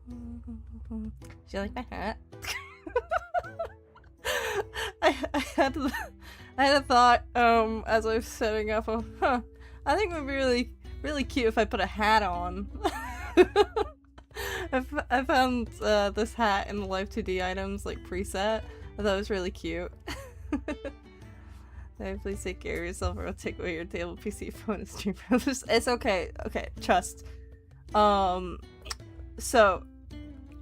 Do you like my hat? I had a thought as I was setting up. I think it would be really cute if I put a hat on. I found this hat in the Live 2D items like preset. I thought it was really cute. Hey, please take care of yourself or I'll take away your table, PC, phone, and stream. It's okay. Okay, trust. So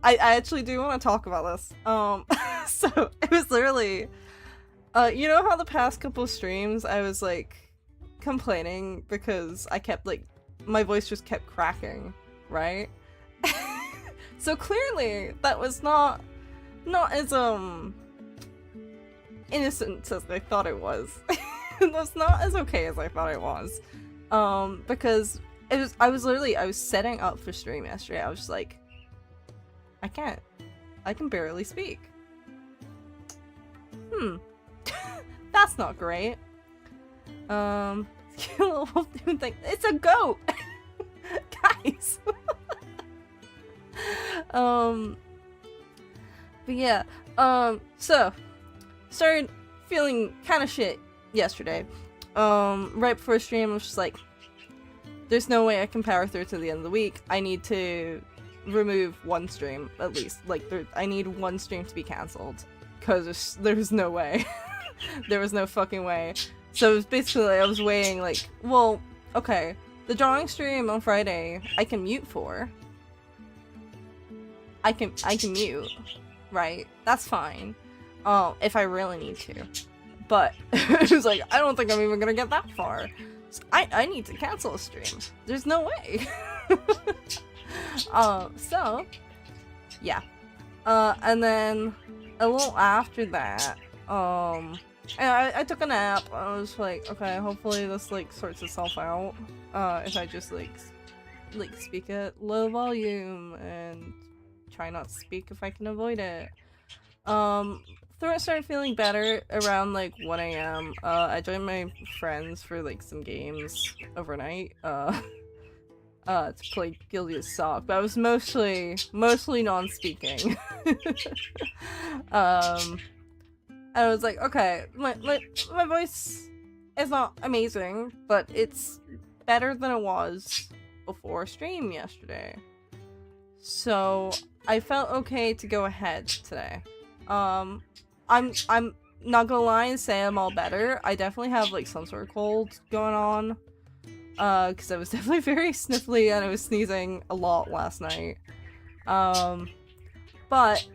I actually do want to talk about this. So it was literally, you know how the past couple streams I was like complaining because I kept like, my voice just kept cracking, right? So clearly that was not as innocent as I thought it was. It was not as okay as I thought it was. Because I was setting up for stream yesterday. I was just like, I can barely speak. That's not great. It's a goat! Guys! But yeah, so, started feeling kind of shit yesterday. Right before stream, I was just like, there's no way I can power through to the end of the week. I need to remove one stream, at least. Like, I need one stream to be cancelled. Because there's no way. There was no fucking way. So it was basically, I was weighing, like, well, okay, the drawing stream on Friday, I can mute for. I can mute, right? That's fine. If I really need to. But it was like, I don't think I'm even gonna get that far. So I need to cancel a stream. There's no way. So yeah. And then a little after that, I took a nap. I was like, okay, hopefully this like sorts itself out. If I just like speak at low volume and try not to speak if I can avoid it. Throat started feeling better around like 1 AM. I joined my friends for like some games overnight. To play Guilty as Sock, but I was mostly non-speaking. I was like, okay, my voice is not amazing, but it's better than it was before stream yesterday. So I felt okay to go ahead today. I'm not gonna lie and say I'm all better. I definitely have like some sort of cold going on. Because I was definitely very sniffly and I was sneezing a lot last night. But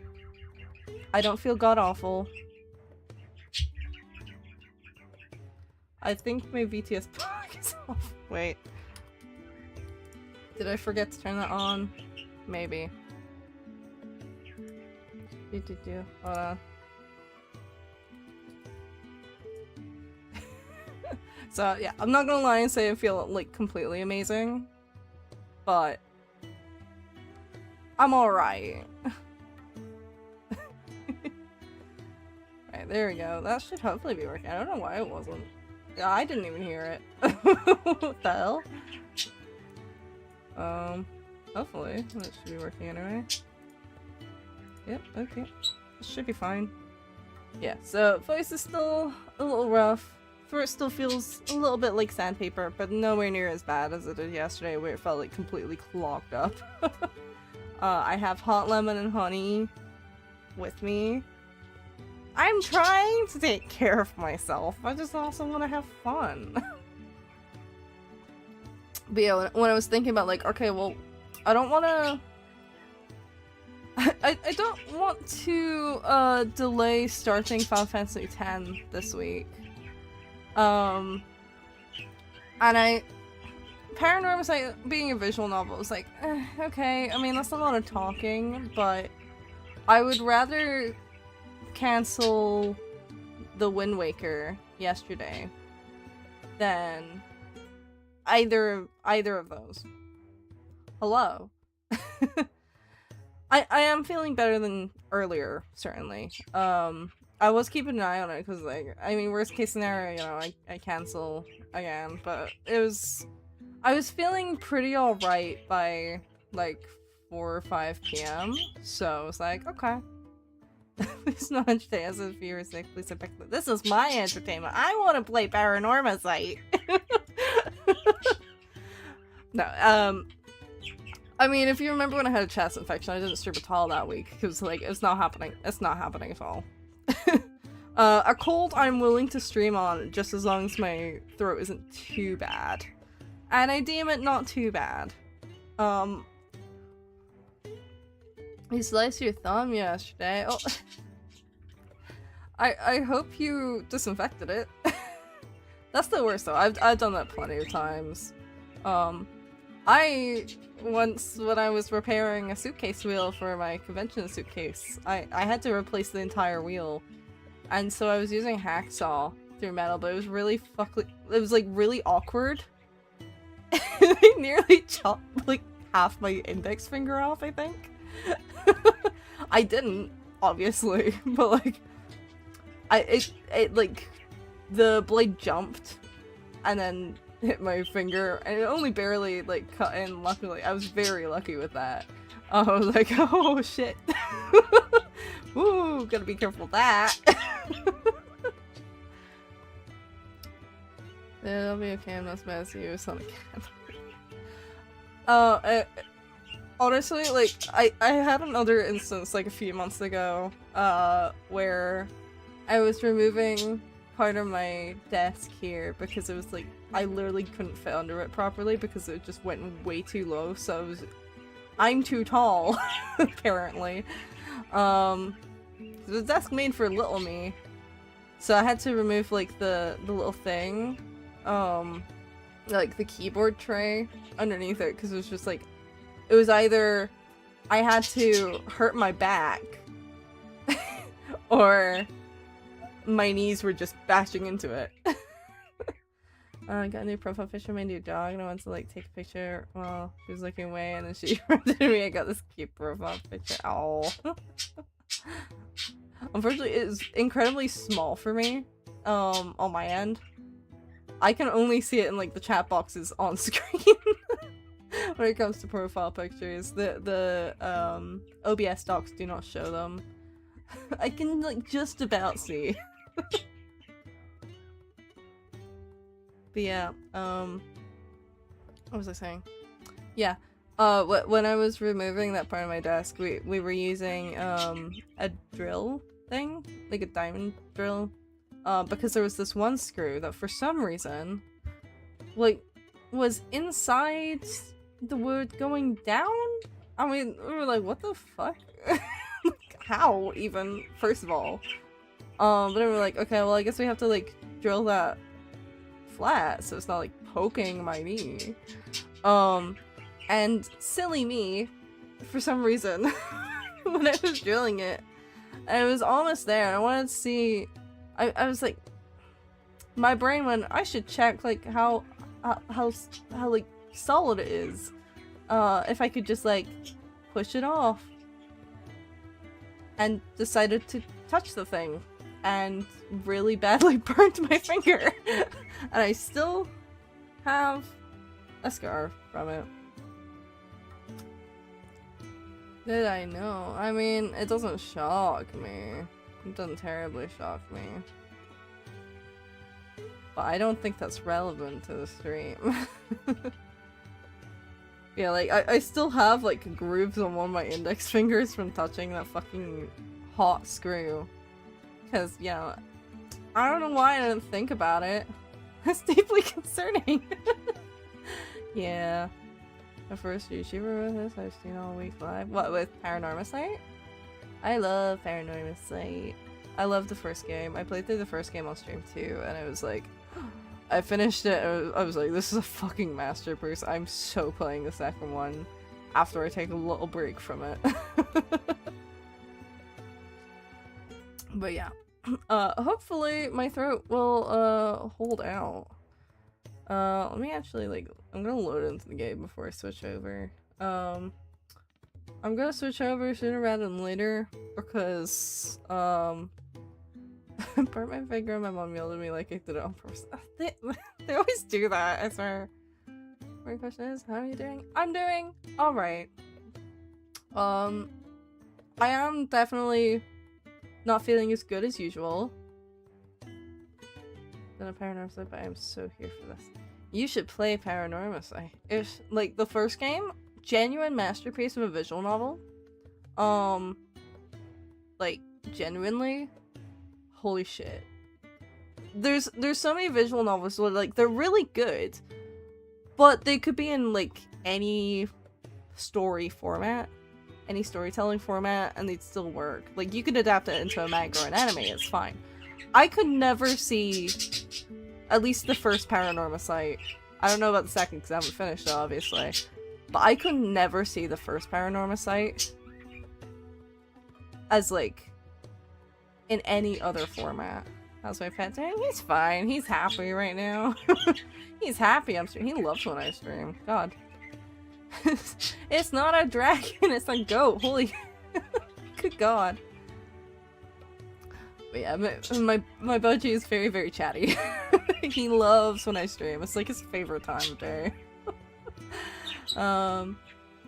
I don't feel god-awful. I think my VTS plug is off. Wait. Did I forget to turn that on? Maybe. Hold on. So yeah, I'm not gonna lie and say I feel like completely amazing, but I'm alright. Alright, there we go. That should hopefully be working. I don't know why it wasn't. Yeah, I didn't even hear it. What the hell? Hopefully that should be working anyway. Yep, okay. It should be fine. Yeah, so voice is still a little rough. Throat still feels a little bit like sandpaper, but nowhere near as bad as it did yesterday where it felt like completely clogged up. I have hot lemon and honey with me. I'm trying to take care of myself. I just also want to have fun. But yeah, when I was thinking about like, okay, well, I don't want to... I don't want to delay starting Final Fantasy X this week. And Paranormasight being a visual novel is like, okay, I mean, that's a lot of talking, but I would rather cancel the Wind Waker yesterday than either of those. Hello. I am feeling better than earlier, certainly. I was keeping an eye on it because, like, I mean, worst case scenario, you know, I cancel again, but I was feeling pretty alright by, like, 4 or 5 p.m. So I was like, okay. Please not entertain us as viewers. Please pick this is my entertainment. I want to play Paranormasight. No, I mean, if you remember when I had a chest infection, I didn't stream at all that week because, like, it's not happening. It's not happening at all. A cold I'm willing to stream on just as long as my throat isn't too bad. And I deem it not too bad. You sliced your thumb yesterday. Oh. I hope you disinfected it. That's the worst though. I've done that plenty of times. I once, when I was repairing a suitcase wheel for my convention suitcase, I had to replace the entire wheel. And so I was using hacksaw through metal, but it was really it was like really awkward. I nearly chopped like half my index finger off, I think. I didn't, obviously, but like it like the blade jumped and then hit my finger and it only barely like cut in. Luckily, I was very lucky with that. I was like, oh shit. Ooh, gotta be careful with that. It'll be okay, I'm not as bad as you, son again. Honestly, like, I had another instance, like, a few months ago, where I was removing part of my desk here because it was, like, I literally couldn't fit under it properly because it just went way too low, so I'm too tall, apparently. The desk made for little me, so I had to remove, like, the little thing, like, the keyboard tray underneath it, because it was just, like, it was either I had to hurt my back or my knees were just bashing into it. I got a new profile picture of my new dog and I wanted to like take a picture while she was looking away and then she rubbed into me. I got this cute profile picture. Oh. Unfortunately, it's incredibly small for me on my end. I can only see it in like the chat boxes on screen. When it comes to profile pictures, the OBS docs do not show them. I can like just about see. But yeah, what was I saying? Yeah, when I was removing that part of my desk, we were using a drill thing, like a diamond drill, because there was this one screw that for some reason, like, was inside the wood going down? I mean, we were like, what the fuck? How, even, first of all? But then we were like, okay, well, I guess we have to, like, drill that flat so it's not, like, poking my knee. And silly me, for some reason, when I was drilling it, and it was almost there, and I wanted to see, I was like, my brain went, I should check, like, how like, solid it is. If I could just, like, push it off. And decided to touch the thing. And really badly burnt my finger. And I still have a scar from it. Did I know? I mean, it doesn't shock me. It doesn't terribly shock me. But I don't think that's relevant to the stream. Yeah, like, I still have, like, grooves on one of my index fingers from touching that fucking hot screw. Because, you know, I don't know why I didn't think about it. That's deeply concerning. Yeah. The first YouTuber with this I've seen all week live. What, with Paranormasight? I love Paranormasight. I love the first game. I played through the first game on stream too, and it was like... I finished it, I was like, this is a fucking masterpiece. I'm so playing the second one after I take a little break from it. But yeah. Hopefully my throat will, hold out. Let me actually, like, I'm gonna load into the game before I switch over. I'm gonna switch over sooner rather than later, because, I burnt my finger and my mom yelled at me like I did it on purpose. They always do that, I swear. My question is, how are you doing? I'm doing alright. I am definitely not feeling as good as usual. Then a Paranormasight, but I am so here for this. You should play Paranormasight. If, like, the first game, genuine masterpiece of a visual novel. Like, genuinely, holy shit. There's so many visual novels where, like, they're really good, but they could be in, like, any story format, any storytelling format, and they'd still work. Like, you could adapt it into a manga or an anime, it's fine. I could never see at least the first Paranormasight. I don't know about the second because I haven't finished it, obviously. But I could never see the first Paranormasight as, like, in any other format. How's my pet doing? He's fine. He's happy right now. He's happy. He loves when I stream. God. It's not a dragon, it's a goat. Holy. Good God. But yeah, my budgie is very, very chatty. He loves when I stream. It's like his favorite time of day.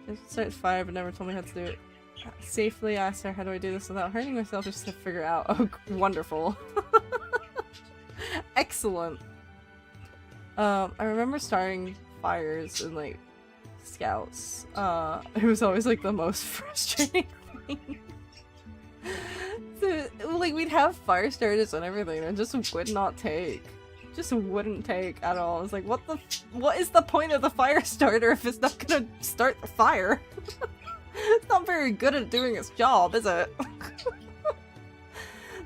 It started fire, but never told me how to do it safely. I asked her, how do I do this without hurting myself? Just to figure out. Oh, wonderful. Excellent. I remember starting fires in, like, scouts. It was always, like, the most frustrating thing. So, like, we'd have fire starters and everything, and it just would not take. Just wouldn't take at all. It's like, what is the point of the fire starter if it's not gonna start the fire? It's not very good at doing its job, is it?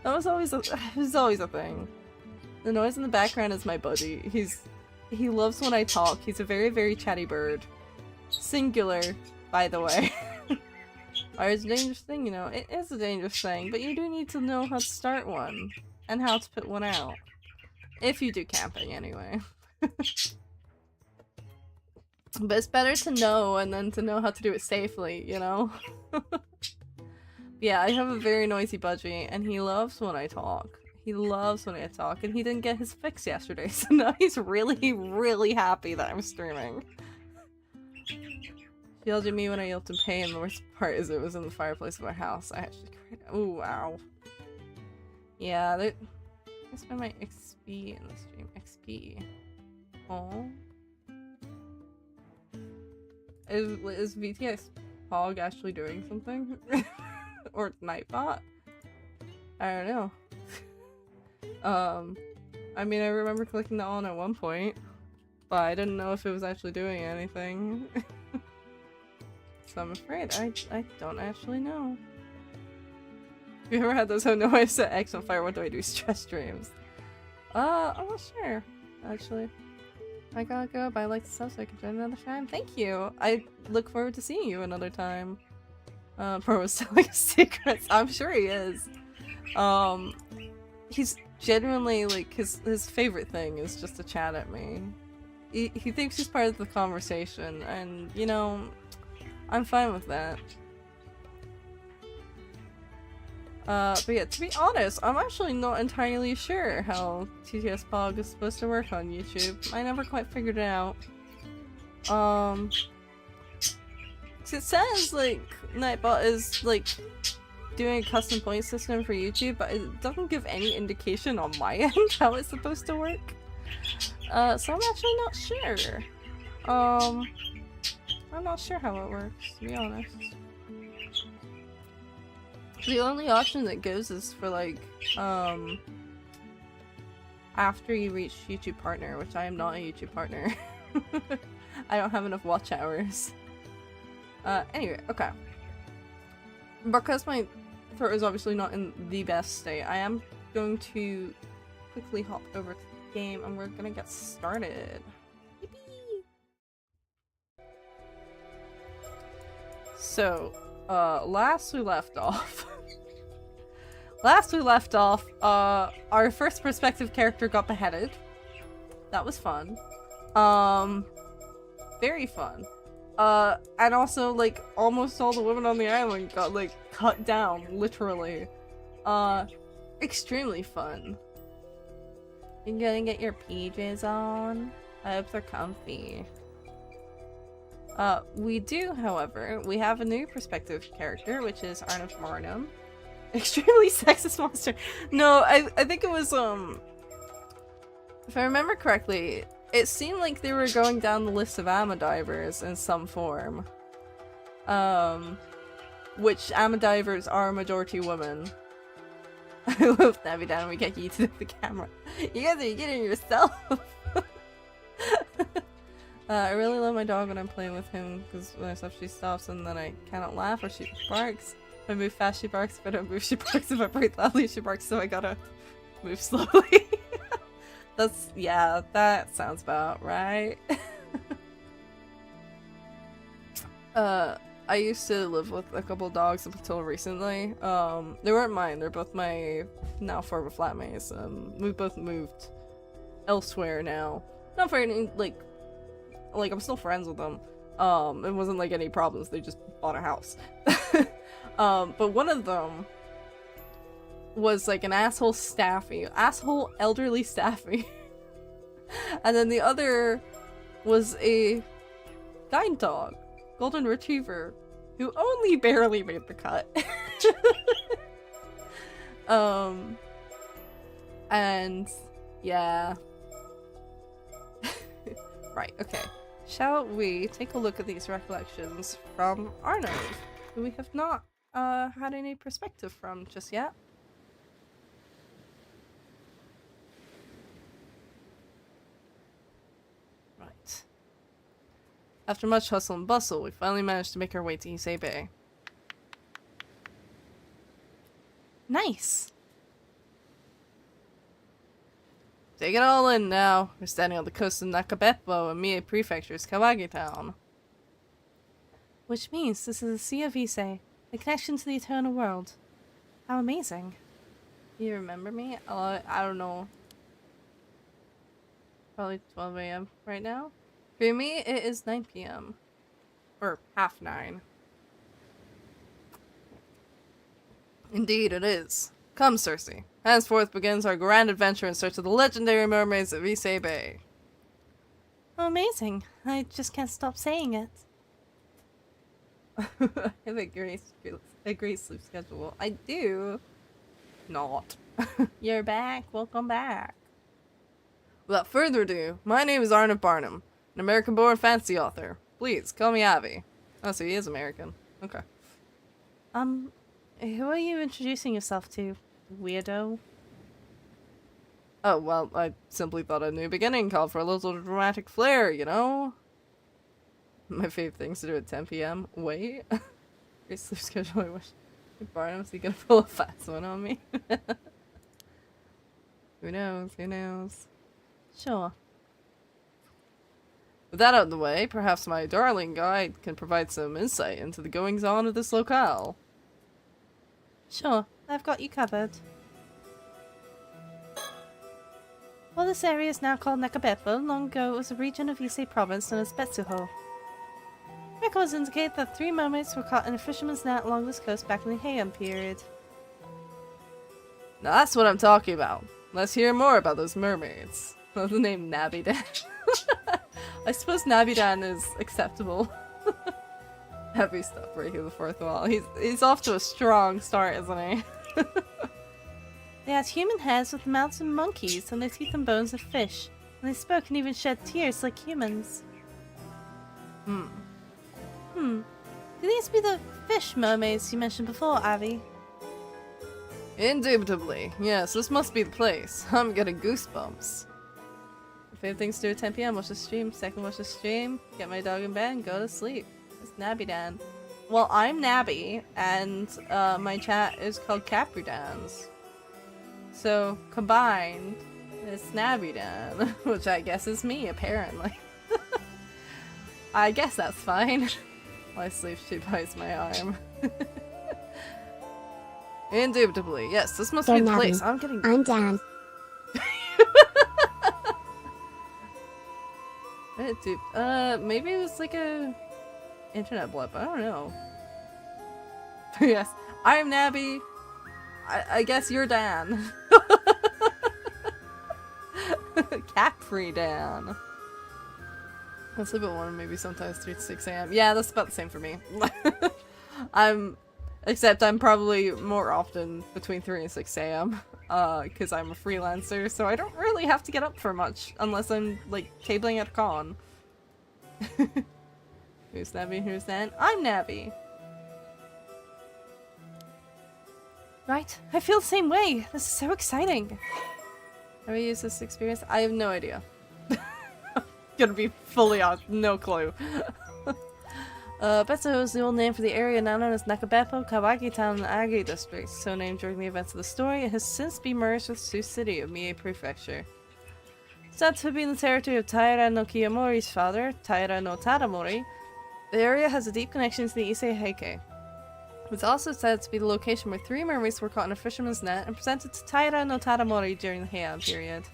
That was always a thing. The noise in the background is my buddy. He loves when I talk. He's a very, very chatty bird. Singular, by the way. Fire is a dangerous thing, you know. It is a dangerous thing, but you do need to know how to start one. And how to put one out. If you do camping, anyway. But it's better to know, and then to know how to do it safely, you know? Yeah, I have a very noisy budgie, and he loves when I talk. He loves when I talk, and he didn't get his fix yesterday, so now he's really, really happy that I'm streaming. She yelled at me when I yelled in pain. The worst part is it was in the fireplace of my house. I actually cried. Ooh, wow. Yeah, I spent my XP in the stream. XP. Oh. Is VTX Pog actually doing something? Or Nightbot? I don't know. I mean, I remember clicking that on at one point, but I didn't know if it was actually doing anything. So I'm afraid I don't actually know. Have you ever had those, oh no, I set X on fire, what do I do? Stress streams. I'm not sure, actually. I gotta go, but I like the stuff so I can join another time. Thank you! I look forward to seeing you another time. Pro is telling secrets. I'm sure he is. He's genuinely, like, his favorite thing is just to chat at me. He thinks he's part of the conversation, and, you know, I'm fine with that. But yeah, to be honest, I'm actually not entirely sure how TTS Pog is supposed to work on YouTube. I never quite figured it out. It says, like, Nightbot is, like, doing a custom point system for YouTube, but it doesn't give any indication on my end how it's supposed to work. So I'm actually not sure. I'm not sure how it works, to be honest. The only option that gives is for, like, after you reach YouTube partner, which I am not a YouTube partner. I don't have enough watch hours. Anyway, okay. Because my throat is obviously not in the best state, I am going to quickly hop over to the game and we're gonna get started. Yippee! So, last we left off, our first perspective character got beheaded. That was fun. Very fun. And also, like, almost all the women on the island got, like, cut down, literally. Extremely fun. You're gonna get your PJs on? I hope they're comfy. We do, however, we have a new perspective character, which is Arnav Marnum. Extremely sexist monster. No, I think it was, if I remember correctly, it seemed like they were going down the list of Amadivers in some form. Which Amadivers are majority women. I love Navidan, we get you to the camera. You guys are getting yourself! I really love my dog when I'm playing with him, because when I stop she stops and then I cannot laugh or she barks. If I move fast she barks, if I don't move she barks, if I breathe loudly she barks, so I gotta move slowly. That's, yeah, that sounds about right. I used to live with a couple dogs up until recently. They weren't mine, they're both my now former flatmates. We've both moved elsewhere now. Not for any, like I'm still friends with them. It wasn't like any problems, they just bought a house. But one of them was like an asshole elderly staffy. And then the other was a guide dog, golden retriever, who only barely made the cut. And yeah. Right, okay. Shall we take a look at these recollections from Arnav, who we have not had any perspective from just yet? Right. After much hustle and bustle, we finally managed to make our way to Issei Bay. Nice! Take it all in now. We're standing on the coast of Nakabeppo in Mie Prefecture's Kawagi town. Which means this is the Sea of Issei, the connection to the eternal world. How amazing. You remember me? I don't know. Probably 12 AM right now. For me, it is 9 PM. Or half 9. Indeed, it is. Come, Cersei. Henceforth begins our grand adventure in search of the legendary mermaids of Issei Bay. Oh, amazing. I just can't stop saying it. I have a great sleep schedule. I do. Not. You're back. Welcome back. Without further ado, my name is Arnav Barnum, an American-born fantasy author. Please, call me Abby. Oh, so he is American. Okay. Who are you introducing yourself to, weirdo? Oh, well, I simply thought a new beginning called for a little dramatic flair, you know? My favorite things to do at 10 PM. Wait. Your sleep schedule, I wish. Barnum's he gonna pull a fast one on me? Who knows? Who knows? Sure. With that out of the way, perhaps my darling guide can provide some insight into the goings-on of this locale. Sure, I've got you covered. Well, this area is now called Nakabeppo. Long ago, it was a region of Issei province known as Betsuho. Records indicate that 3 mermaids were caught in a fisherman's net along this coast back in the Heian period. Now that's what I'm talking about. Let's hear more about those mermaids. Well, the name Navidan. I suppose Navidan is acceptable. Heavy stuff breaking the fourth wall. He's off to a strong start, isn't he? They had human heads with the mouths of monkeys and their teeth and bones of fish, and they spoke and even shed tears like humans. Could these be the fish mermaids you mentioned before, Avi? Indubitably. Yes, this must be the place. I'm getting goosebumps. If you have things to do at 10 PM, watch the stream. Second, watch the stream. Get my dog in bed and go to sleep. It's Nabidan. Well, I'm Nabby, and my chat is called Capridans. So, combined, it's Nabidan, which I guess is me, apparently. I guess that's fine. My sleep, she bites my arm. Indubitably, yes, this must be the place. I'm Dan. Dude, maybe it was like a internet blip. I don't know. Yes, I'm Nabby. I guess you're Dan. Capri Dan. I sleep at 1, maybe sometimes 3 to 6 a.m. Yeah, that's about the same for me. Except I'm probably more often between 3 and 6 a.m. Because I'm a freelancer, so I don't really have to get up for much unless I'm, like, tabling at a con. Who's Navi? Who's that? I'm Navi. Right, I feel the same way. This is so exciting. Have I used this experience? I have no idea. Gonna be fully honest, no clue. Betso is the old name for the area now known as Nakabepo, Kawaki Town, and Age District. So named during the events of the story, it has since been merged with Sioux City of Mie Prefecture. Said to be in the territory of Taira no Kiyomori's father, Taira no Tadamori, the area has a deep connection to the Issei Heike. It's also said to be the location where 3 mermaids were caught in a fisherman's net and presented to Taira no Tadamori during the Heian period.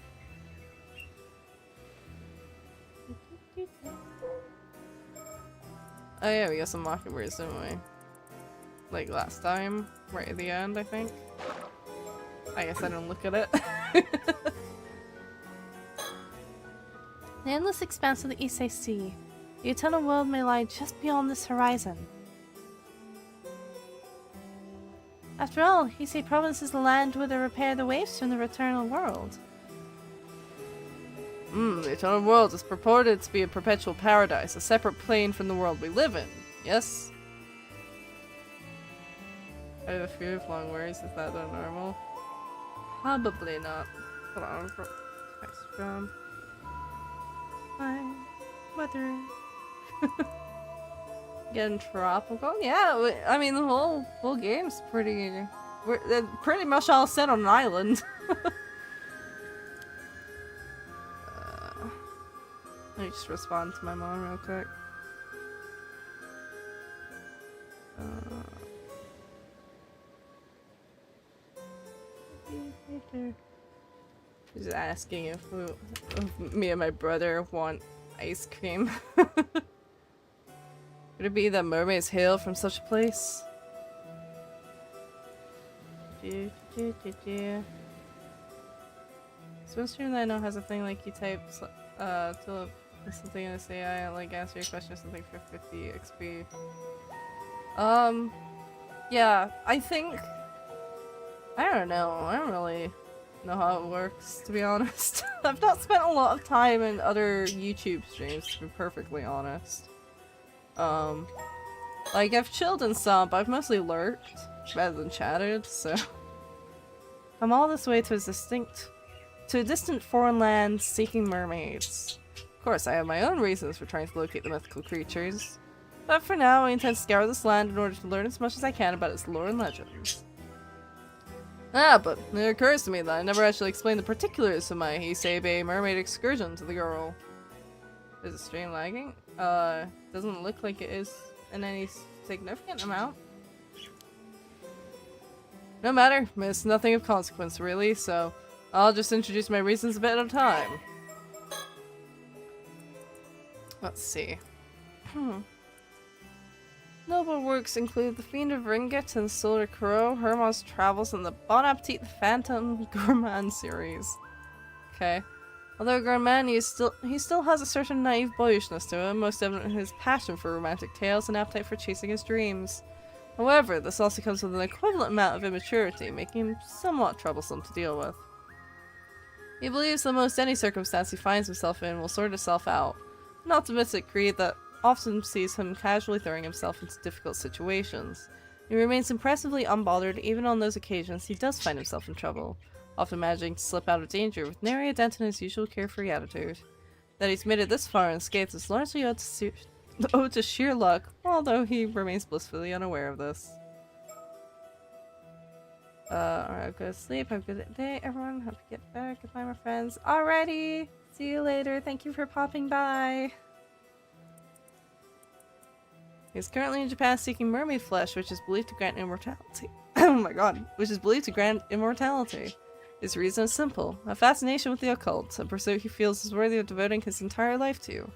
Oh yeah, we got some mockingbirds, didn't we? Like last time, right at the end, I think. I guess I didn't look at it. The endless expanse of the Issei Sea. The eternal world may lie just beyond this horizon. After all, Issei Province is the land where they repair the waves from the eternal world. The eternal world is purported to be a perpetual paradise, a separate plane from the world we live in. Yes? I have a fear of long words. Is that normal? Probably not. Hold on. Nice from. Fine. Weather. Getting tropical? Yeah, I mean the whole game's pretty. We're pretty much all set on an island. Let me just respond to my mom real quick. She's asking if me and my brother want ice cream. Could it be that mermaids hail from such a place? Swimstream that I know has a thing like you type to something in this AI like answer your question or something for 50 XP. Yeah, I think I don't know. I don't really know how it works, to be honest. I've not spent a lot of time in other YouTube streams, to be perfectly honest. Like I've chilled in some, but I've mostly lurked rather than chatted, so I'm all this way to a distant foreign land seeking mermaids. Of course, I have my own reasons for trying to locate the mythical creatures, but for now I intend to scour this land in order to learn as much as I can about its lore and legends. Ah, but it occurs to me that I never actually explained the particulars of my Issei Bay mermaid excursion to the girl. Is the stream lagging? Doesn't look like it is in any significant amount. No matter, it's nothing of consequence really, so I'll just introduce my reasons a bit at a time. Let's see. Notable works include The Fiend of Ringgit and Solar Crow, Herma's Travels, and the Bon Appetit the Phantom Gourmand series. Okay. Although Gourmand, he still has a certain naive boyishness to him, most evident in his passion for romantic tales and appetite for chasing his dreams. However, this also comes with an equivalent amount of immaturity, making him somewhat troublesome to deal with. He believes that most any circumstance he finds himself in will sort itself out. An optimistic creed that often sees him casually throwing himself into difficult situations. He remains impressively unbothered even on those occasions he does find himself in trouble, often managing to slip out of danger with nary a dent in his usual carefree attitude. That he's made it this far unscathed is largely owed to sheer luck, although he remains blissfully unaware of this. Alright, I'll go to sleep. Have a good day, everyone. Hope you get better. Goodbye, my friends. Alrighty! See you later. Thank you for popping by. He's currently in Japan seeking mermaid flesh, which is believed to grant immortality. Oh my god. Which is believed to grant immortality. His reason is simple. A fascination with the occult, a pursuit he feels is worthy of devoting his entire life to.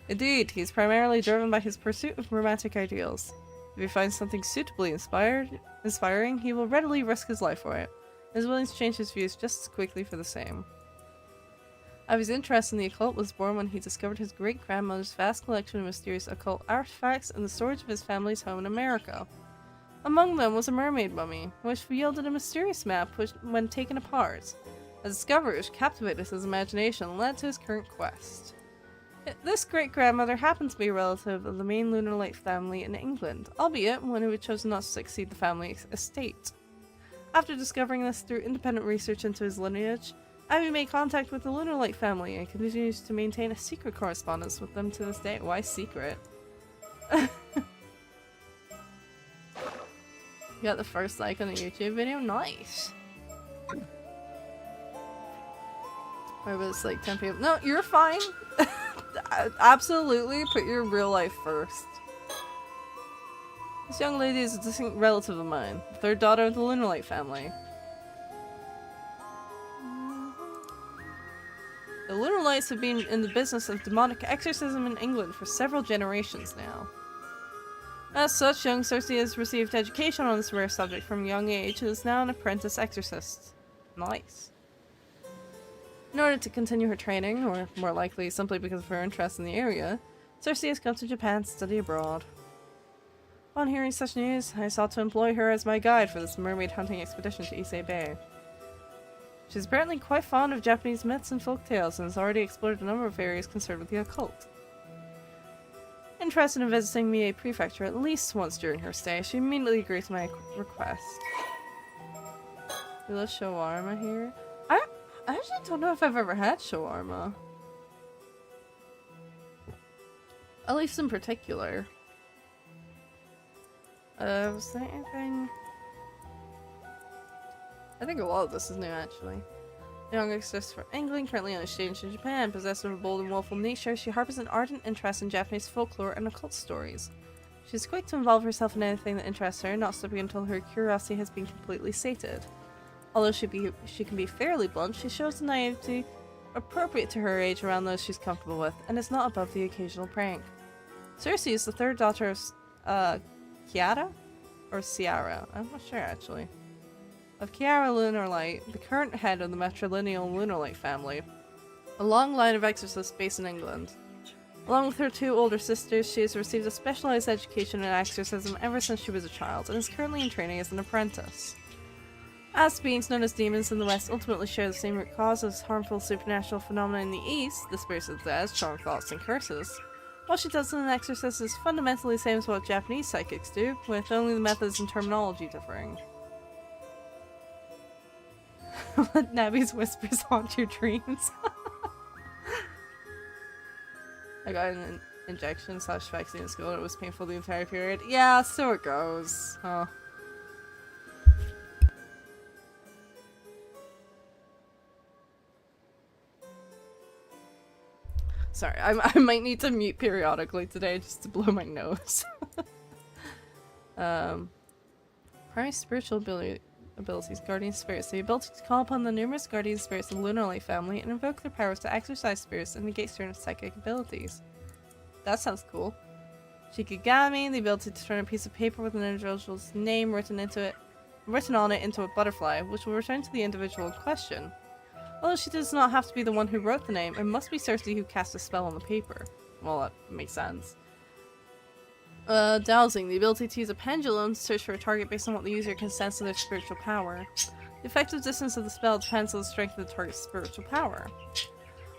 Indeed, he is primarily driven by his pursuit of romantic ideals. If he finds something suitably inspiring, he will readily risk his life for it, and is willing to change his views just as quickly for the same. His interest in the occult was born when he discovered his great-grandmother's vast collection of mysterious occult artifacts in the storage of his family's home in America. Among them was a mermaid mummy, which yielded a mysterious map which, when taken apart, a discovery which captivated his imagination and led to his current quest. This great-grandmother happened to be a relative of the main Lunar Light family in England, albeit one who had chosen not to succeed the family estate. After discovering this through independent research into his lineage, Abby made contact with the Lunar Light family and continues to maintain a secret correspondence with them to this day. Why secret? You got the first like on a YouTube video? Nice! Or was like 10 people? No, you're fine! Absolutely put your real life first. This young lady is a distant relative of mine, the third daughter of the Lunar Light family. The Lunar Lights have been in the business of demonic exorcism in England for several generations now. As such, young Cersei has received education on this rare subject from a young age and is now an apprentice exorcist. Nice. In order to continue her training, or more likely simply because of her interest in the area, Cersei has come to Japan to study abroad. Upon hearing such news, I sought to employ her as my guide for this mermaid hunting expedition to Issei Bay. She's apparently quite fond of Japanese myths and folktales and has already explored a number of areas concerned with the occult. Interested in visiting Mie Prefecture at least once during her stay, she immediately agreed to my request. We love shawarma here. I actually don't know if I've ever had shawarma. At least in particular. Was there anything? I think a lot of this is new, actually. Young exorcist from England, currently on exchange in Japan, possessed of a bold and willful nature, she harbors an ardent interest in Japanese folklore and occult stories. She is quick to involve herself in anything that interests her, not stopping until her curiosity has been completely sated. Although she can be fairly blunt, she shows a naivety appropriate to her age around those she's comfortable with, and is not above the occasional prank. Cersei is the third daughter of Kiara? Or Ciara? I'm not sure, actually. Of Kiara Lunar Light, the current head of the matrilineal Lunar Light family, a long line of exorcists based in England. Along with her two older sisters, she has received a specialized education in exorcism ever since she was a child, and is currently in training as an apprentice. As beings known as demons in the West ultimately share the same root cause as harmful supernatural phenomena in the East, the spirits of the dead, strong thoughts, and curses, what she does in an exorcist is fundamentally the same as what Japanese psychics do, with only the methods and terminology differing. Let Nabby's whispers haunt your dreams. I got an injection / vaccine in school and it was painful the entire period. Yeah, so it goes. Huh. Sorry, I might need to mute periodically today just to blow my nose. Primary spiritual abilities, guardian spirits. The ability to call upon the numerous guardian spirits of the Lunar Light family and invoke their powers to exercise spirits and negate certain psychic abilities. That sounds cool. Shikigami, the ability to turn a piece of paper with an individual's name written on it into a butterfly, which will return to the individual in question. Although she does not have to be the one who wrote the name, it must be Cersei who cast a spell on the paper. Well, that makes sense. Dowsing, the ability to use a pendulum to search for a target based on what the user can sense of their spiritual power. The effective distance of the spell depends on the strength of the target's spiritual power.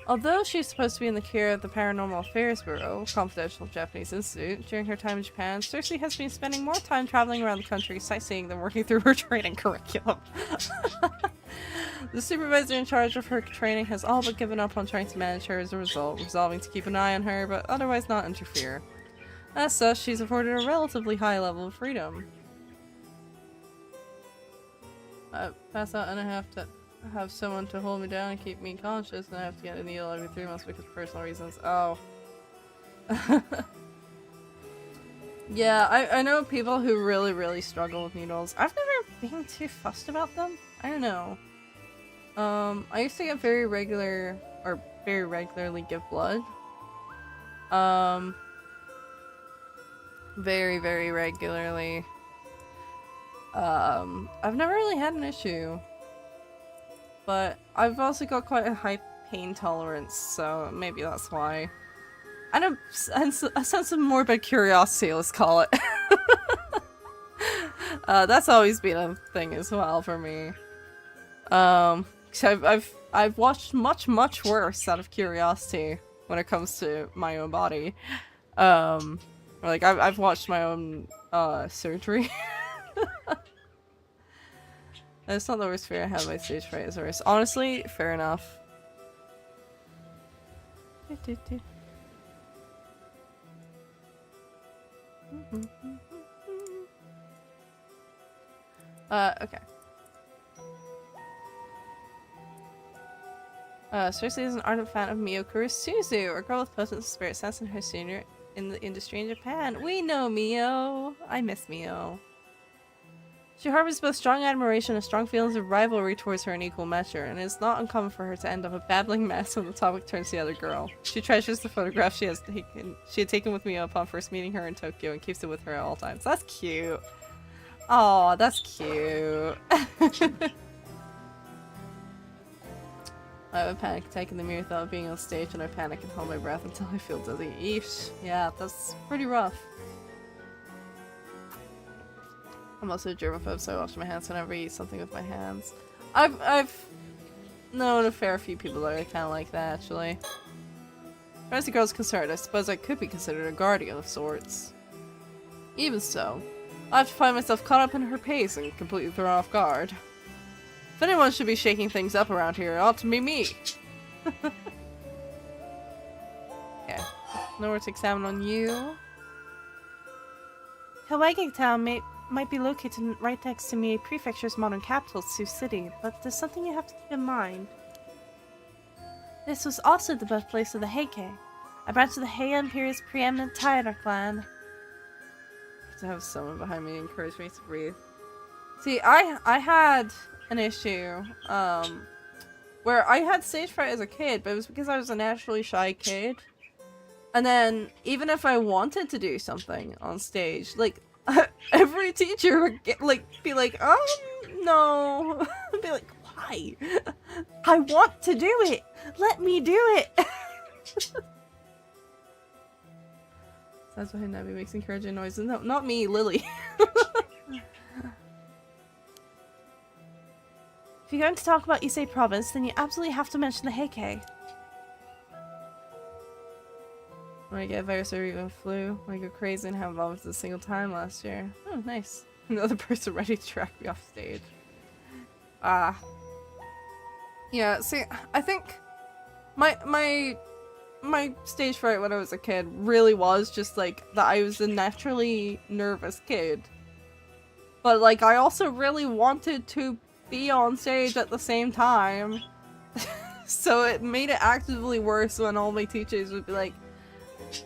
Although she is supposed to be in the care of the Paranormal Affairs Bureau, confidential Japanese institute, during her time in Japan, Cersei has been spending more time traveling around the country sightseeing than working through her training curriculum. The supervisor in charge of her training has all but given up on trying to manage her as a result, resolving to keep an eye on her, but otherwise not interfere. As such, she's afforded a relatively high level of freedom. I pass out and I have to have someone to hold me down and keep me conscious, and I have to get a needle every 3 months because of personal reasons. Oh. Yeah, I know people who really struggle with needles. I've never been too fussed about them. I don't know. I used to get very regularly give blood. Very regularly. I've never really had an issue. But I've also got quite a high pain tolerance, so maybe that's why. And a sense of morbid curiosity, let's call it. That's always been a thing as well for me. So I've watched much worse out of curiosity when it comes to my own body. Like I've watched my own surgery. That's not the worst fear I have. My stage fright is worse. Honestly, fair enough. Okay. Cersei is an ardent fan of Miyokuro Suzu, a girl with potent spirit sense and her senior in the industry in Japan. We know Mio. I miss Mio. She harbors both strong admiration and strong feelings of rivalry towards her in equal measure, and it's not uncommon for her to end up a babbling mess when the topic turns to the other girl. She treasures the photograph she had taken with Mio upon first meeting her in Tokyo and keeps it with her at all times. That's cute. Oh, that's cute. I have a panic attack in the mere thought of being on stage, and I panic and hold my breath until I feel dizzy. Eesh. Yeah, that's pretty rough. I'm also a germaphobe, so I wash my hands whenever I eat something with my hands. I've known a fair few people that are kind of like that, actually. As far as the girl's concerned, I suppose I could be considered a guardian of sorts. Even so, I have to find myself caught up in her pace and completely thrown off guard. If anyone should be shaking things up around here, it ought to be me. Yeah, nowhere to examine on you. Hawaii Town might be located right next to Mie Prefecture's modern capital, Sioux City, but there's something you have to keep in mind. This was also the birthplace of the Heike, a branch of the Heian period's preeminent Taira clan. To have someone behind me encourage me to breathe. See, I had an issue where I had stage fright as a kid, but it was because I was a naturally shy kid. And then even if I wanted to do something on stage, like every teacher would be like, no. I'd be like, why? I want to do it. Let me do it. That's why Nabi makes encouraging noises. No, not me, Lily. If you're going to talk about Issei Province, then you absolutely have to mention the Heike. When I get a virus or even flu, I go crazy and have vomits a single time last year. Oh, nice. Another person ready to track me off stage. Yeah, see, I think my stage fright when I was a kid really was just like that I was a naturally nervous kid. But like I also really wanted to be on stage at the same time. So it made it actively worse when all my teachers would be like,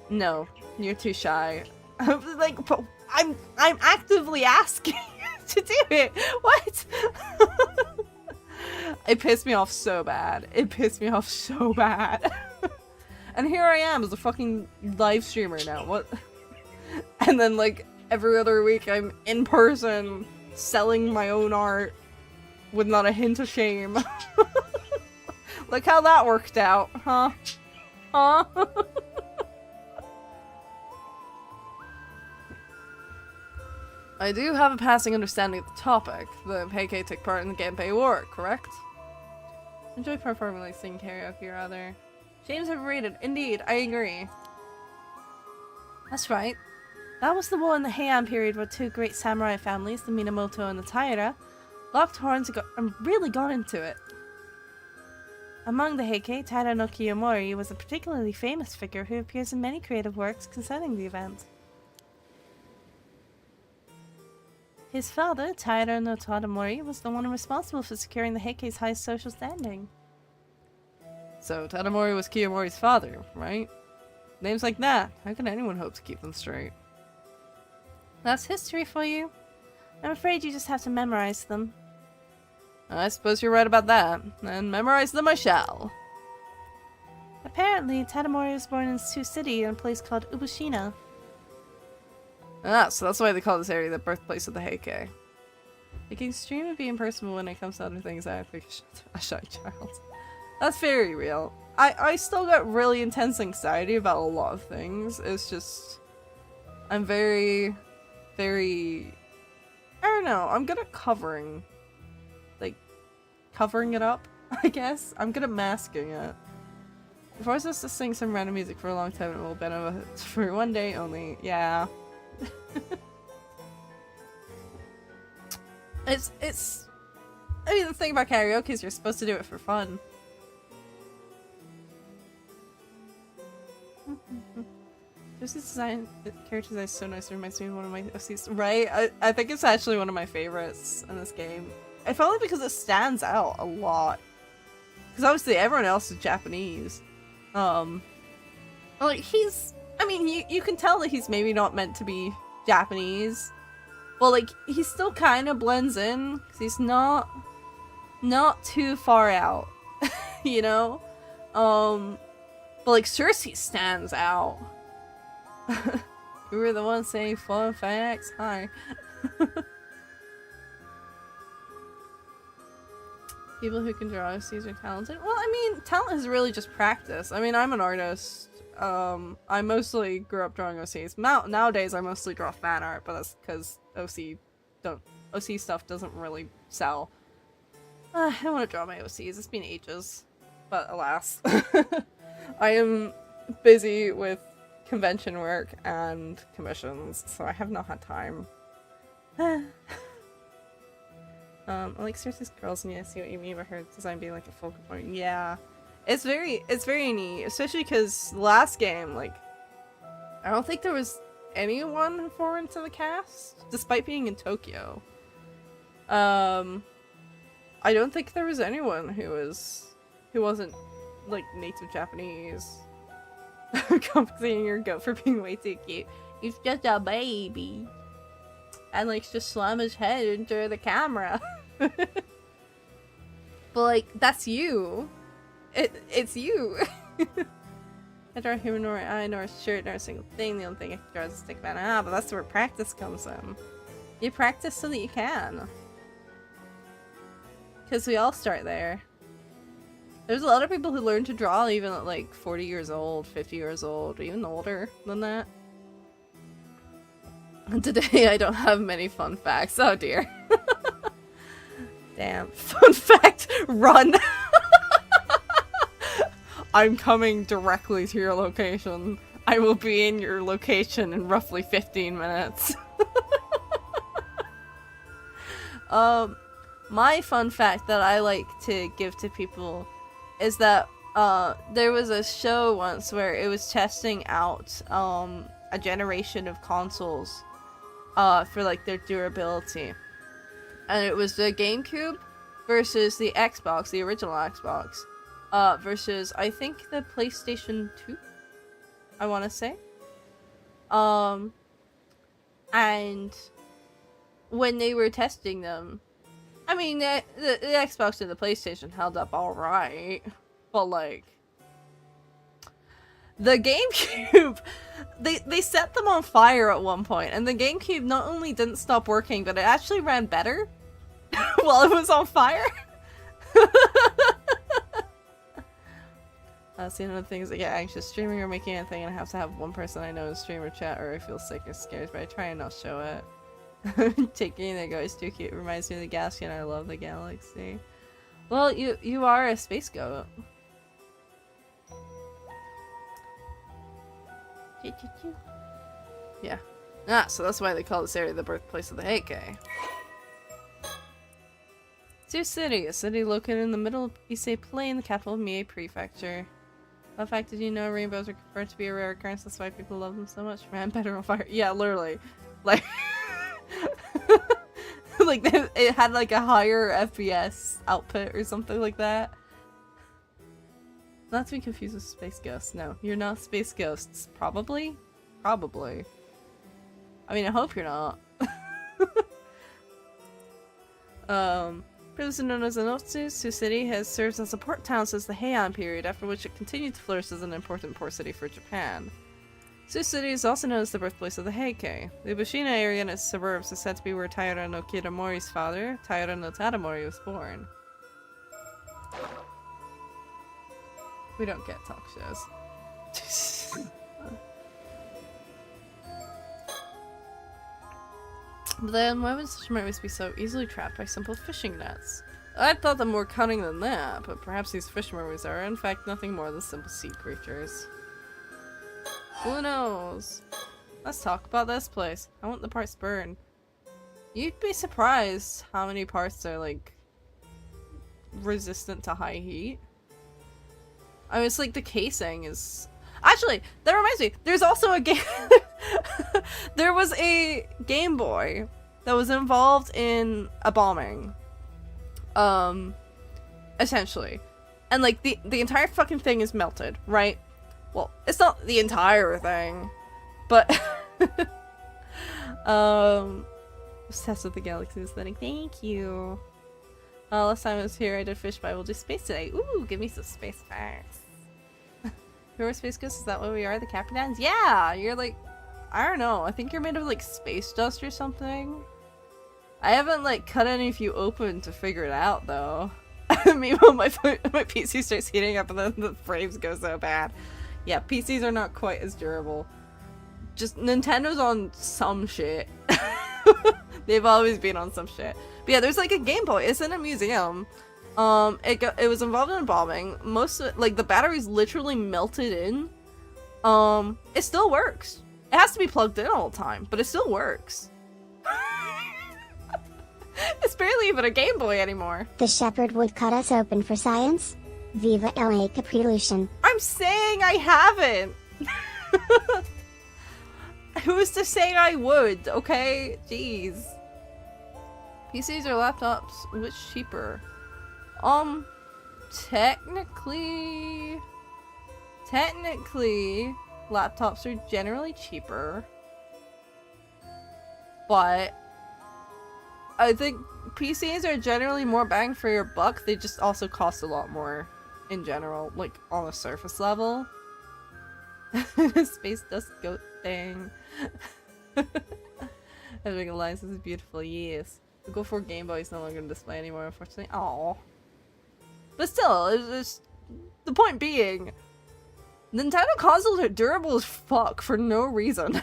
no, you're too shy. I was like, but I'm actively asking you to do it. What? It pissed me off so bad. It pissed me off so bad. And here I am as a fucking live streamer now. What? And then like every other week I'm in person selling my own art with not a hint of shame. Look how that worked out, huh? Huh? I do have a passing understanding of the topic. The Heike took part in the Genpei War, correct? Enjoy performing like singing karaoke, rather. James overrated. Indeed, I agree. That's right. That was the war in the Heian period where two great samurai families, the Minamoto and the Taira, locked horns and really got into it. Among the Heike, Taira no Kiyomori was a particularly famous figure who appears in many creative works concerning the event. His father, Taira no Tadamori, was the one responsible for securing the Heike's high social standing. So, Tadamori was Kiyomori's father, right? Names like that, how can anyone hope to keep them straight? That's history for you. I'm afraid you just have to memorize them. I suppose you're right about that, and memorize them I shall. Apparently, Tadamori was born in Sioux City in a place called Ubushina. Ah, so that's why they call this area the birthplace of the Heike. It can extremely be impersonal when it comes to other things. I think a shy child. That's very real. I still got really intense anxiety about a lot of things. It's just... I'm very... very... I don't know. I'm good at covering. Like, covering it up, I guess. I'm good at masking it. Force us to sing some random music for a long time and it will benefit for one day only. Yeah. It's... I mean, the thing about karaoke is you're supposed to do it for fun. This design, the character design is so nice. It reminds me of one of my OCs. Right? I think it's actually one of my favorites in this game. I felt like because it stands out a lot. Because obviously everyone else is Japanese. Like he's, I mean, you can tell that he's maybe not meant to be Japanese. But like, he still kind of blends in. Because he's not too far out. You know? But like, Cersei stands out. We were the ones saying fun facts. Hi. People who can draw OCs are talented. Well, I mean, talent is really just practice. I mean, I'm an artist. I mostly grew up drawing OCs. Nowadays, I mostly draw fan art, but that's because OC stuff doesn't really sell. I want to draw my OCs. It's been ages, but alas, I am busy with convention work and commissions, so I have not had time. I like Cersei's girls, and yeah, I see what you mean about her design being like a focal point. Yeah, it's very neat, especially because last game, like, I don't think there was anyone foreign to the cast, despite being in Tokyo. I don't think there was anyone who wasn't like native Japanese. Compensating your goat for being way too cute. He's just a baby. And like just slam his head into the camera. But like, that's you. It's you. I draw a human nor an eye, nor a shirt, nor a single thing. The only thing I can draw is a stick man. Ah, but that's where practice comes in. You practice so that you can. Because we all start there. There's a lot of people who learn to draw even at like 40 years old, 50 years old, or even older than that. And today I don't have many fun facts. Oh dear. Damn. Fun fact, run! I'm coming directly to your location. I will be in your location in roughly 15 minutes. My fun fact that I like to give to people is that there was a show once where it was testing out a generation of consoles for like their durability, and it was the GameCube versus the Xbox, the original Xbox, versus I think the PlayStation 2, I want to say. And when they were testing them, I mean, the Xbox and the PlayStation held up alright, but like, the GameCube, they set them on fire at one point, and the GameCube not only didn't stop working, but it actually ran better while it was on fire. See, another thing is I get anxious streaming or making anything, and I have to have one person I know in stream or chat, or I feel sick or scared, but I try and not show it. Taking the goat is too cute. It reminds me of the galaxy, and I love the galaxy. Well, you are a space goat. Yeah. Ah, so that's why they call this area the birthplace of the Heike. Sioux City, a city located in the middle of Ise Plain, the capital of Mie Prefecture. Fun fact, did you know rainbows are considered to be a rare occurrence? That's why people love them so much. Man, better on fire. Yeah, literally. Like, like it had like a higher FPS output or something like that. Not to be confused with space ghosts. No, you're not space ghosts. Probably. Probably. I mean, I hope you're not. Previously known as Anotsu, Sioux City has served as a port town since the Heian period, after which it continued to flourish as an important port city for Japan. Sioux City is also known as the birthplace of the Heike. The Bushina area and its suburbs is said to be where Taira no Kitamori's father, Taira no Tadamori, was born. We don't get talk shows. But then, why would such mermaids be so easily trapped by simple fishing nets? I thought them more cunning than that, but perhaps these fish mermaids are in fact nothing more than simple sea creatures. Who knows? Let's talk about this place. I want the parts burned. You'd be surprised how many parts are, like, resistant to high heat. I mean, it's like the casing is... Actually, that reminds me, there's also a game... There was a Game Boy that was involved in a bombing. Essentially. And, like, the entire fucking thing is melted, right? Well, it's not the entire thing, but... Obsessed with the galaxy aesthetic. Thank you. Last time I was here, I did fish, but I will do space today. Ooh, give me some space facts. Who are space ghosts? Is that what we are? The Capitans? Yeah! You're like... I don't know. I think you're made of, like, space dust or something. I haven't, like, cut any of you open to figure it out, though. Meanwhile, my PC starts heating up and then the frames go so bad. Yeah, PCs are not quite as durable. Just, Nintendo's on some shit. They've always been on some shit. But yeah, there's like a Game Boy. It's in a museum. It was involved in a bombing. Most of it, like the batteries literally melted in. It still works. It has to be plugged in all the time, but it still works. It's barely even a Game Boy anymore. The shepherd would cut us open for science. Viva la Caprilution. I'm saying I haven't. Who's to say I would, okay? Jeez. PCs or laptops? Which cheaper? Technically, laptops are generally cheaper. But I think PCs are generally more bang for your buck. They just also cost a lot more in general, like on a surface level. Space dust goat thing. Having alliance is beautiful, yes. The Go 4 Game Boy is no longer on display anymore, unfortunately. Aww. But still, it's the point being, Nintendo consoles are durable as fuck for no reason.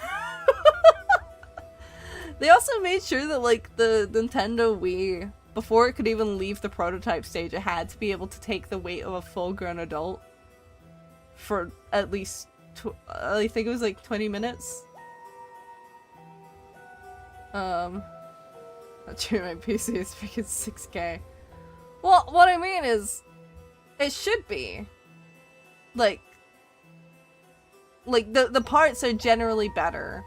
They also made sure that, like, the Nintendo Wii, before it could even leave the prototype stage, it had to be able to take the weight of a full-grown adult for at least, I think it was like 20 minutes. Not sure my PC is freaking 6K. Well, what I mean is, it should be. Like the parts are generally better,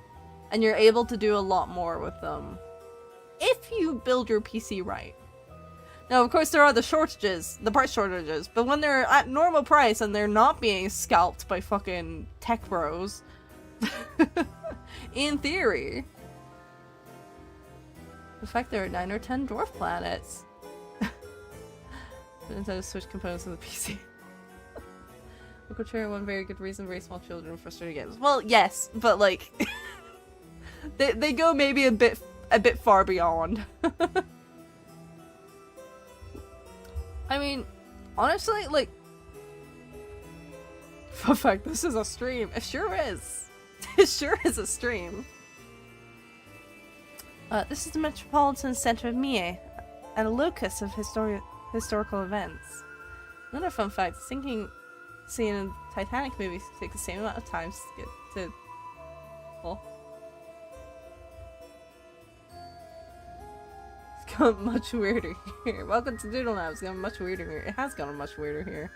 and you're able to do a lot more with them if you build your PC right. Now, of course, there are the shortages, the part shortages, but when they're at normal price and they're not being scalped by fucking tech bros, in theory. The fact there are 9 or 10 dwarf planets. Nintendo Switch components in the PC. Local chair, one very good reason, very small children frustrated games. Well, yes, but like they go maybe a bit far beyond. I mean, honestly, like, for fact, this is a stream. It sure is. It sure is a stream. This is the metropolitan center of Mie, and a locus of historical events. Another fun fact, sinking scene in Titanic movies take the same amount of time to get to... Well, it's gotten much weirder here. Welcome to Doodle Now. It's gotten much weirder here. It has gotten much weirder here.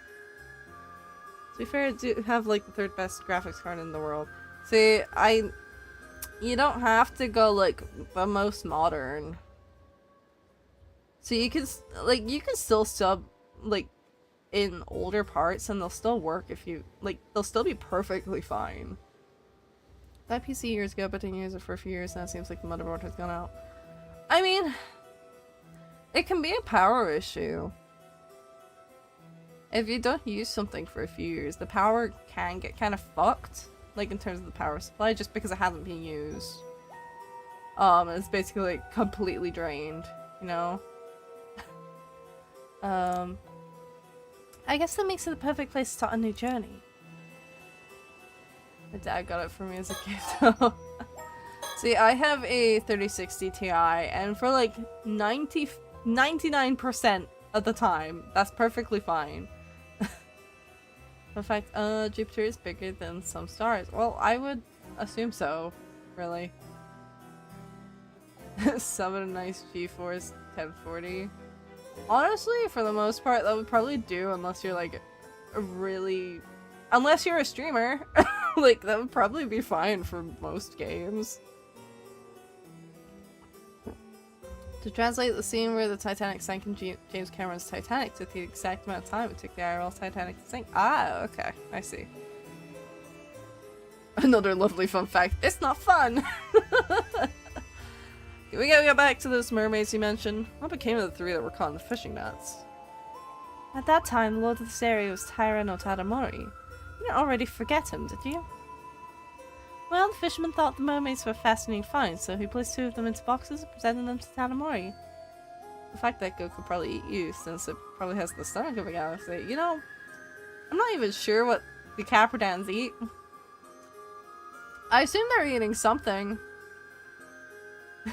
To be fair, I do have like the 3rd best graphics card in the world. See, you don't have to go like the most modern. So you can still sub like in older parts and they'll still work if you like, they'll still be perfectly fine. That PC years ago, but didn't use it for a few years now. It seems like the motherboard has gone out. I mean, it can be a power issue. If you don't use something for a few years, the power can get kind of fucked. Like in terms of the power supply, just because it hasn't been used. It's basically like completely drained, you know? I guess that makes it the perfect place to start a new journey. My dad got it for me as a gift though. See, I have a 3060 Ti, and for like 99% of the time, that's perfectly fine. In fact, Jupiter is bigger than some stars. Well, I would assume so, really. Summon a nice GeForce 1040. Honestly, for the most part, that would probably do unless you're like unless you're a streamer. Like, that would probably be fine for most games. To translate the scene where the Titanic sank in James Cameron's Titanic took the exact amount of time it took the IRL Titanic to sink. Ah, okay. I see. Another lovely fun fact. It's not fun! We gotta get back to those mermaids you mentioned. What became of the three that were caught in the fishing nets? At that time, the lord of this area was Taira no Tadamori. You didn't already forget him, did you? Well, the fisherman thought the mermaids were a fascinating find, so he placed two of them into boxes and presented them to Tadamori. The fact that Go could probably eat you, since it probably has the stomach of a galaxy. You know, I'm not even sure what the Capradans eat. I assume they're eating something.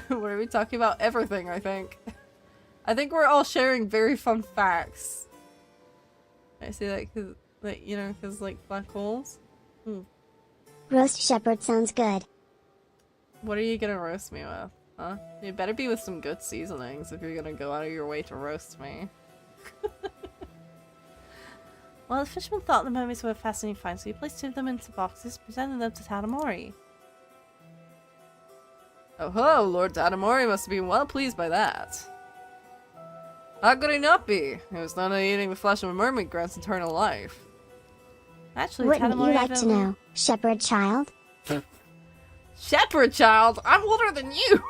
What are we talking about? Everything, I think. I think we're all sharing very fun facts. I see that because, like, you know, because, like, black holes. Roast shepherd sounds good. What are you gonna roast me with? Huh? You better be with some good seasonings if you're gonna go out of your way to roast me. Well, the fisherman thought the mermaids were a fascinating find, so he placed two of them into boxes, presented them to Tadamori. Oh ho, Lord Tadamori must have been well pleased by that. How could he not be? He was not eating the flesh of a mermaid grants eternal life. Actually, Wouldn't Tadamori you like to know, shepherd child? Shepherd child? I'm older than you!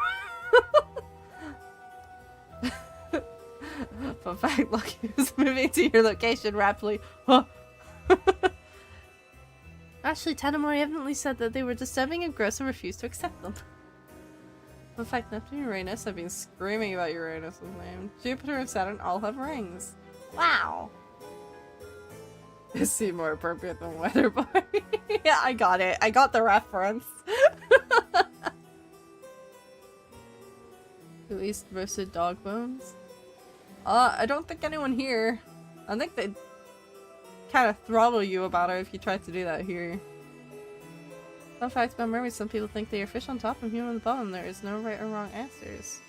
Fun fact, Lucky was moving to your location rapidly. Huh. Actually, Tadamori evidently said that they were disturbing and gross and refused to accept them. In fact, Neptune and Uranus have been screaming about Uranus' name. Jupiter and Saturn all have rings. Wow! It seemed more appropriate than Weather Boy. Yeah, I got it. I got the reference. Who eats roasted dog bones? I don't think anyone here. I think they'd kind of throttle you about it if you tried to do that here. Fun fact about mermaids, some people think they are fish on top and human on the bottom. There is no right or wrong answers.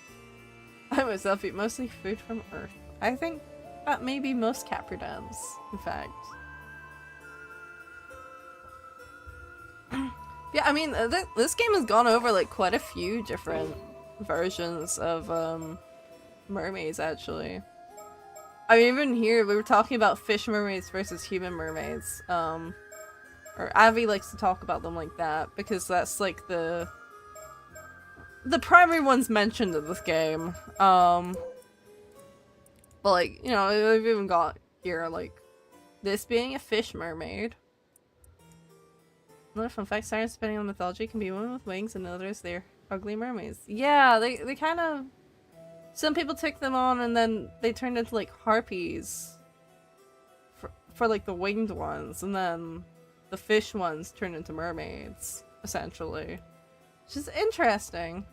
I myself eat mostly food from Earth. I think that may be most Capradans, in fact. Yeah, I mean, this game has gone over like quite a few different versions of mermaids, actually. I mean, even here, we were talking about fish mermaids versus human mermaids. Or Avi likes to talk about them like that, because that's like the primary ones mentioned in this game. But like, you know, we've even got here, like, this being a fish mermaid. Another fun fact, sirens, depending on mythology, can be women with wings, and others they're ugly mermaids. Yeah, they kind of... Some people took them on and then they turned into like harpies. For like the winged ones, and then the fish ones turned into mermaids, essentially. Which is interesting.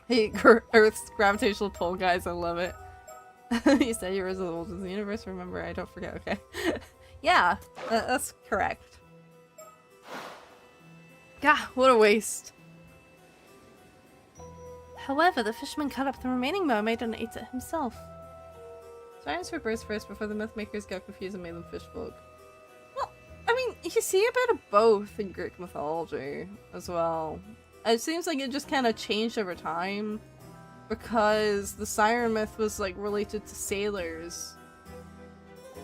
Hey, Earth's gravitational pull, guys, I love it. You said you were as old as the universe, remember, I don't forget, okay. Yeah, that's correct. God, what a waste. However, the fisherman cut up the remaining mermaid and ate it himself. Sirens were birds first before the myth makers got confused and made them fish folk. Well, I mean, you see a bit of both in Greek mythology as well. It seems like it just kind of changed over time because the siren myth was like related to sailors.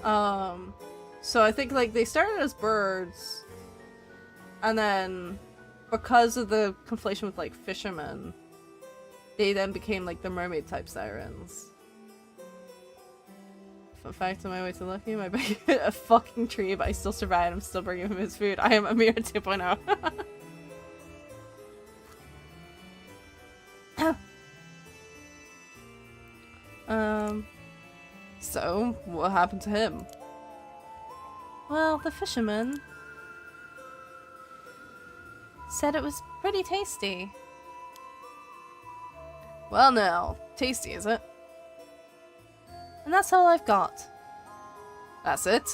So I think like they started as birds, and then because of the conflation with like fishermen, they then became like the mermaid type sirens. Fun fact, on my way to Lucky, my bag hit a fucking tree, but I still survived. I'm still bringing him his food. I am a mere 2.0. So, what happened to him? Well, the fisherman said it was pretty tasty. Well now, tasty is it? And that's all I've got. That's it?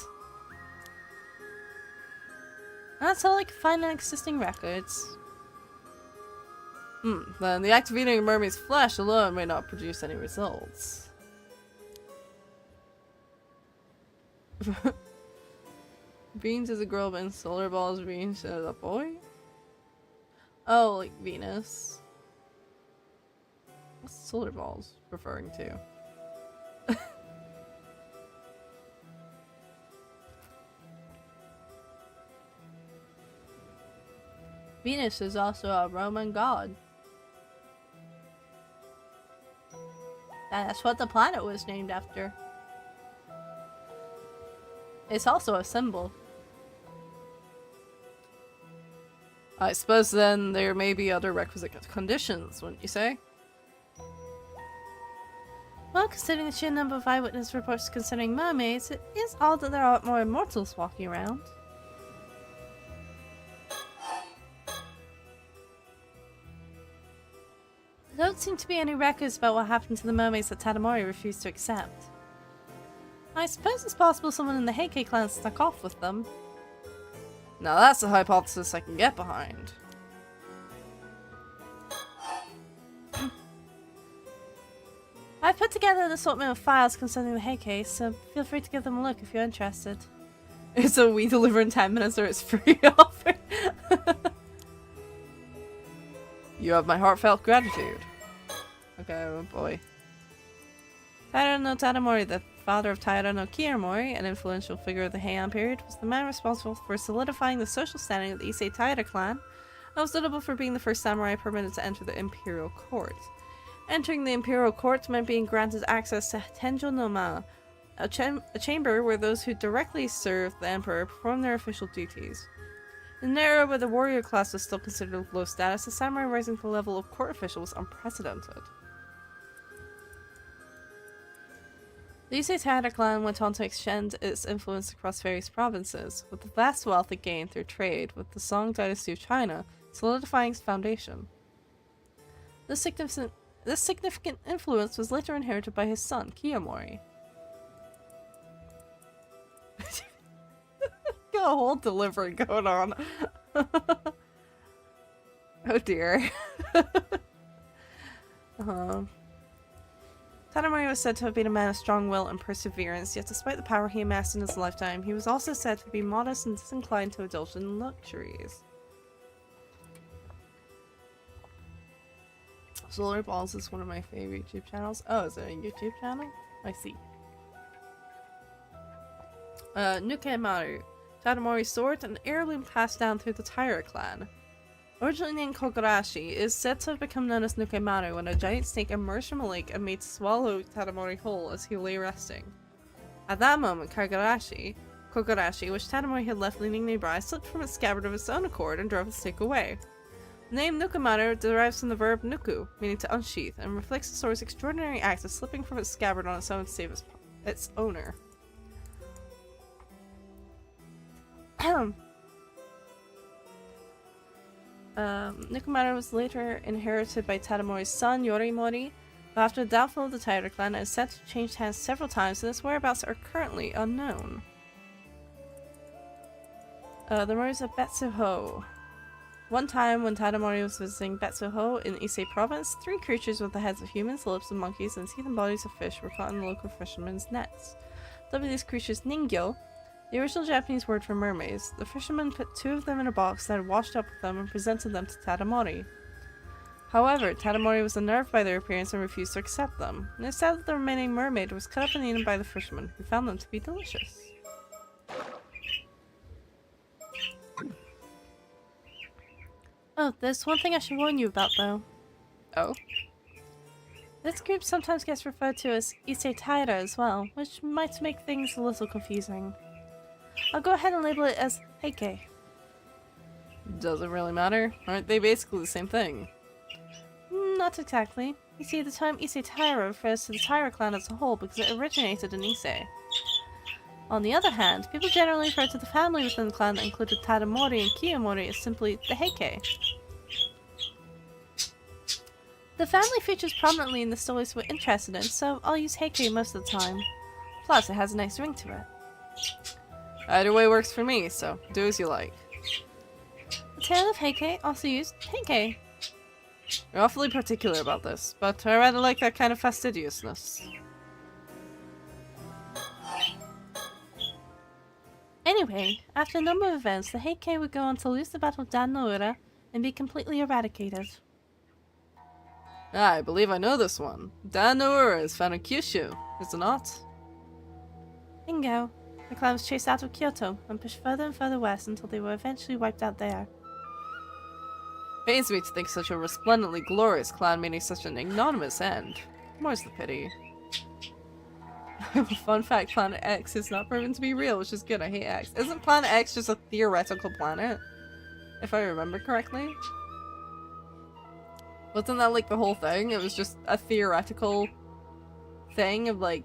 And that's all I can find in existing records. Then the act of eating a mermaid's flesh alone may not produce any results. Beans is a girl, but in solar balls, Venus is a boy? Oh, like Venus. What's solar balls referring to? Venus is also a Roman god. That's what the planet was named after. It's also a symbol. I suppose then there may be other requisite conditions, wouldn't you say? Well, considering the sheer number of eyewitness reports concerning mermaids, it is odd that there aren't more immortals walking around. There don't seem to be any records about what happened to the mermaids that Tadamori refused to accept. I suppose it's possible someone in the Heike clan stuck off with them. Now that's a hypothesis I can get behind. I've put together an assortment of files concerning the Heike, so feel free to give them a look if you're interested. So we deliver in 10 minutes or it's free offer. You have my heartfelt gratitude. Okay, oh boy. Taira no Tadamori, the father of Taira no Kiyomori, an influential figure of the Heian period, was the man responsible for solidifying the social standing of the Issei Taira clan, and was notable for being the first samurai permitted to enter the imperial court. Entering the imperial court meant being granted access to Tenjo no Ma, a chamber where those who directly served the emperor performed their official duties. In an era where the warrior class was still considered of low status, the samurai rising to the level of court official was unprecedented. The Issei Taira clan went on to extend its influence across various provinces, with the vast wealth it gained through trade with the Song dynasty of China solidifying its foundation. This significant influence was later inherited by his son, Kiyomori. Got a whole delivery going on. Oh dear. Tadamori was said to have been a man of strong will and perseverance, yet despite the power he amassed in his lifetime, he was also said to be modest and disinclined to indulge in luxuries. Solar Balls is one of my favorite YouTube channels. Oh, is it a YouTube channel? I see. Nukemaru. Tadamori's sword, an heirloom passed down through the Taira clan. Originally named Kogarashi, is said to have become known as Nukemaru when a giant snake emerged from a lake and made to swallow Tadamori whole as he lay resting. At that moment, Kogarashi, which Tadamori had left leaning nearby, slipped from its scabbard of its own accord and drove the snake away. The name Nukemaru derives from the verb nuku, meaning to unsheath, and reflects the sword's extraordinary act of slipping from its scabbard on its own to save its owner. Nukemaru was later inherited by Tadamori's son, Yorimori, but after the downfall of the Taira clan, it is said to have changed hands several times, and its whereabouts are currently unknown. The murders of Betsuho. One time, when Tadamori was visiting Betsuho in Issei province, 3 creatures with the heads of humans, lips of monkeys, and teeth and bodies of fish were caught in the local fishermen's nets. Dubbing these creatures Ningyo, the original Japanese word for mermaids, the fishermen put 2 of them in a box that had washed up with them and presented them to Tadamori. However, Tadamori was unnerved by their appearance and refused to accept them, and it is said that the remaining mermaid was cut up and eaten by the fishermen, who found them to be delicious. Oh, there's one thing I should warn you about, though. Oh? This group sometimes gets referred to as Issei Taira as well, which might make things a little confusing. I'll go ahead and label it as Heike. Does it really matter? Aren't they basically the same thing? Not exactly. You see, the term Issei Taira refers to the Taira clan as a whole because it originated in Issei. On the other hand, people generally refer to the family within the clan that included Tadamori and Kiyomori as simply the Heike. The family features prominently in the stories we're interested in, so I'll use Heike most of the time. Plus, it has a nice ring to it. Either way works for me, so do as you like. The tale of Heike also used Heike. You're awfully particular about this, but I rather like that kind of fastidiousness. Anyway, after a number of events, the Heike would go on to lose the Battle of Dan no Ura and be completely eradicated. Ah, I believe I know this one. Dan no Ura is found in Kyushu, is it not? Bingo. The clan was chased out of Kyoto and pushed further and further west until they were eventually wiped out there. Pains me to think such a resplendently glorious clan meeting such an ignominious end. More's the pity. Fun fact, Planet X is not proven to be real, which is good. I hate X. Isn't Planet X just a theoretical planet? If I remember correctly? Wasn't that like the whole thing? It was just a theoretical thing of like,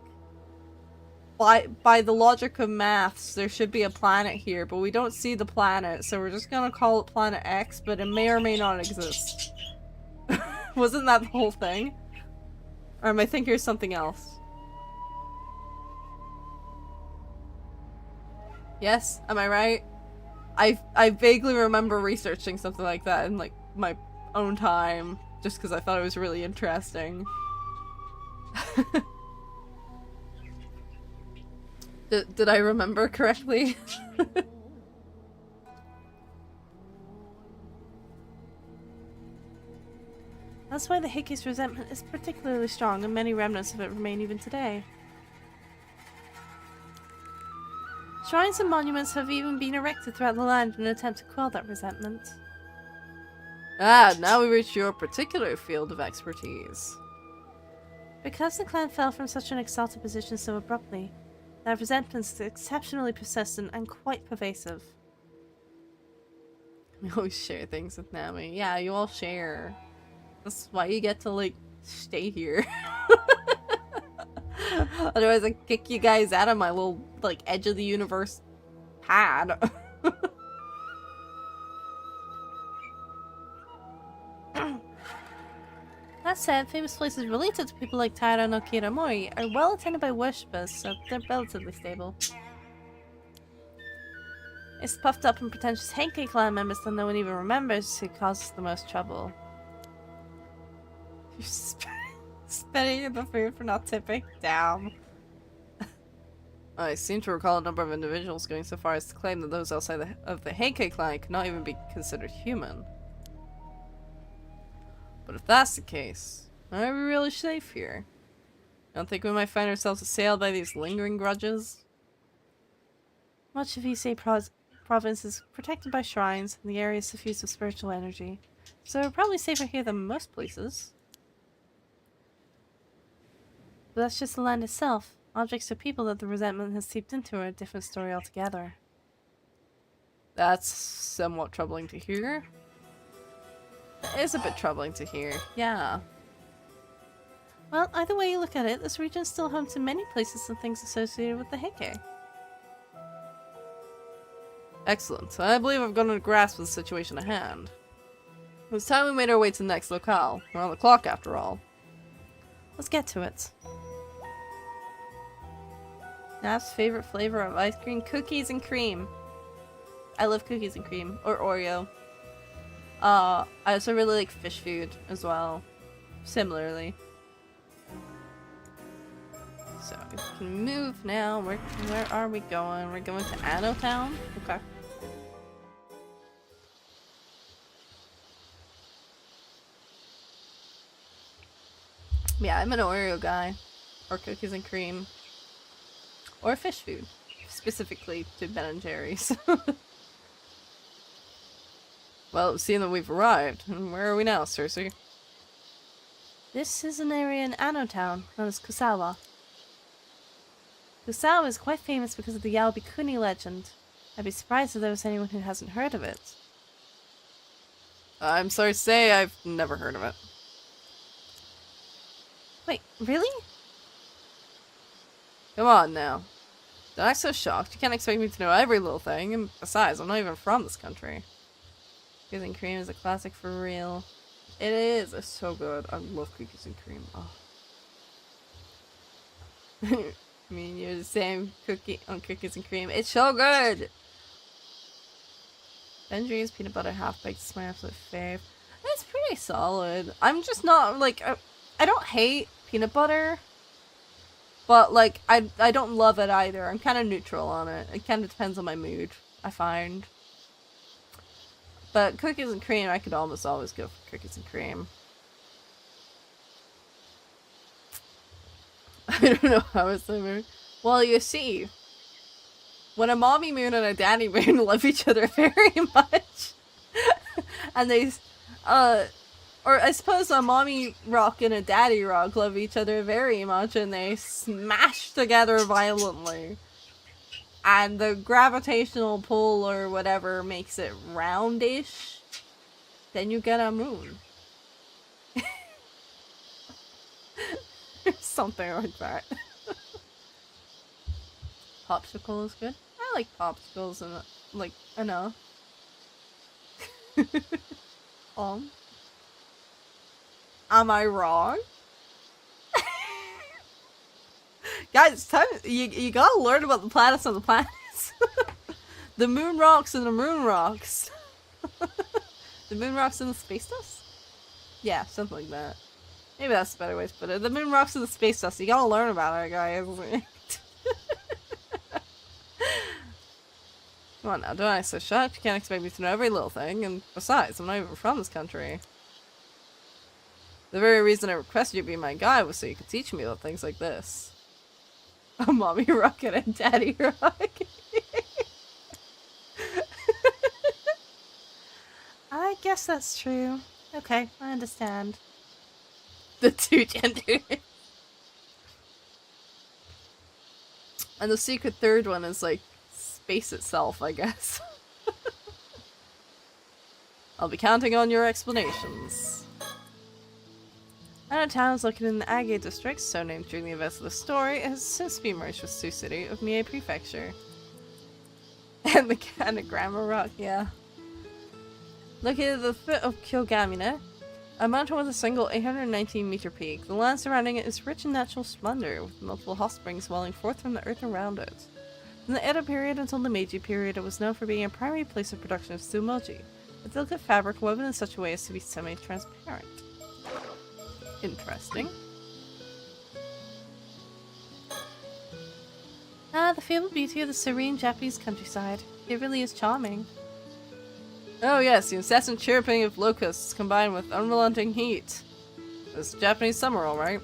by the logic of maths, there should be a planet here, but we don't see the planet, so we're just gonna call it Planet X, but it may or may not exist. Wasn't that the whole thing? Or am I thinking of something else? Yes, am I right? I vaguely remember researching something like that in like my own time, just because I thought it was really interesting. Did I remember correctly? That's why the Heike's resentment is particularly strong, and many remnants of it remain even today. Shrines and monuments have even been erected throughout the land in an attempt to quell that resentment. Ah, now we reach your particular field of expertise. Because the clan fell from such an exalted position so abruptly, that resentment is exceptionally persistent and quite pervasive. We always share things with Nami. Yeah, you all share. That's why you get to, like, stay here. Otherwise, I kick you guys out of my little, like, edge of the universe pad. That said, famous places related to people like Taira no Kiramori are well attended by worshippers, so they're relatively stable. It's puffed up and pretentious Heike clan members that no one even remembers who causes the most trouble. You're spitting in the food for not tipping? Damn. I seem to recall a number of individuals going so far as to claim that those outside of the Heike clan could not even be considered human. But if that's the case, are we really safe here? I don't think we might find ourselves assailed by these lingering grudges? Much of Issei province is protected by shrines, and the area is suffused with spiritual energy, so we're probably safer here than most places. But that's just the land itself. Objects or people that the resentment has seeped into are a different story altogether. That's somewhat troubling to hear. It is a bit troubling to hear, yeah. Well, either way you look at it, this region is still home to many places and things associated with the Heike. Excellent. I believe I've gotten a grasp of the situation at hand. It's time we made our way to the next locale. We're on the clock after all. Let's get to it. Nap's favorite flavor of ice cream, cookies and cream. I love cookies and cream, or Oreo. I also really like fish food as well, similarly. So we can move now. Where are we going? We're going to Anno Town? Okay. Yeah, I'm an Oreo guy. Or cookies and cream. Or fish food. Specifically to Ben & Jerry's. Well, seeing that we've arrived, where are we now, Cersei? This is an area in Anno Town, known as Kusawa. Kusawa is quite famous because of the Yaobikuni legend. I'd be surprised if there was anyone who hasn't heard of it. I'm sorry to say, I've never heard of it. Really? Come on now. Don't act so shocked. You can't expect me to know every little thing, and besides, I'm not even from this country. Cookies and cream is a classic for real. It is. It's so good. I love cookies and cream. Oh. I mean, you're the same cookie on cookies and cream. It's so good! Benji's peanut butter half-baked is my absolute fave. It's pretty solid. I'm just not, like, I don't hate peanut butter. But, like, I don't love it either. I'm kind of neutral on it. It kind of depends on my mood, I find. But cookies and cream, I could almost always go for cookies and cream. I don't know how it's so weird. Well, you see, when a mommy moon and a daddy moon love each other very much, and they, or I suppose a mommy rock and a daddy rock love each other very much, and they smash together violently, and the gravitational pull or whatever makes it roundish, then you get a moon. Something like that. Popsicle is good. I like popsicles and like enough. Am I wrong? Guys, it's time you gotta learn about the planets on the planets. The moon rocks and the moon rocks. The moon rocks and the space dust? Yeah, something like that. Maybe that's a better way to put it. The moon rocks and the space dust. You gotta learn about it, guys. Come on now, don't act so shocked. You can't expect me to know every little thing, and besides, I'm not even from this country. The very reason I requested you be my guide was so you could teach me about things like this. A mommy rocket and daddy rock. I guess that's true. Okay, I understand. The two genders. And the secret third one is like space itself, I guess. I'll be counting on your explanations. Town is located in the Age district, so named during the events of the story. It has since been merged with Sioux City of Mie Prefecture. And the Kanagramma Rock, yeah. Located at the foot of Kyogamine, a mountain with a single 819-meter peak, the land surrounding it is rich in natural splendor, with multiple hot springs welling forth from the earth around it. From the Edo period until the Meiji period, it was known for being a primary place of production of tsumoji, a delicate fabric woven in such a way as to be semi-transparent. Interesting. Ah, the fabled beauty of the serene Japanese countryside. It really is charming. Oh yes, the incessant chirping of locusts combined with unrelenting heat. It's Japanese summer, alright.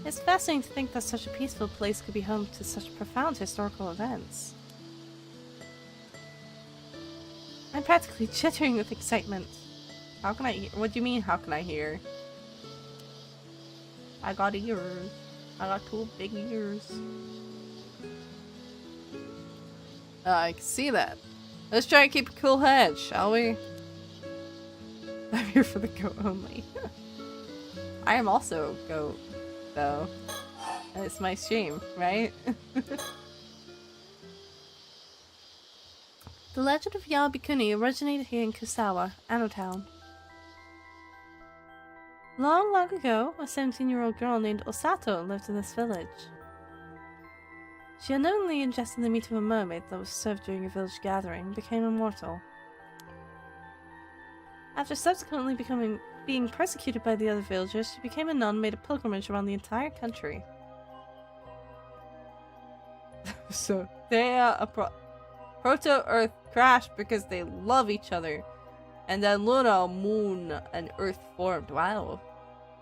It's fascinating to think that such a peaceful place could be home to such profound historical events. I'm practically chittering with excitement. How can I hear? What do you mean, how can I hear? I got ears. I got two big ears. I can see that. Let's try and keep a cool head, shall we? I'm here for the goat only. I am also a goat, though. And it's my stream, right? The legend of Yabikuni originated here in Kusawa, Anno Town. Long, long ago, a 17-year-old girl named Osato lived in this village. She unknowingly ingested the meat of a mermaid that was served during a village gathering and became immortal. After subsequently being persecuted by the other villagers, she became a nun and made a pilgrimage around the entire country. So, they are a proto-Earth crash because they love each other. And then Luna, Moon, and Earth formed. Wow.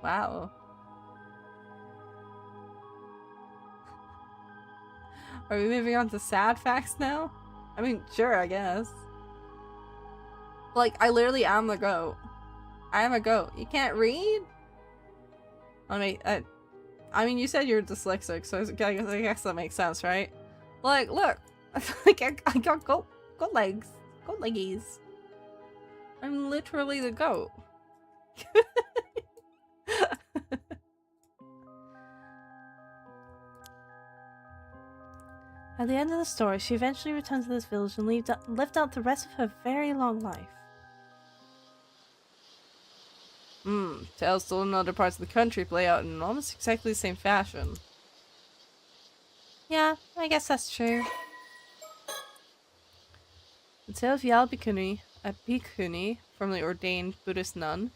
Wow. Are we moving on to sad facts now? I mean, sure, I guess. Like, I literally am the goat. I am a goat. You can't read? I mean, you said you're dyslexic, so I guess that makes sense, right? Like, look. Like, I got goat legs. Goat leggies. I'm literally the goat. At the end of the story, she eventually returned to this village and lived out the rest of her very long life. Tales told in other parts of the country play out in almost exactly the same fashion. Yeah, I guess that's true. The tale of Yal Bhikkhuni, a bhikkhuni, formerly ordained Buddhist nun,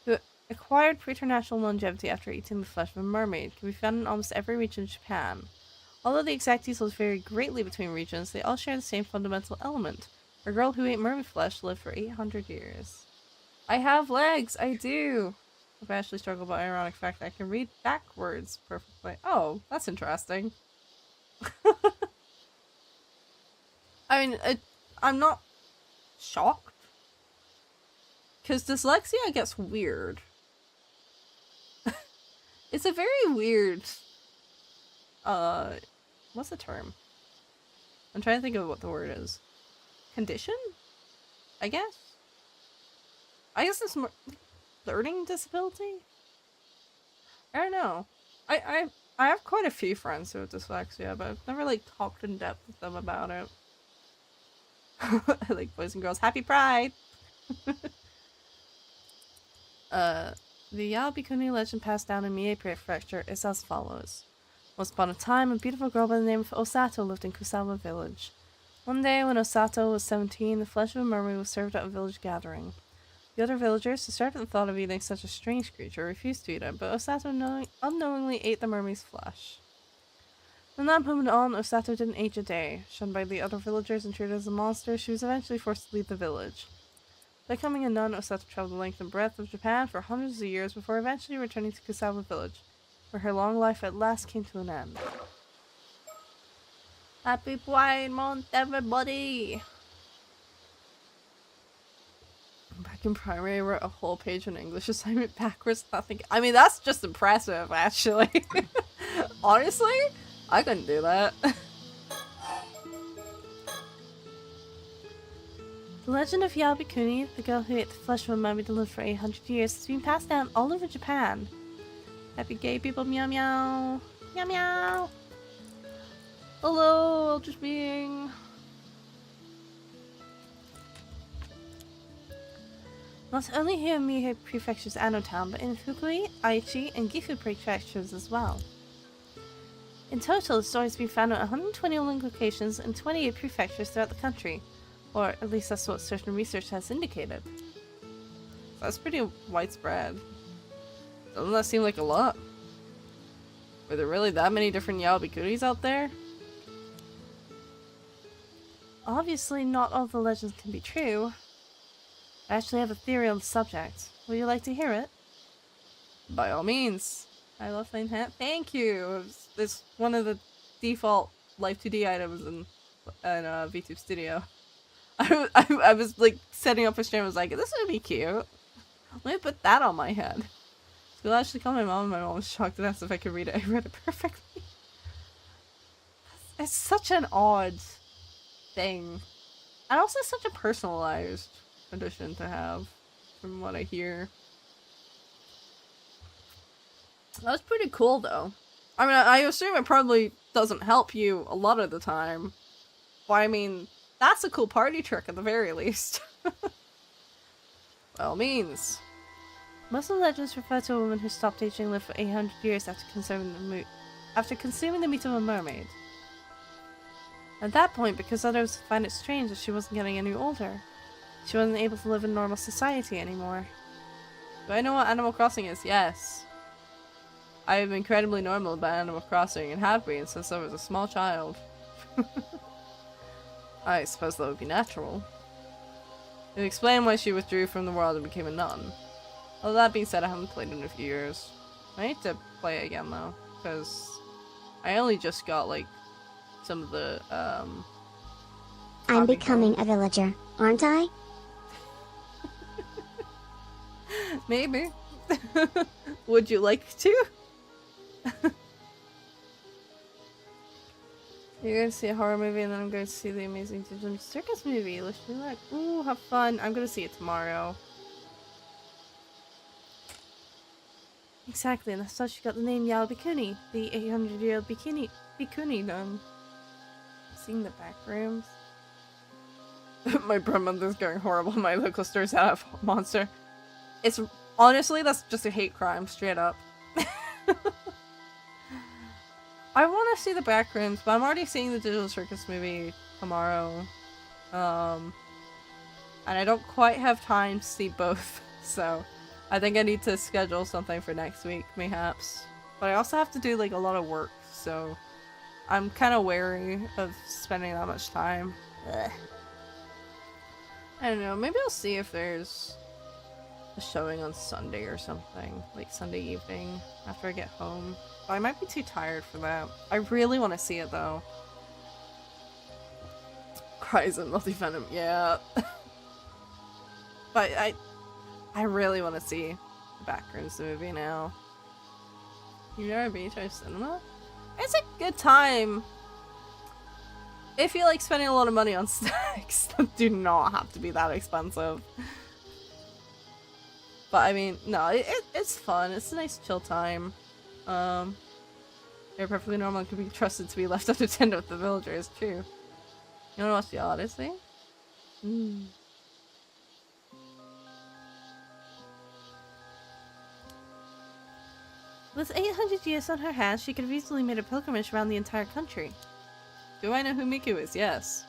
who acquired preternatural longevity after eating the flesh of a mermaid, can be found in almost every region of Japan. Although the exact details vary greatly between regions, they all share the same fundamental element. A girl who ate mermaid flesh lived for 800 years. I have legs! I do! I've actually struggled by ironic fact that I can read backwards perfectly. Oh, that's interesting. I mean, I'm not shocked. Because dyslexia gets weird. It's a very weird... what's the term? I'm trying to think of what the word is. Condition? I guess? I guess it's more learning disability? I don't know. I have quite a few friends who have dyslexia, but I've never like talked in depth with them about it. Like boys and girls, happy pride! The Yao Bhikkhuni legend passed down in Mie Prefecture is as follows. Once upon a time, a beautiful girl by the name of Osato lived in Kusawa village. One day, when Osato was 17, the flesh of a mermaid was served at a village gathering. The other villagers, disturbed at the thought of eating such a strange creature, refused to eat it, but Osato unknowingly ate the mermaid's flesh. From that moment on, Osato didn't age a day. Shunned by the other villagers and treated as a monster, she was eventually forced to leave the village. Becoming a nun, Osato traveled the length and breadth of Japan for hundreds of years before eventually returning to Kusawa village, where her long life at last came to an end. Happy Pride Month, everybody! Back in primary, I wrote a whole page on English assignment backwards. I mean, that's just impressive, actually. Honestly, I couldn't do that. The legend of Yao Bhikkhuni, the girl who ate the flesh of a mermaid and lived for 800 years, has been passed down all over Japan. Happy gay people, meow meow! Meow meow! Hello, just being... Not only here in Mihei Prefecture's Ano Town, but in Fukui, Aichi, and Gifu Prefectures as well. In total, the story has been found at 121 locations in 28 prefectures throughout the country, or at least that's what certain research has indicated. That's pretty widespread. Doesn't that seem like a lot? Were there really that many different Yao Bhikkhunis out there? Obviously, not all the legends can be true. I actually have a theory on the subject. Will you like to hear it? By all means. I love Flame Hat. Thank you! It's one of the default Life 2D items in VTube Studio. I was like setting up a stream, I was like, this would be cute. Let me put that on my head. So I actually called my mom and my mom was shocked and asked if I could read it. I read it perfectly. It's such an odd thing. And also such a personalized edition to have, from what I hear. That's pretty cool though. I mean, I assume it probably doesn't help you a lot of the time. But I mean, that's a cool party trick at the very least. By all means. Most of the legends refer to a woman who stopped aging and lived for 800 years after consuming the meat of a mermaid. At that point, because others find it strange that she wasn't getting any older, she wasn't able to live in normal society anymore. Do I know what Animal Crossing is? Yes. I am incredibly normal about Animal Crossing and have been since I was a small child. I suppose that would be natural. It would explain why she withdrew from the world and became a nun. Although that being said, I haven't played in a few years. I need to play it again though, because I only just got like some of the I'm becoming a villager, aren't I? Maybe. Would you like to? You're going to see a horror movie and then I'm going to see the Amazing Digital Circus movie. Let's do that. Ooh, have fun. I'm going to see it tomorrow. Exactly, and that's how she got the name Yao Bhikkhuni, the 800-year-old bikini nun. seeing the back rooms? My grandmother's going horrible. My local store's out of monster. It's honestly, that's just a hate crime, straight up. I want to see the back rooms, but I'm already seeing the Digital Circus movie tomorrow. And I don't quite have time to see both, so I think I need to schedule something for next week, mayhaps. But I also have to do like a lot of work, so I'm kind of wary of spending that much time. Ugh. I don't know, maybe I'll see if there's a showing on Sunday or something, like Sunday evening after I get home. But I might be too tired for that. I really want to see it though. Cries and multi-venom, yeah. But I really want to see the Backrooms movie now. You've never been to a cinema? It's a good time. If you like spending a lot of money on snacks, that do not have to be that expensive. But I mean, no, it's fun. It's a nice chill time. They're perfectly normal and can be trusted to be left unattended with the villagers, true. You wanna watch the Odyssey? With 800 years on her hands, she could have easily made a pilgrimage around the entire country. Do I know who Miku is? Yes.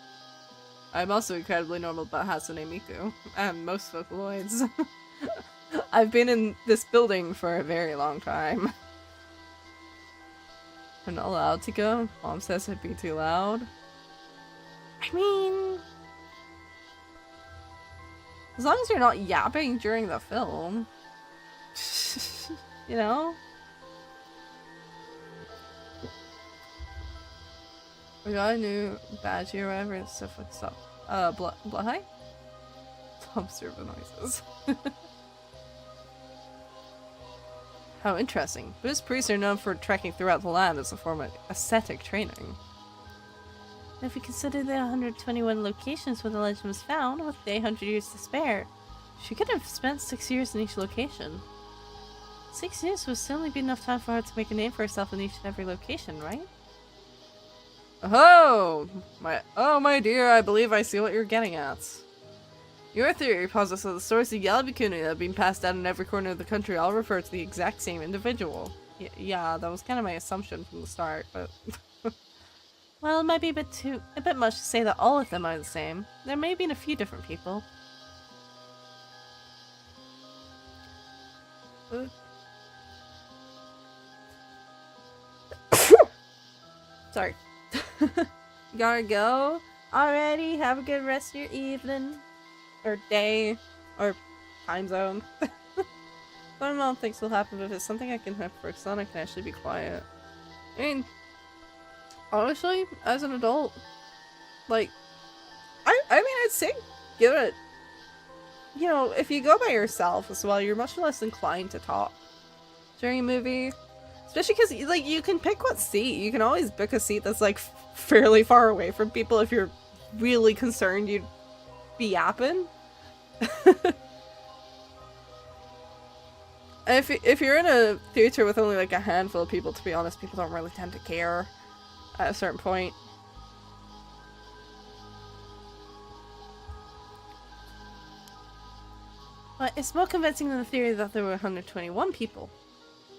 I'm also incredibly normal about Hatsune Miku, and most Vocaloids. I've been in this building for a very long time. I'm not allowed to go. Mom says I'd be too loud. I mean... as long as you're not yapping during the film. You know? We got a new badge or whatever and stuff like stuff. Bloodhigh? Dumpster of noises. How interesting. Buddhist priests are known for trekking throughout the land as a form of ascetic training. If you consider the 121 locations where the legend was found, with 800 years to spare, she could have spent 6 years in each location. 6 years would certainly be enough time for her to make a name for herself in each and every location, right? Oh, my dear, I believe I see what you're getting at. Your theory posits that the stories of Yellow Bikuni that have been passed down in every corner of the country all refer to the exact same individual. Yeah, that was kind of my assumption from the start, but... Well, it might be a bit much to say that all of them are the same. There may have been a few different people. Sorry. Gotta go? Alrighty, have a good rest of your evening. Or day. Or time zone. My mom thinks will happen, but if it's something I can have focus on, I can actually be quiet. I mean, honestly, as an adult, like, I mean, I'd say give it, you know, if you go by yourself as well, you're much less inclined to talk during a movie. Especially because, like, you can pick what seat. You can always book a seat that's, like, fairly far away from people if you're really concerned you'd be yapping. If you're in a theater with only, like, a handful of people, to be honest, people don't really tend to care at a certain point. But it's more convincing than the theory that there were 121 people.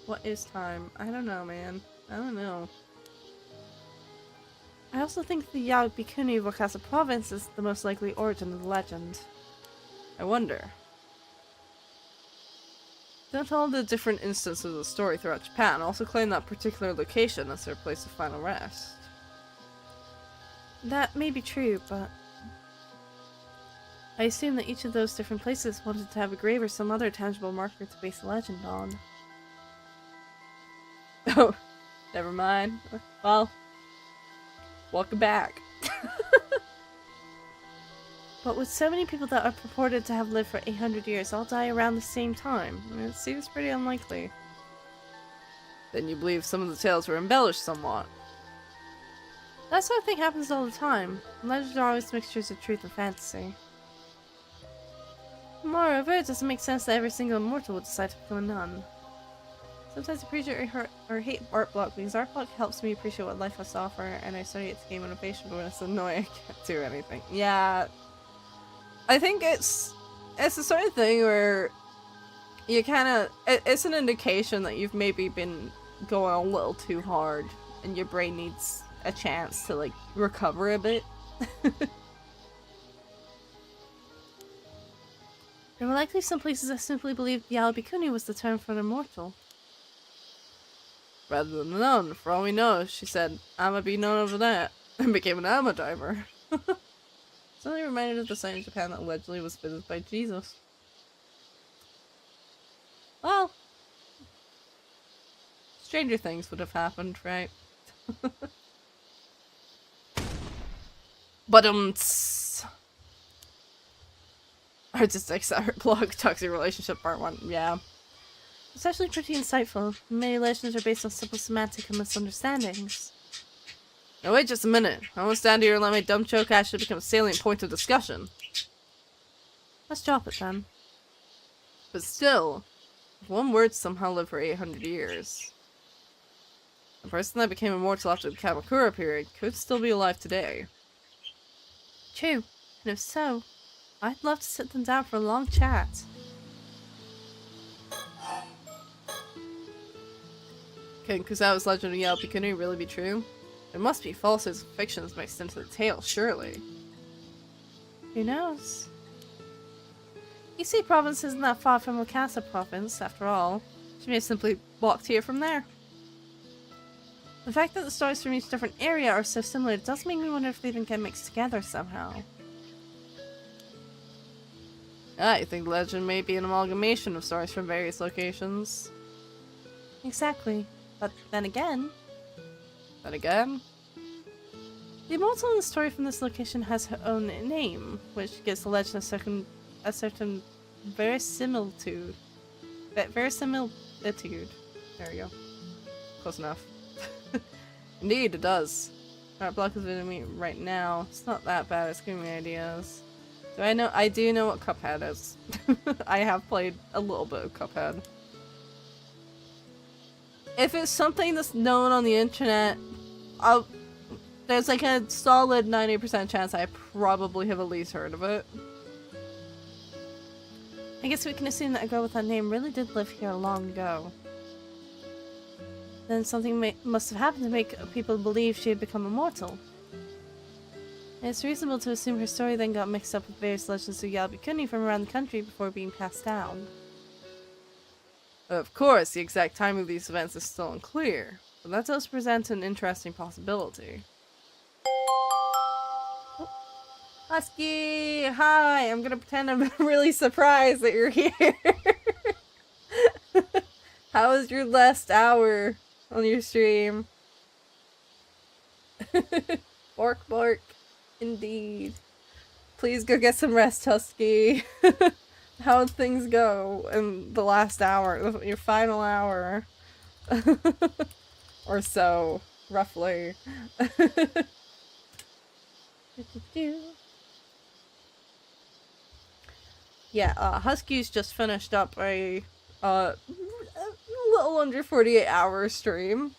What is time? I don't know, man. I don't know. I also think the Yao Bikuni Wakasa province is the most likely origin of the legend. I wonder. Don't all the different instances of the story throughout Japan also claim that particular location as their place of final rest? That may be true, but I assume that each of those different places wanted to have a grave or some other tangible marker to base the legend on. Oh, never mind. Well, welcome back. But with so many people that are purported to have lived for 800 years all die around the same time, it seems pretty unlikely. Then you believe some of the tales were embellished somewhat. That sort of thing happens all the time. Legends are always mixtures of truth and fantasy. Moreover, it doesn't make sense that every single immortal would decide to become a nun. Sometimes I appreciate or hate art block because art block helps me appreciate what life has to offer, and I study its game innovation, but when it's annoying, I can't do anything. Yeah, I think it's the sort of thing where you kind of it's an indication that you've maybe been going a little too hard, and your brain needs a chance to like recover a bit. There were likely some places that simply believed Yalabikuni was the term for an immortal. Rather than known, for all we know, she said, I'ma be known over that, and became an Amma diver. Suddenly reminded of the site in Japan that allegedly was visited by Jesus. Well, stranger things would have happened, right? But Artistic art blog, toxic relationship part 1, yeah. It's actually pretty insightful. Many legends are based on simple semantic and misunderstandings. Now wait just a minute. I won't stand here and let my dumb joke actually become a salient point of discussion. Let's drop it then. But still, if one word somehow lived for 800 years, the person that became immortal after the Kamakura period could still be alive today. True, and if so, I'd love to sit them down for a long chat. Can Kusawa's legend of Yalabikuni really be true? There must be falsehoods and fictions mixed into the tale, surely. Who knows? Issei province isn't that far from Wakasa province, after all. She may have simply walked here from there. The fact that the stories from each different area are so similar does make me wonder if they didn't get mixed together somehow. I think legend may be an amalgamation of stories from various locations. Exactly. But then again... the immortal in the story from this location has her own name, which gives the legend a certain verisimilitude. Verisimilitude. There we go. Close enough. Indeed, it does. Art block is visiting me right now. It's not that bad, it's giving me ideas. I do know what Cuphead is. I have played a little bit of Cuphead. If it's something that's known on the internet, there's like a solid 90% chance I probably have at least heard of it. I guess we can assume that a girl with that name really did live here long ago. Then something must have happened to make people believe she had become immortal. And it's reasonable to assume her story then got mixed up with various legends of Yalabikuni from around the country before being passed down. Of course, the exact timing of these events is still unclear, but that does present an interesting possibility. Oh. Husky! Hi! I'm gonna pretend I'm really surprised that you're here! How was your last hour on your stream? Bark bark. Indeed. Please go get some rest, Husky. How'd things go in the last hour? Your final hour? Or so, roughly. Yeah, Husky's just finished up a little under 48-hour stream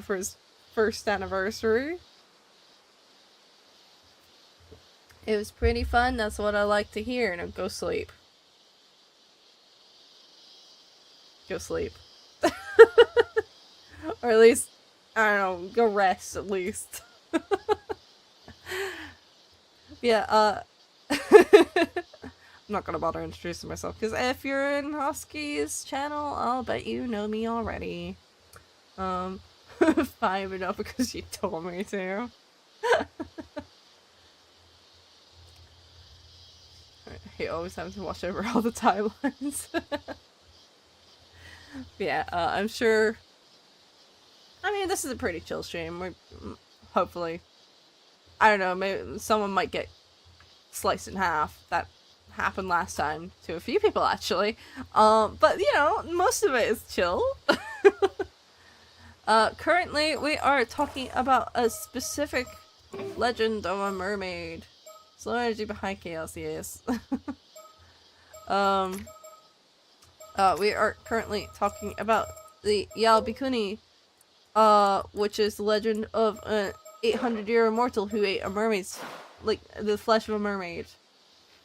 for his first anniversary. It was pretty fun, that's what I like to hear. Now go sleep. Go sleep. Or at least, I don't know, go rest at least. Yeah, I'm not gonna bother introducing myself, because if you're in Husky's channel, I'll bet you know me already. Fine enough because you told me to. I hate always having to watch over all the timelines. Yeah, I'm sure... I mean, this is a pretty chill stream. We're, hopefully. I don't know, maybe someone might get sliced in half. That happened last time to a few people, actually. But, you know, most of it is chill. Currently, we are talking about a specific legend of a mermaid. Slow energy behind chaos, yes. We are currently talking about the Yao-Bikuni, which is the legend of an 800-year immortal who ate a mermaid's, like, the flesh of a mermaid.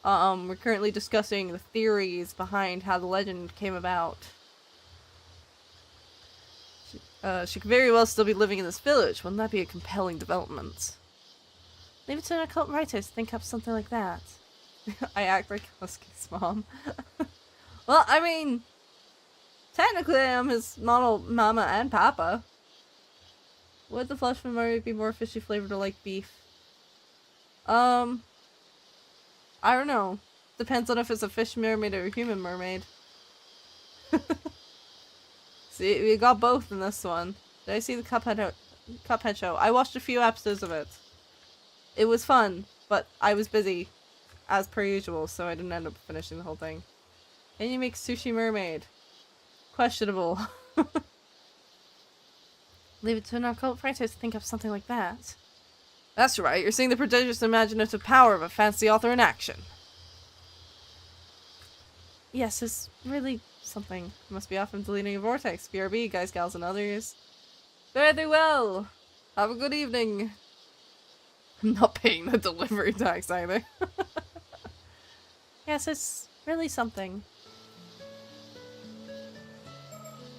We're currently discussing the theories behind how the legend came about. She could very well still be living in this village. Wouldn't that be a compelling development? Leave it to an occult writer to think up something like that. I act like Husky's mom. Well, I mean, technically I'm his model mama and papa. Would the flesh of a mermaid be more fishy flavored or like beef? I don't know. Depends on if it's a fish mermaid or a human mermaid. See, we got both in this one. Did I see the Cuphead show? I watched a few episodes of it. It was fun, but I was busy, as per usual, so I didn't end up finishing the whole thing. Can you make sushi mermaid? Questionable. Leave it to an occult writer to think of something like that. That's right, you're seeing the prodigious imaginative power of a fantasy author in action. Yes, it's really something. Must be off from deleting a vortex. BRB, guys, gals, and others. Very well. Have a good evening. I'm not paying the delivery tax either. Yes, it's really something.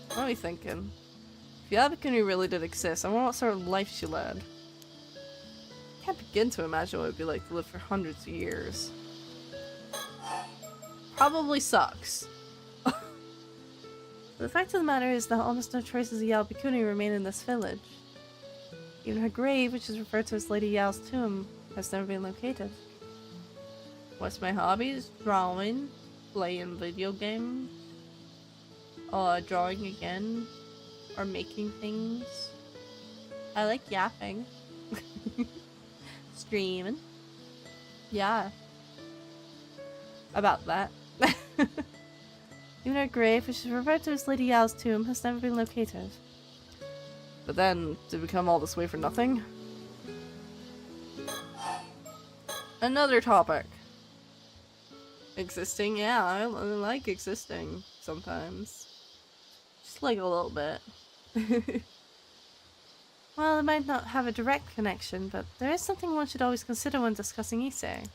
What are we thinking? If Yabakuni really did exist, I wonder what sort of life she led. I can't begin to imagine what it would be like to live for hundreds of years. Probably sucks. The fact of the matter is that almost no traces of Yao-Bikuni remain in this village. Even her grave, which is referred to as Lady Yao's tomb, has never been located. What's my hobbies? Drawing, playing video games, drawing again, or making things. I like yapping. Streaming. Yeah. About that. Even her grave, which is referred to as Lady Yao's tomb, has never been located. But then, did we come all this way for nothing? Another topic. Existing, yeah, I like existing sometimes. Just like a little bit. Well, it might not have a direct connection, but there is something one should always consider when discussing Issei.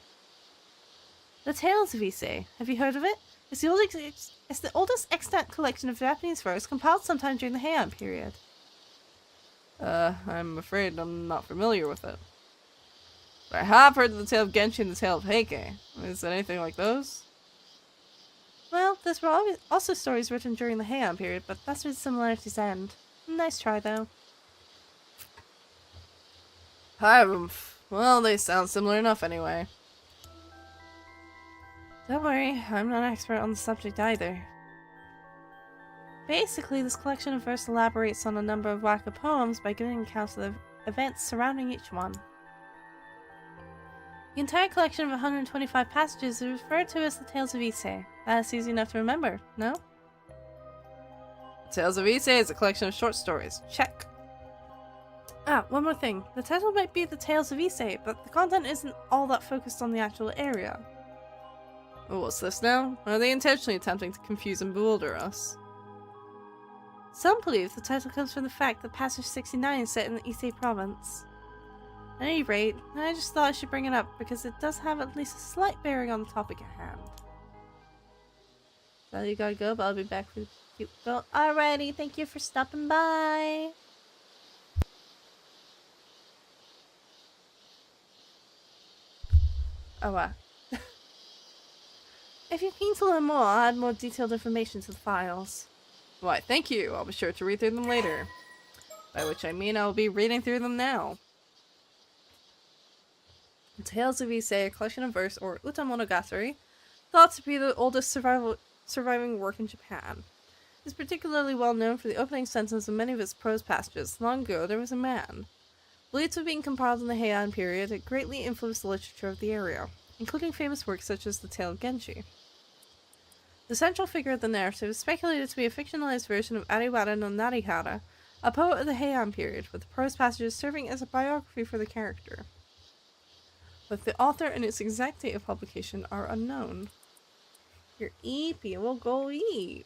The Tales of Issei. Have you heard of it? It's the oldest extant collection of Japanese verse compiled sometime during the Heian period. I'm afraid I'm not familiar with it. But I have heard of the tale of Genshi and the tale of Heike. Is it anything like those? Well, there were also stories written during the Heian period, but that's where the similarities end. Nice try, though. Well, they sound similar enough anyway. Don't worry, I'm not an expert on the subject either. Basically, this collection of verse elaborates on a number of waka poems by giving accounts of the events surrounding each one. The entire collection of 125 passages is referred to as the Tales of Issei. That's easy enough to remember, no? Tales of Issei is a collection of short stories. Check. Ah, one more thing. The title might be the Tales of Issei, but the content isn't all that focused on the actual area. Oh, what's this now? Are they intentionally attempting to confuse and bewilder us? Some believe the title comes from the fact that Passage 69 is set in the Issei province. At any rate, I just thought I should bring it up because it does have at least a slight bearing on the topic at hand. Well, you gotta go, but I'll be back for the cute girl. Alrighty, thank you for stopping by. Oh, wow. If you're keen to learn more, I'll add more detailed information to the files. Why, thank you. I'll be sure to read through them later. By which I mean I'll be reading through them now. Tales of Issei, a collection of verse, or Uta Monogatari, thought to be the oldest surviving work in Japan. It's particularly well known for the opening sentence of many of its prose passages. Long ago, there was a man. Believed to have been compiled in the Heian period, it greatly influenced the literature of the area, including famous works such as the Tale of Genshi. The central figure of the narrative is speculated to be a fictionalized version of Ariwara no Narihara, a poet of the Heian period, with the prose passages serving as a biography for the character. But the author and its exact date of publication are unknown. You're eepy, we'll go eep.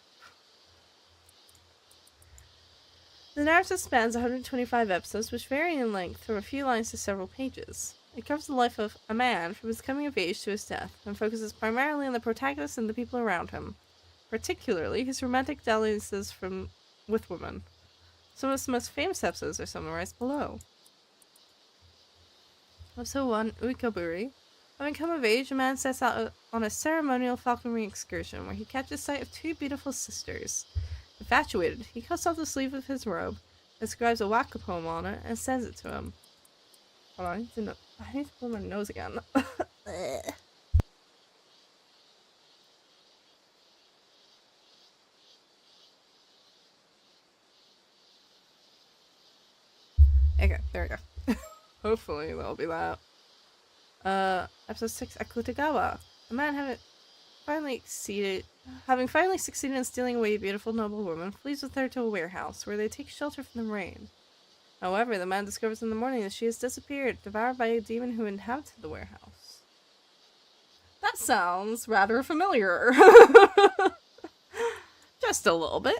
The narrative spans 125 episodes, which vary in length from a few lines to several pages. It covers the life of a man from his coming of age to his death, and focuses primarily on the protagonist and the people around him, particularly his romantic dalliances with women. Some of his most famous episodes are summarized below. Episode 1, Uikaburi. Having come of age, a man sets out on a ceremonial falconry excursion where he catches sight of two beautiful sisters. Infatuated, he cuts off the sleeve of his robe, inscribes a waka poem on it, and sends it to him. Hold on, I need to blow my nose again. Okay, there we go. Hopefully that'll be that. Episode 6, Akutagawa. A man having finally succeeded in stealing away a beautiful noble woman, flees with her to a warehouse, where they take shelter from the rain. However, the man discovers in the morning that she has disappeared, devoured by a demon who inhabited the warehouse. That sounds rather familiar. Just a little bit.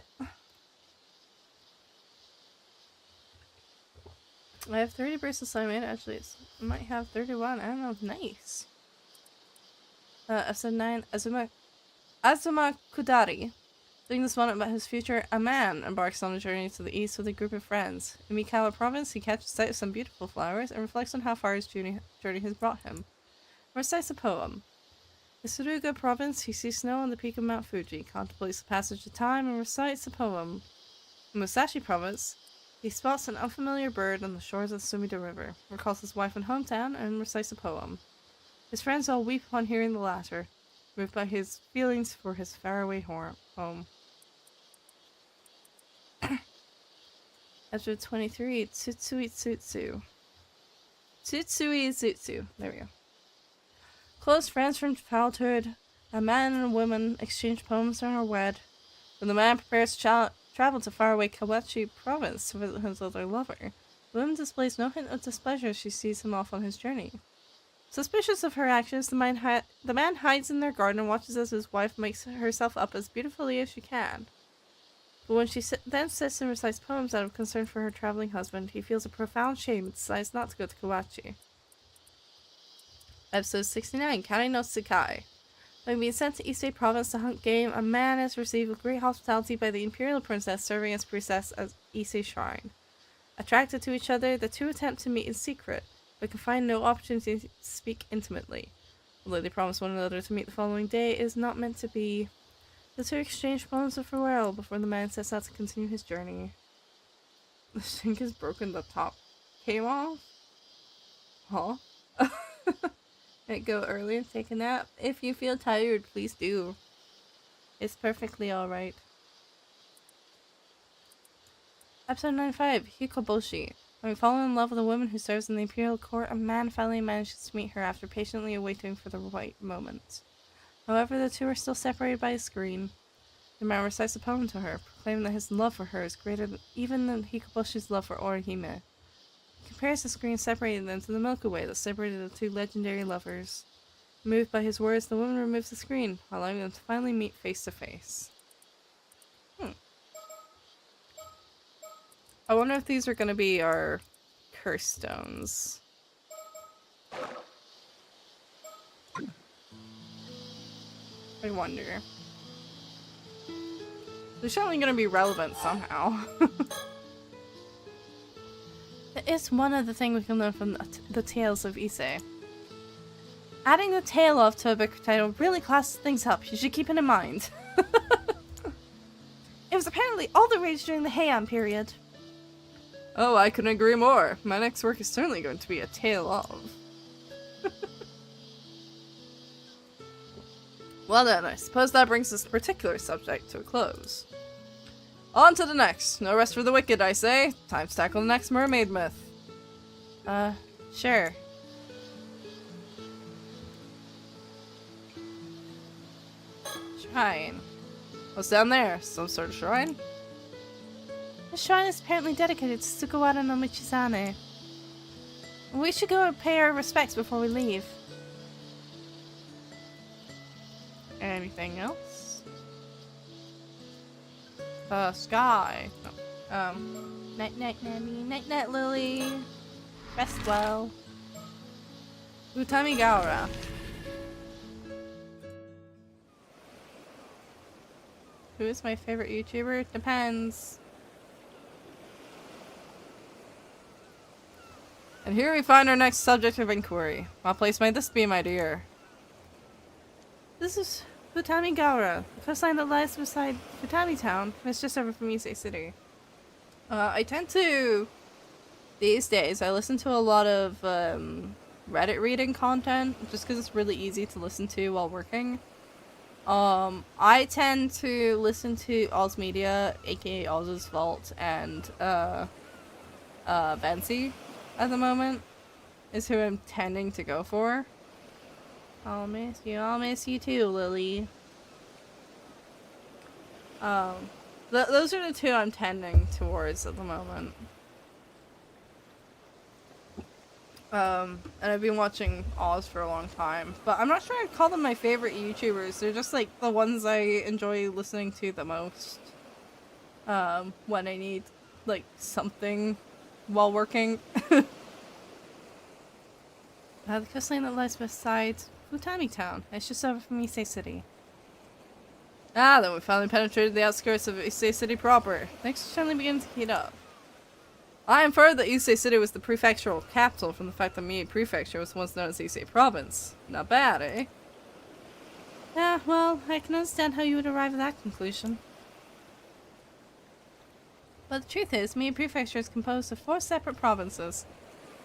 I have 30 bursts assignment. Actually, it might have 31. I don't know. Nice. Episode 9, Azuma Kudari. During this moment about his future, a man embarks on a journey to the east with a group of friends. In Mikawa province, he catches sight of some beautiful flowers and reflects on how far his journey has brought him. Recites a poem. In Suruga province, he sees snow on the peak of Mount Fuji, contemplates the passage of time, and recites a poem. In Musashi province, he spots an unfamiliar bird on the shores of the Sumida River, recalls his wife and hometown, and recites a poem. His friends all weep upon hearing the latter, moved by his feelings for his faraway home. Episode 23, Tsutsui Tsutsu. Tsutsui Tsutsu. There we go. Close friends from childhood, a man and a woman exchange poems and are wed. When the man prepares to travel to faraway Kawachi province to visit his other lover, the woman displays no hint of displeasure as she sees him off on his journey. Suspicious of her actions, the man hides in their garden and watches as his wife makes herself up as beautifully as she can. But when she then sits and recites poems out of concern for her traveling husband, he feels a profound shame and decides not to go to Kawachi. Episode 69, Kari no Tsukai. Having been sent to Ise province to hunt game, a man is received with great hospitality by the imperial princess serving as priestess at Ise shrine. Attracted to each other, the two attempt to meet in secret, but can find no opportunity to speak intimately. Although they promise one another to meet the following day, it is not meant to be. The two exchange poems of farewell before the man sets out to continue his journey. The sink is broken, the top came off? Huh? Go early and take a nap. If you feel tired, please do. It's perfectly alright. Episode 95, Hikoboshi. Having fallen in love with a woman who serves in the imperial court, a man finally manages to meet her after patiently awaiting for the right moment. However, the two are still separated by a screen. The man recites a poem to her, proclaiming that his love for her is greater even than Hikoboshi's love for Orihime. He compares the screen separating them to the Milky Way that separated the two legendary lovers. Moved by his words, the woman removes the screen, allowing them to finally meet face to face. I wonder if these are going to be our curse stones. I wonder. They're certainly going to be relevant somehow. That is one other thing we can learn from the Tales of Ise. Adding the tail off to a book title really classes things up. You should keep it in mind. It was apparently all the rage during the Heian period. Oh, I couldn't agree more. My next work is certainly going to be a tale of. Well then, I suppose that brings this particular subject to a close. On to the next. No rest for the wicked, I say. Time to tackle the next mermaid myth. Sure. Shrine. What's down there? Some sort of shrine? The shrine is apparently dedicated to Sugawara no Michizane. We should go and pay our respects before we leave. Anything else? Sky. No. Night night, Nami. Night night, Lily. Rest well. Utami Gaora. Who is my favorite YouTuber? Depends. And here we find our next subject of inquiry. What place might this be, my dear? This is Futami Gaora, the coastline that lies beside Futami Town. It's just over from Ise City. I tend to... These days, I listen to a lot of Reddit reading content, just because it's really easy to listen to while working. I tend to listen to Oz Media, aka Oz's Vault, and Vancy at the moment is who I'm tending to go for. I'll miss you too, Lily. Those are the two I'm tending towards at the moment. And I've been watching Oz for a long time, but I'm not sure I'd call them my favorite YouTubers. They're just like the ones I enjoy listening to the most. When I need like something while working. The coastline that lies beside Futami Town. It's just over from Ise City. Ah, then we finally penetrated the outskirts of Ise City proper. Things are suddenly beginning to heat up. I inferred that Ise City was the prefectural capital from the fact that Mie Prefecture was once known as Ise Province. Not bad, eh? Yeah, well, I can understand how you would arrive at that conclusion. But the truth is, Mie Prefecture is composed of 4 separate provinces.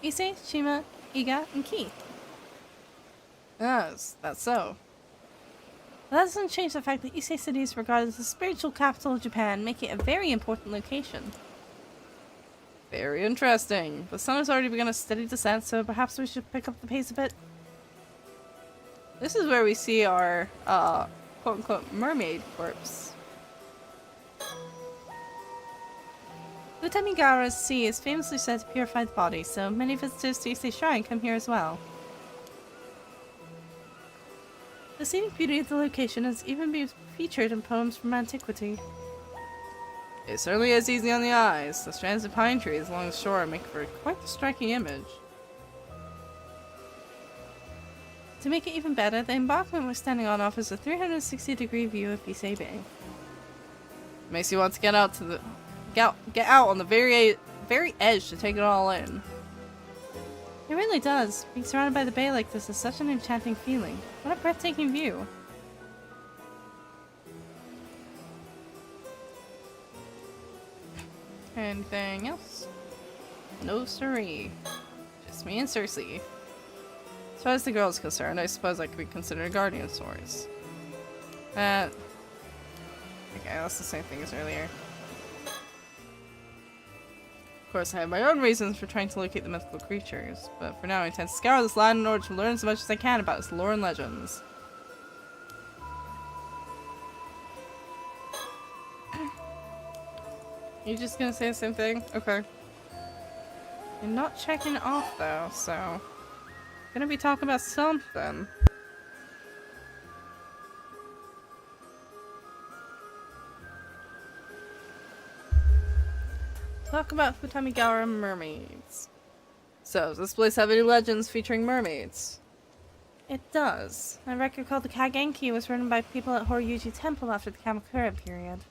Ise, Shima, Iga, and Ki. Yes, that's so. But that doesn't change the fact that Ise City is regarded as the spiritual capital of Japan, making it a very important location. Very interesting. The sun has already begun a steady descent, so perhaps we should pick up the pace a bit. This is where we see our, quote-unquote, mermaid corpse. The Temigara's sea is famously said to purify the body, so many visitors to Ise Shrine come here as well. The scenic beauty of the location has even been featured in poems from antiquity. It certainly is easy on the eyes. The strands of pine trees along the shore make for quite a striking image. To make it even better, the embankment we're standing on offers a 360-degree view of Ise Bay. Makes you want to get out on the very edge to take it all in. It really does. Being surrounded by the bay like this is such an enchanting feeling. What a breathtaking view. Anything else? No siree. Just me and Cersei. As far as the girl is concerned, I suppose I could be considered a guardian of sorts. Okay, that's the same thing as earlier. Of course, I have my own reasons for trying to locate the mythical creatures, but for now I intend to scour this land in order to learn as much as I can about its lore and legends. You just gonna say the same thing? Okay. You're not checking off though, so... Gonna be talking about something. Talk about Futami Gaora mermaids. So, does this place have any legends featuring mermaids? It does. A record called the Kagenki was written by people at Horyuji Temple after the Kamakura period.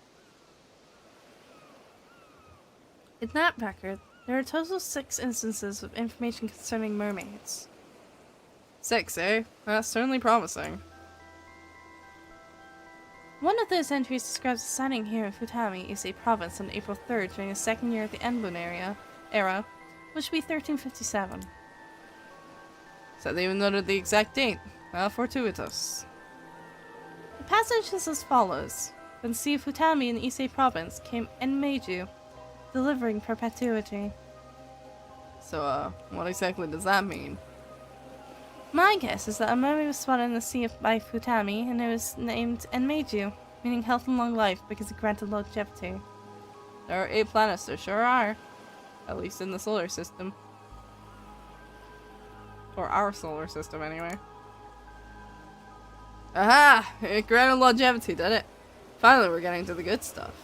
In that record, there are a total of 6 instances of information concerning mermaids. 6, eh? That's certainly promising. One of those entries describes a sighting here in Futami, Ise Province, on April 3rd during the 2nd year of the Enbun era, which would be 1357. So they even noted the exact date. How fortuitous. The passage is as follows. When the sea of Futami in Ise Province came Enmeiju, delivering perpetuity. So, what exactly does that mean? My guess is that a mermaid was spotted in the sea by Futami, and it was named Enmeiju, meaning health and long life because it granted longevity. There are 8 planets, there sure are. At least in the solar system. Or our solar system, anyway. Aha! It granted longevity, did it? Finally, we're getting to the good stuff.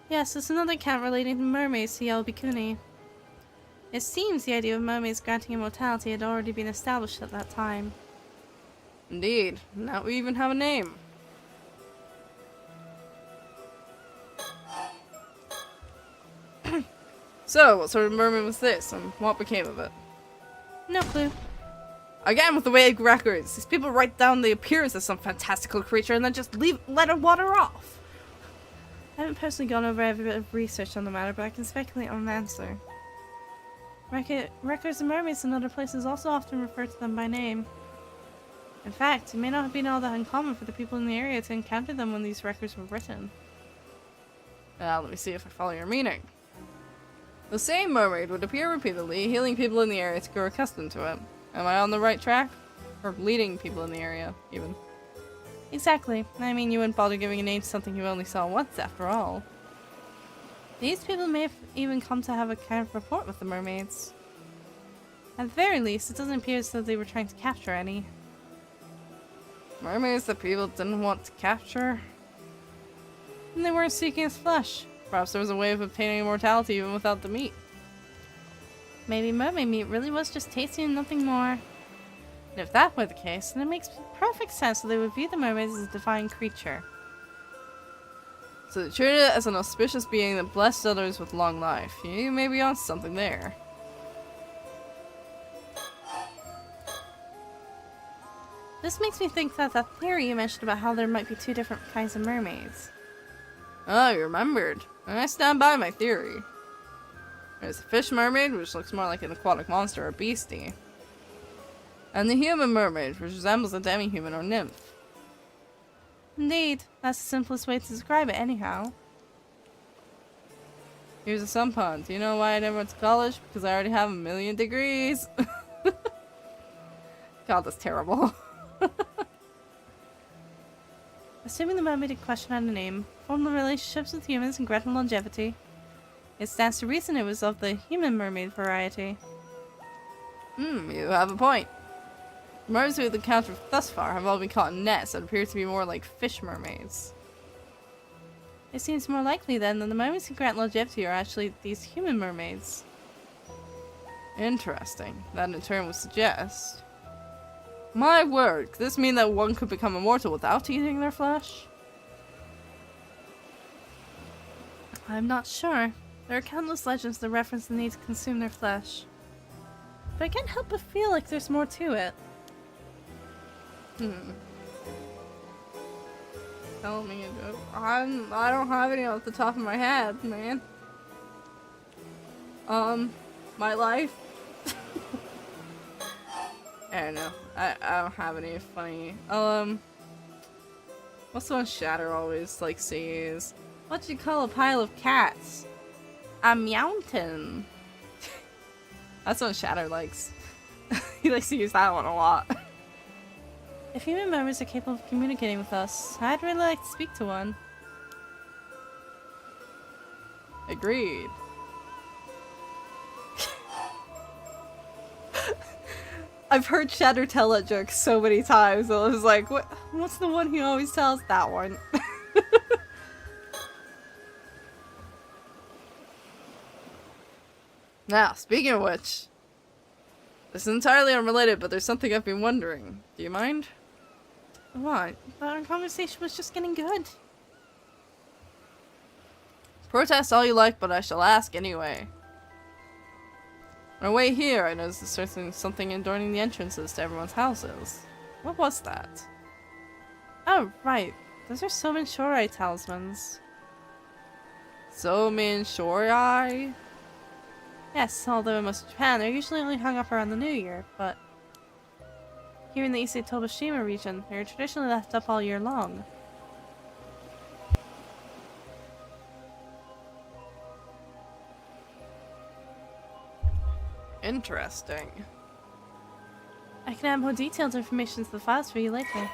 Yes, it's another account relating to mermaids to Yellow-Bikuni. It seems the idea of mermaids granting immortality had already been established at that time. Indeed. Now we even have a name. So, what sort of mermaid was this, and what became of it? No clue. Again with the vague records. These people write down the appearance of some fantastical creature and then just let it water off. I haven't personally gone over every bit of research on the matter, but I can speculate on an answer. Records of mermaids in other places also often refer to them by name. In fact, it may not have been all that uncommon for the people in the area to encounter them when these records were written. Now, let me see if I follow your meaning. The same mermaid would appear repeatedly, healing people in the area to grow accustomed to it. Am I on the right track? Or leading people in the area, even? Exactly. I mean, you wouldn't bother giving a name to something you only saw once, after all. These people may have even come to have a kind of rapport with the mermaids. At the very least, it doesn't appear as though they were trying to capture any. Mermaids that people didn't want to capture? And they weren't seeking its flesh. Perhaps there was a way of obtaining immortality even without the meat. Maybe mermaid meat really was just tasty and nothing more. And if that were the case, then it makes perfect sense that they would view the mermaids as a divine creature. So they treated it as an auspicious being that blessed others with long life. You may be on something there. This makes me think that theory you mentioned about how there might be two different kinds of mermaids. Oh, you remembered. And I stand by my theory. There's a fish mermaid, which looks more like an aquatic monster or beastie. And the human mermaid, which resembles a demi-human or nymph. Indeed, that's the simplest way to describe it anyhow. Here's a sun pond. Do you know why I never went to college? Because I already have 1,000,000 degrees. God, that's terrible. Assuming the mermaid in question had a name, formed relationships with humans and granted longevity, it stands to reason it was of the human mermaid variety. You have a point. The mermaids we've encountered thus far have all been caught in nets that appear to be more like fish mermaids. It seems more likely then that the mermaids who grant longevity are actually these human mermaids. Interesting. That in turn would suggest... My word, could this mean that one could become immortal without eating their flesh? I'm not sure. There are countless legends that reference the need to consume their flesh. But I can't help but feel like there's more to it. Tell me, I don't have any off the top of my head, man. My life. I don't know. I don't have any funny. What's the one Shatter always like sees? What do you call a pile of cats? A mountain. That's what Shatter likes. He likes to use that one a lot. If human mermaids are capable of communicating with us, I'd really like to speak to one. Agreed. I've heard Shatter tell that joke so many times, so I was like, what's the one he always tells? That one. Now, speaking of which, this is entirely unrelated, but there's something I've been wondering. Do you mind? What? Our conversation was just getting good. Protest all you like, but I shall ask anyway. On our way here, I noticed there's something adorning the entrances to everyone's houses. What was that? Oh, right. Those are Somin Shorai talismans. Somin Shorai? Yes, although in most of Japan, they're usually only hung up around the New Year, but here in the Ise Tokushima region, they're traditionally left up all year long. Interesting. I can add more detailed information to the files for you later.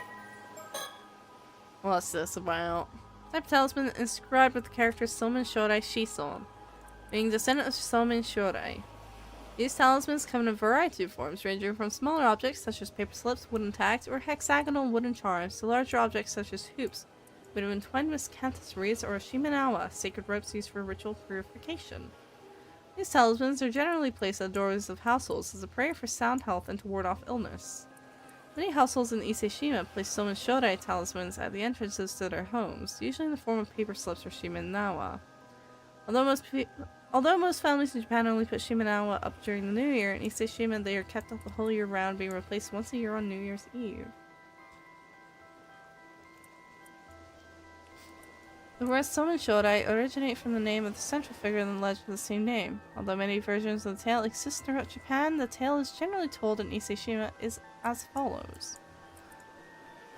What's this about? Type talisman inscribed with the character Somin Shorai Shison, being descendant of Somin Shorai. These talismans come in a variety of forms, ranging from smaller objects such as paper slips, wooden tags, or hexagonal wooden charms, to larger objects such as hoops, would have entwined miscanthus reeds or shimenawa, sacred ropes used for ritual purification. These talismans are generally placed at the doors of households as a prayer for sound health and to ward off illness. Many households in Ise-shima place Somen Shodai talismans at the entrances to their homes, usually in the form of paper slips or shimenawa. Although most families in Japan only put shimenawa up during the New Year, in Ise-shima they are kept up the whole year round, being replaced once a year on New Year's Eve. The words Somen Shodai originate from the name of the central figure in the legend of the same name. Although many versions of the tale exist throughout Japan, the tale is generally told in Ise-shima is as follows.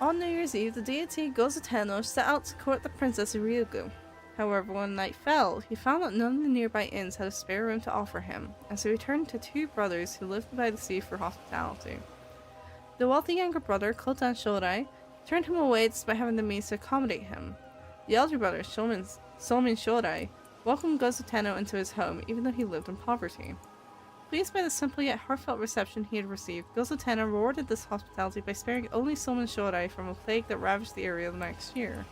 On New Year's Eve, the deity Gozo Tenno set out to court the princess Ryugu. However, when night fell, he found that none of the nearby inns had a spare room to offer him, and so he turned to two brothers who lived by the sea for hospitality. The wealthy younger brother, Kotan Shodai, turned him away despite having the means to accommodate him. The elder brother, Somen Shodai, welcomed Gozo Tenno into his home, even though he lived in poverty. Pleased by the simple yet heartfelt reception he had received, Gozo Tenno rewarded this hospitality by sparing only Somen Shodai from a plague that ravaged the area the next year.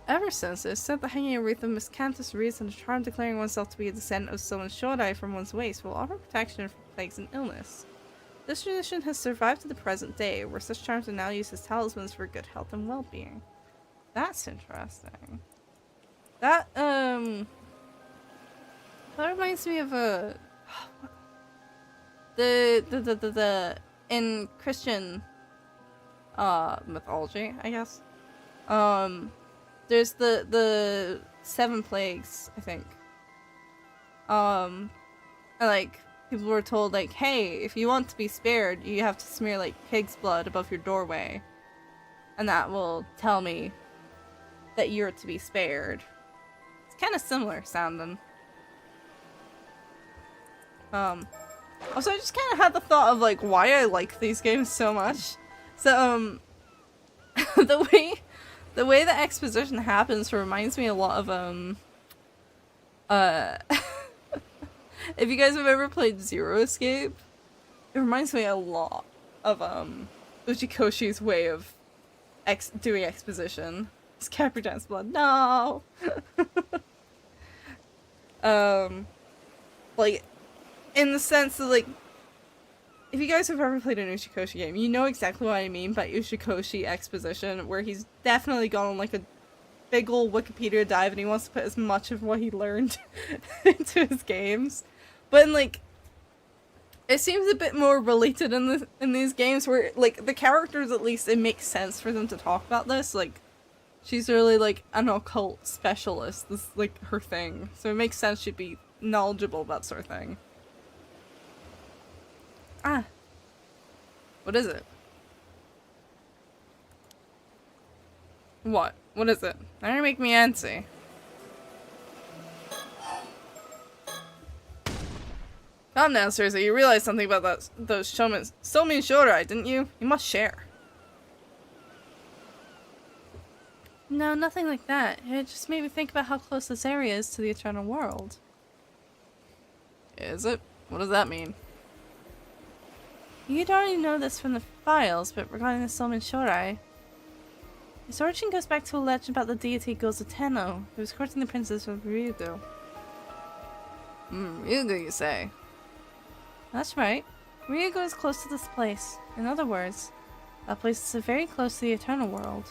Ever since, it is said that hanging a wreath of miscanthus reeds and a charm declaring oneself to be a descendant of Somen Shodai from one's waist will offer protection from plagues and illness. This tradition has survived to the present day, where such charms are now used as talismans for good health and well-being. That's interesting. That reminds me of the in Christian mythology, I guess. There's the 7 plagues, I think. And like people were told like, hey, if you want to be spared, you have to smear like pig's blood above your doorway, and that will tell me that you're to be spared. It's kind of similar sounding. Also, I just kind of had the thought of like why I like these games so much. So the way the exposition happens reminds me a lot of if you guys have ever played Zero Escape, it reminds me a lot of Uchikoshi's way of doing exposition. It's Capricorn's blood. No. Like, in the sense that, like, if you guys have ever played an Uchikoshi game, you know exactly what I mean by Uchikoshi exposition, where he's definitely gone on, like, a big ol' Wikipedia dive and he wants to put as much of what he learned into his games. But, like, it seems a bit more related in these games where, like, the characters, at least, it makes sense for them to talk about this. Like, she's really, like, an occult specialist. This is, like, her thing. So it makes sense she'd be knowledgeable about sort of thing. Ah. What is it? What? What is it? Now you're making me antsy. Come now, seriously, you realized something about those Somen Shodai, didn't you? You must share. No, nothing like that. It just made me think about how close this area is to the eternal world. Is it? What does that mean? You'd already know this from the files, but regarding the Somen Shodai, its origin goes back to a legend about the deity Gozo Tenno, who was courting the princess of Ryugu. Ryugu, you say? That's right. Ryugu is close to this place. In other words, that place is very close to the eternal world.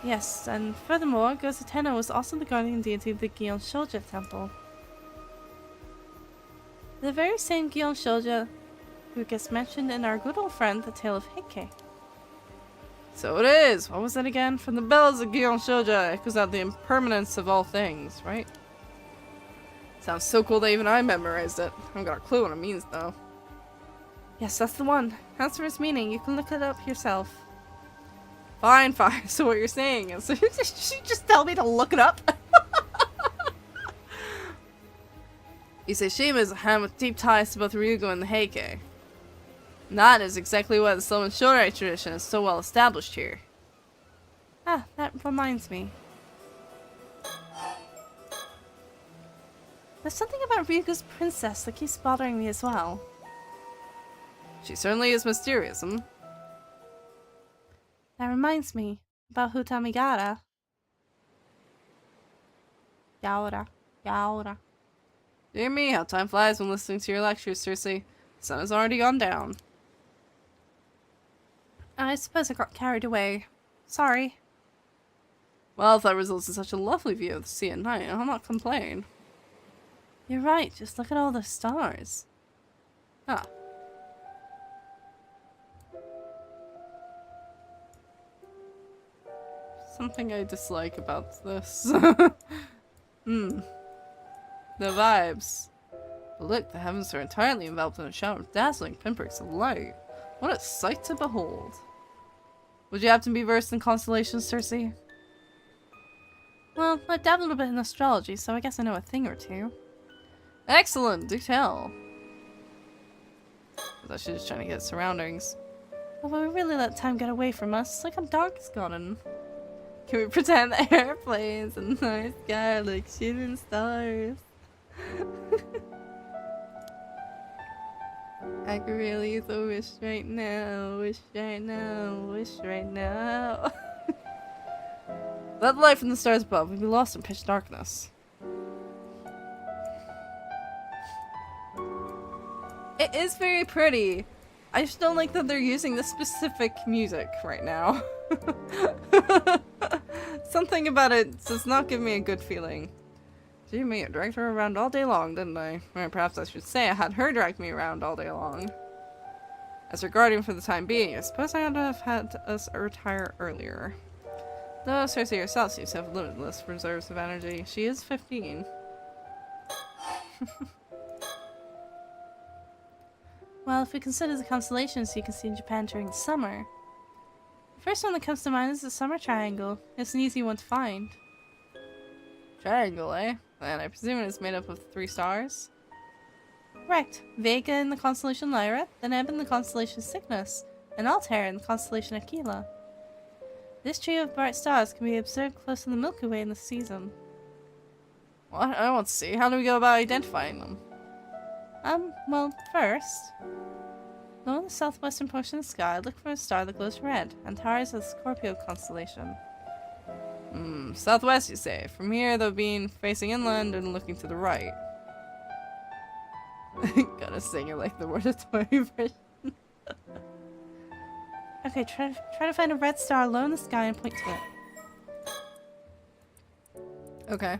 Yes, and furthermore, Gozo Tenno was also the guardian deity of the Gion Shoja temple. The very same Gion Shoja who gets mentioned in our good old friend, the Tale of Heike. So it is! What was it again? From the bells of Gion Shoja echoes out the impermanence of all things, right? Sounds so cool that even I memorized it. I haven't got a clue what it means, though. Yes, that's the one. As for its meaning, you can look it up yourself. Fine, fine. So what you're saying is, you just tell me to look it up? Ise-shima is a hand with deep ties to both Ryugu and the Heike. And that is exactly why the Somen Shodai tradition is so well established here. Ah, that reminds me. There's something about Ryugu's princess that keeps bothering me as well. She certainly is mysterious, hmm? That reminds me. About Hutamigara. Yaora. Yaora. Dear me, how time flies when listening to your lectures, Circe. The sun has already gone down. I suppose I got carried away. Sorry. Well, if that results in such a lovely view of the sea at night, I'll not complain. You're right, just look at all the stars. Ah. Something I dislike about this. The vibes. But look, the heavens are entirely enveloped in a shower of dazzling pinpricks of light. What a sight to behold. Would you happen to be versed in constellations, Circe? Well, I've dabbled a bit in astrology, so I guess I know a thing or two. Excellent, do tell. I thought she was trying to get surroundings. Well, if we really let time get away from us, look how dark it's gotten. Can we pretend that airplanes and the night sky are like shooting stars? I could really use a wish right now, wish right now, wish right now. Without the light from the stars above, we'd be lost in pitch darkness. It is very pretty. I just don't like that they're using this specific music right now. Something about it does not give me a good feeling. Gee me, I dragged her around all day long, didn't I? Or perhaps I should say I had her drag me around all day long. As her guardian for the time being, I suppose I ought to have had us retire earlier. Though Circe herself seems to have limitless reserves of energy. She is 15. Well, if we consider the constellations you can see in Japan during the summer. The first one that comes to mind is the Summer Triangle. It's an easy one to find. Triangle, eh? And I presume it is made up of 3 stars? Correct. Vega in the constellation Lyra, the Neb in the constellation Cygnus, and Altair in the constellation Aquila. This trio of bright stars can be observed close to the Milky Way in the season. What? I want to see. How do we go about identifying them? Well, first, along the southwestern portion of the sky, look for a star that glows red. Antares is the Scorpio constellation. Southwest, you say. From here, they'll be facing inland and looking to the right. Gotta sing it like the word of toy version. Okay, try to find a red star low in the sky and point to it. Okay.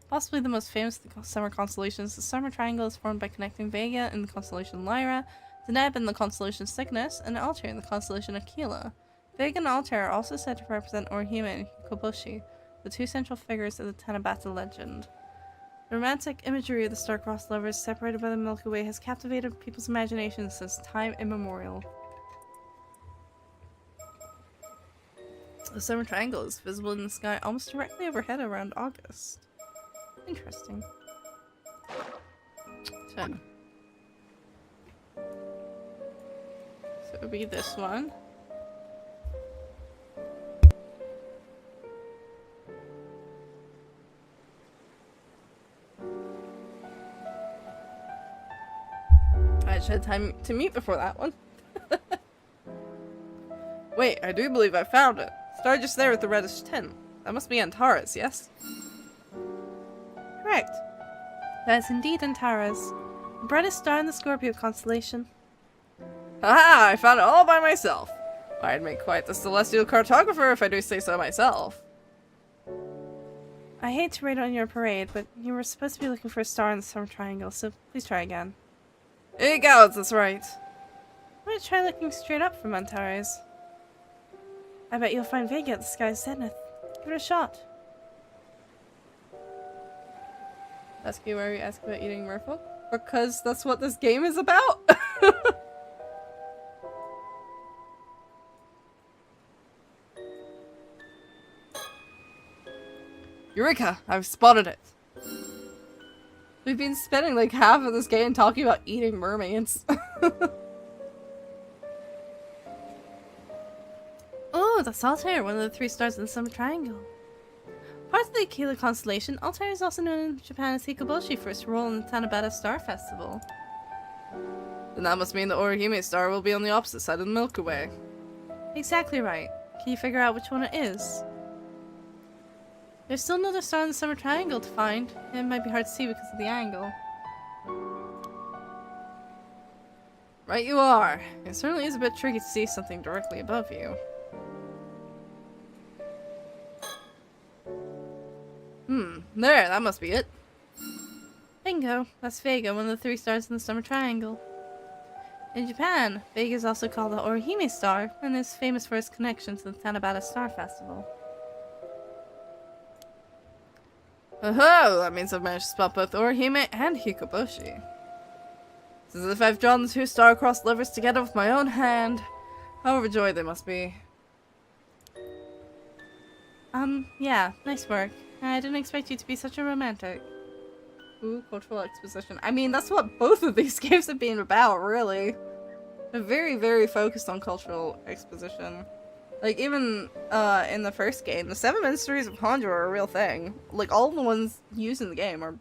Possibly the most famous of the summer constellations, the Summer Triangle is formed by connecting Vega in the constellation Lyra, Deneb in the constellation Cygnus, and Altair in the constellation Aquila. Vega and Altair are also said to represent Orihime and Hikoboshi, the 2 central figures of the Tanabata legend. The romantic imagery of the star-crossed lovers separated by the Milky Way has captivated people's imaginations since time immemorial. The Summer Triangle is visible in the sky almost directly overhead around August. Interesting. So it would be this one. I just had time to mute before that one. Wait, I do believe I found it. Star just there with the reddish tint. That must be Antares, yes? Correct. That is indeed Antares, the brightest star in the Scorpio constellation. Haha! I found it all by myself. I'd make quite the celestial cartographer if I do say so myself. I hate to raid on your parade, but you were supposed to be looking for a star in the Summer Triangle, so please try again. Here you go, that's right. I'm gonna try looking straight up from Antares. I bet you'll find Vega at the sky's zenith. Give it a shot. Ask you where you ask about eating merfolk? Because that's what this game is about? Eureka! I've spotted it! We've been spending like half of this game talking about eating mermaids. Oh, that's Altair, one of the 3 stars in the Summer Triangle. Part of the Aquila constellation, Altair is also known in Japan as Hikoboshi for its role in the Tanabata Star Festival. Then that must mean the Orihime star will be on the opposite side of the Milky Way. Exactly right. Can you figure out which one it is? There's still another star in the summer triangle to find. It might be hard to see because of the angle. Right you are. It certainly is a bit tricky to see something directly above you. There, that must be it. Bingo. That's Vega, one of the 3 stars in the summer triangle. In Japan, Vega is also called the Orihime Star, and is famous for its connection to the Tanabata Star Festival. Oh, that means I've managed to spot both Orihime and Hikoboshi. It's as if I've drawn the 2 star-crossed lovers together with my own hand. How overjoyed they must be. Yeah, nice work. I didn't expect you to be such a romantic. Ooh, cultural exposition. I mean, that's what both of these games have been about, really. They're very, very focused on cultural exposition. Like, even, in the first game, the 7 mysteries of Honjo are a real thing. Like, all the ones used in the game are,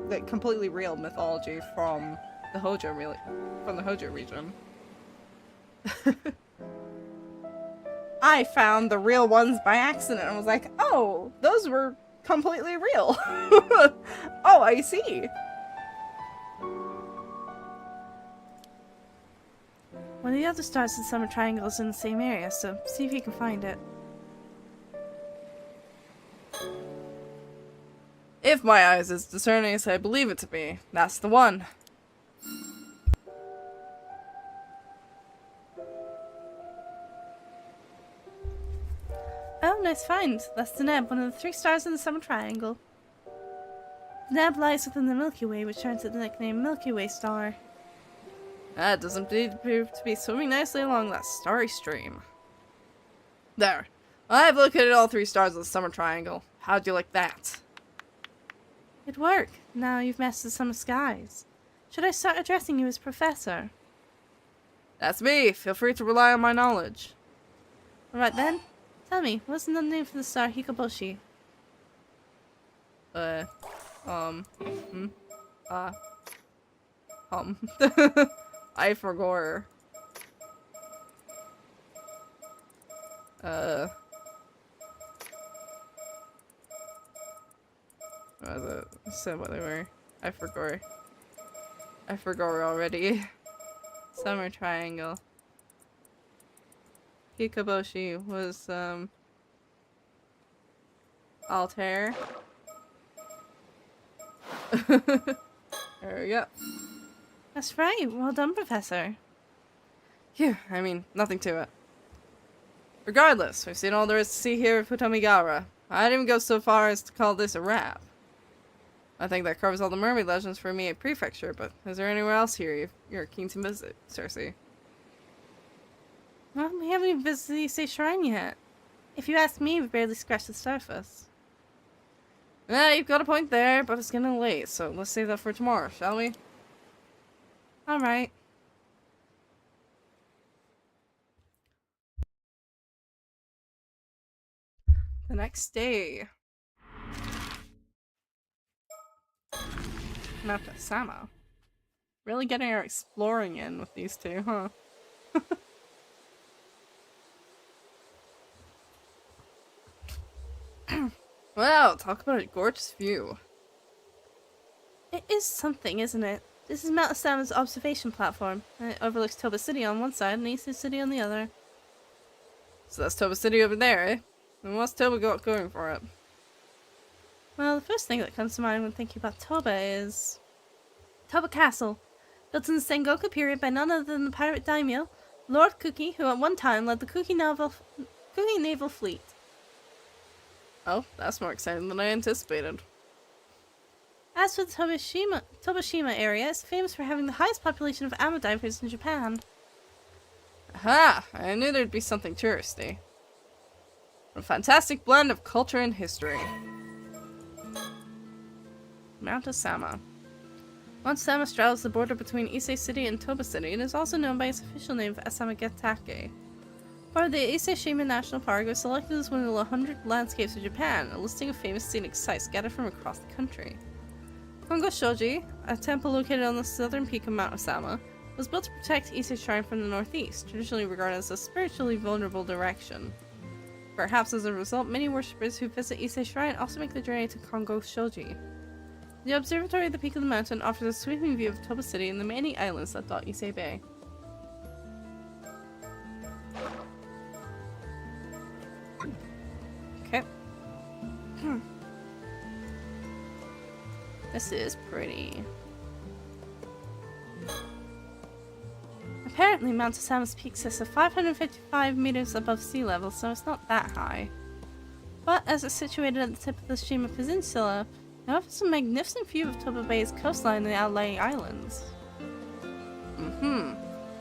like, completely real mythology from the Hojo, region. I found the real ones by accident and was like, oh, those were completely real. Oh, I see. One of the other stars in the summer triangle is in the same area, so see if you can find it. If my eyes is discerning as I believe it to be, that's the one. Oh, nice find. That's the Neb, one of the 3 stars in the summer triangle. The Neb lies within the Milky Way, which earns it the nickname Milky Way Star. That does indeed appear to be swimming nicely along that starry stream. There. I've located all 3 stars of the summer triangle. How'd you like that? Good work. Now you've mastered the summer skies. Should I start addressing you as Professor? That's me. Feel free to rely on my knowledge. Alright then. Tell me, what's the name for the star Hikoboshi? I forgot. Said what they were. I forgot. I forgot already. Summer triangle. Hikoboshi was, Altair. There we go. That's right. Well done, Professor. Phew, I mean, nothing to it. Regardless, we've seen all there is to see here at Futomigara. I'd even go so far as to call this a wrap. I think that covers all the mermaid legends for me at Prefecture, but is there anywhere else here you're keen to visit, Cersei? Well, we haven't even visited the Issei Shrine yet. If you ask me, we've barely scratched the surface. Yeah, you've got a point there, but it's getting late, so let's save that for tomorrow, shall we? Alright. The next day. Mount Sama. Really getting our exploring in with these two, huh? Wow, talk about a gorgeous view. It is something, isn't it? This is Mount Sama's observation platform. It overlooks Toba City on one side and Issei City on the other. So that's Toba City over there, eh? And what's Toba got going for it? Well, the first thing that comes to mind when thinking about Toba is Toba Castle, built in the Sengoku period by none other than the pirate daimyo, Lord Kuki, who at one time led the Kuki naval fleet. Oh, that's more exciting than I anticipated. As for the Tobashima area, it's famous for having the highest population of amo divers in Japan. Aha! I knew there'd be something touristy. A fantastic blend of culture and history. Mount Asama. Mount Asama straddles the border between Issei City and Toba City and is also known by its official name of Asamagetake. Part of the Ise-shima National Park was selected as one of the 100 landscapes of Japan, a listing of famous scenic sites gathered from across the country. Kongo Shoji, a temple located on the southern peak of Mount Asama, was built to protect Ise Shrine from the northeast, traditionally regarded as a spiritually vulnerable direction. Perhaps as a result, many worshippers who visit Ise Shrine also make the journey to Kongo Shoji. The observatory at the peak of the mountain offers a sweeping view of Toba City and the many islands that dot Ise Bay. Okay. This is pretty. Apparently, Mount Osama's peak sits at 555 meters above sea level, so it's not that high. But as it's situated at the tip of the Shima Peninsula, it offers a magnificent view of Toba Bay's coastline and the outlying islands.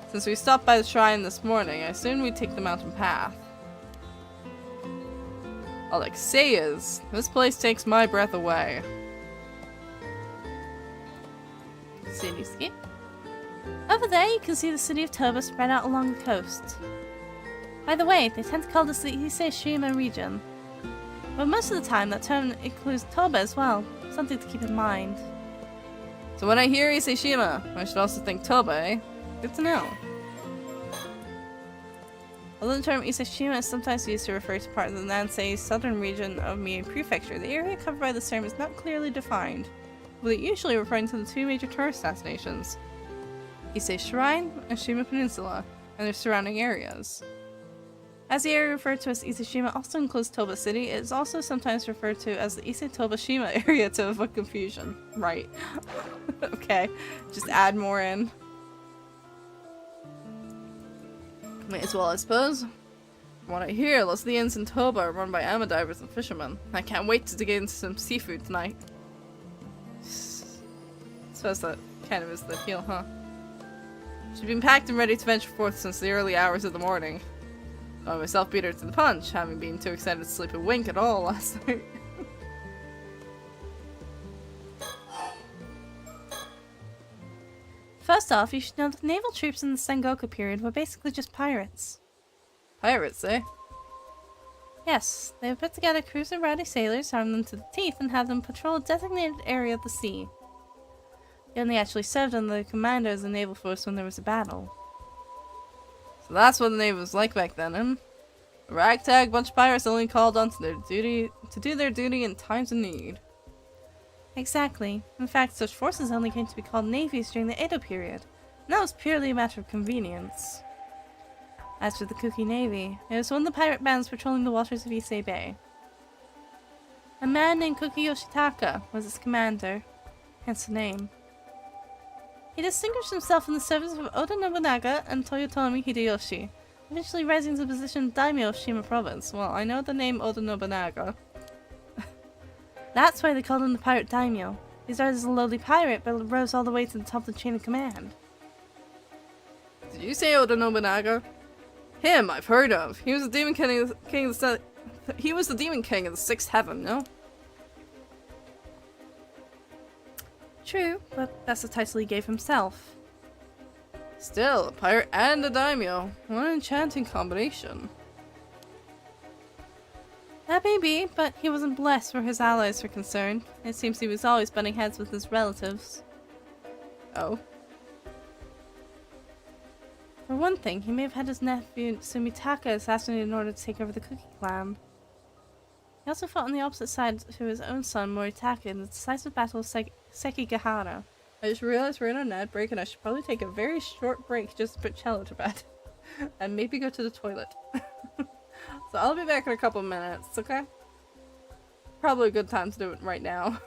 Since we stopped by the shrine this morning, I assume we'd take the mountain path. Alexeya's, this place takes my breath away. Cityscape. Over there you can see the city of Toba spread out along the coast. By the way, they tend to call this the Ise Shima region. But most of the time that term includes Toba as well, something to keep in mind. So when I hear Ise Shima, I should also think Toba, eh? Good to know. Although the term Ise Shima is sometimes used to refer to part of the Nansei southern region of Mie Prefecture, the area covered by this term is not clearly defined, with it usually referring to the two major tourist destinations, Ise Shrine and Shima Peninsula, and their surrounding areas. As the area referred to as Ise Shima also includes Toba City, it is also sometimes referred to as the Ise Toba Shima area to avoid confusion. Right. Okay, just add more in. May as well, I suppose. From what I hear, lots of the inns in Toba are run by ama divers and fishermen. I can't wait to get into some seafood tonight. Suppose that kind of is the appeal, huh? She'd been packed and ready to venture forth since the early hours of the morning. I myself beat her to the punch, having been too excited to sleep a wink at all last night. First off, you should know that naval troops in the Sengoku period were basically just pirates. Pirates, eh? Yes, they would put together crews of rowdy sailors, arm them to the teeth, and have them patrol a designated area of the sea. They only actually served under the commander of the naval force when there was a battle. So that's what the Navy was like back then, and a ragtag bunch of pirates only called on to do their duty in times of need. Exactly. In fact, such forces only came to be called navies during the Edo period, and that was purely a matter of convenience. As for the Kuki Navy, it was one of the pirate bands patrolling the waters of Ise Bay. A man named Kuki Yoshitaka was its commander, hence the name. He distinguished himself in the service of Oda Nobunaga and Toyotomi Hideyoshi, eventually rising to the position of daimyo of Shima province. Well, I know the name Oda Nobunaga. That's why they called him the Pirate Daimyo. He started as a lowly pirate, but rose all the way to the top of the chain of command. Did you say Oda Nobunaga? Him, I've heard of. He was the demon king of the demon king of the sixth heaven, no? True, but that's the title he gave himself. Still, a pirate and a daimyo. What an enchanting combination. That may be, but he wasn't blessed where his allies were concerned. It seems he was always butting heads with his relatives. Oh. For one thing, he may have had his nephew Sumitaka assassinated in order to take over the Kuki clan. He also fought on the opposite side to his own son Moritaka in the decisive battle of Sekigahara. I just realized we're in an ad break and I should probably take a very short break just to put Cello to bed. And maybe go to the toilet. So I'll be back in a couple minutes, okay? Probably a good time to do it right now.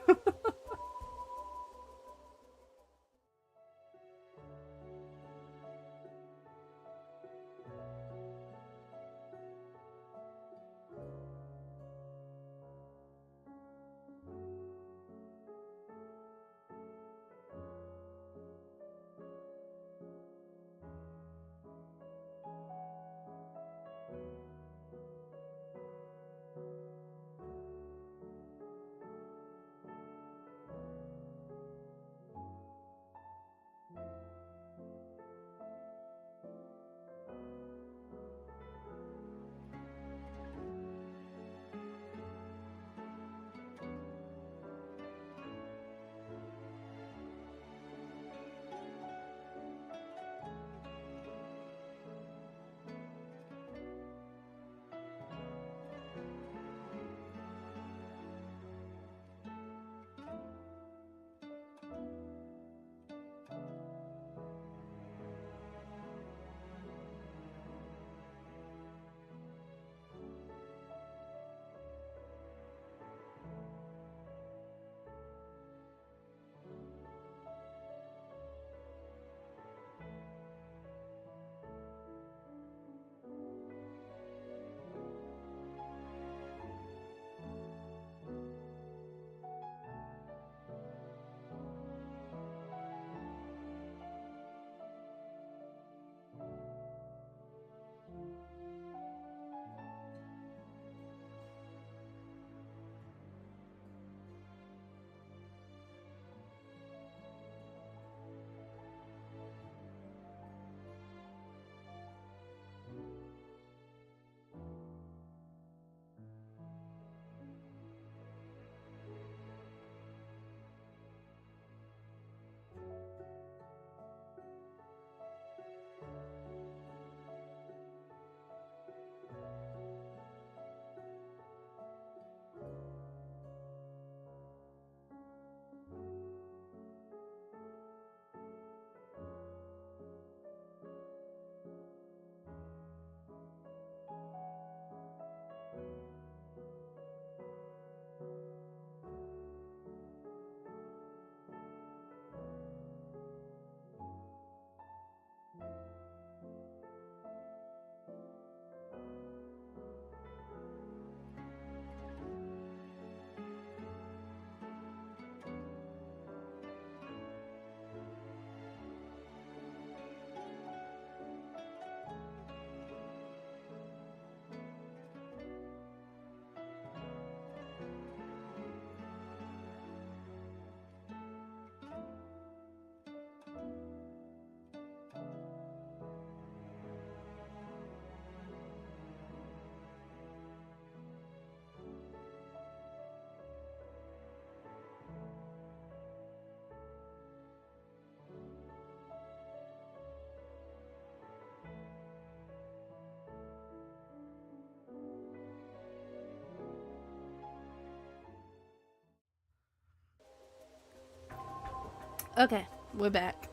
Okay, we're back.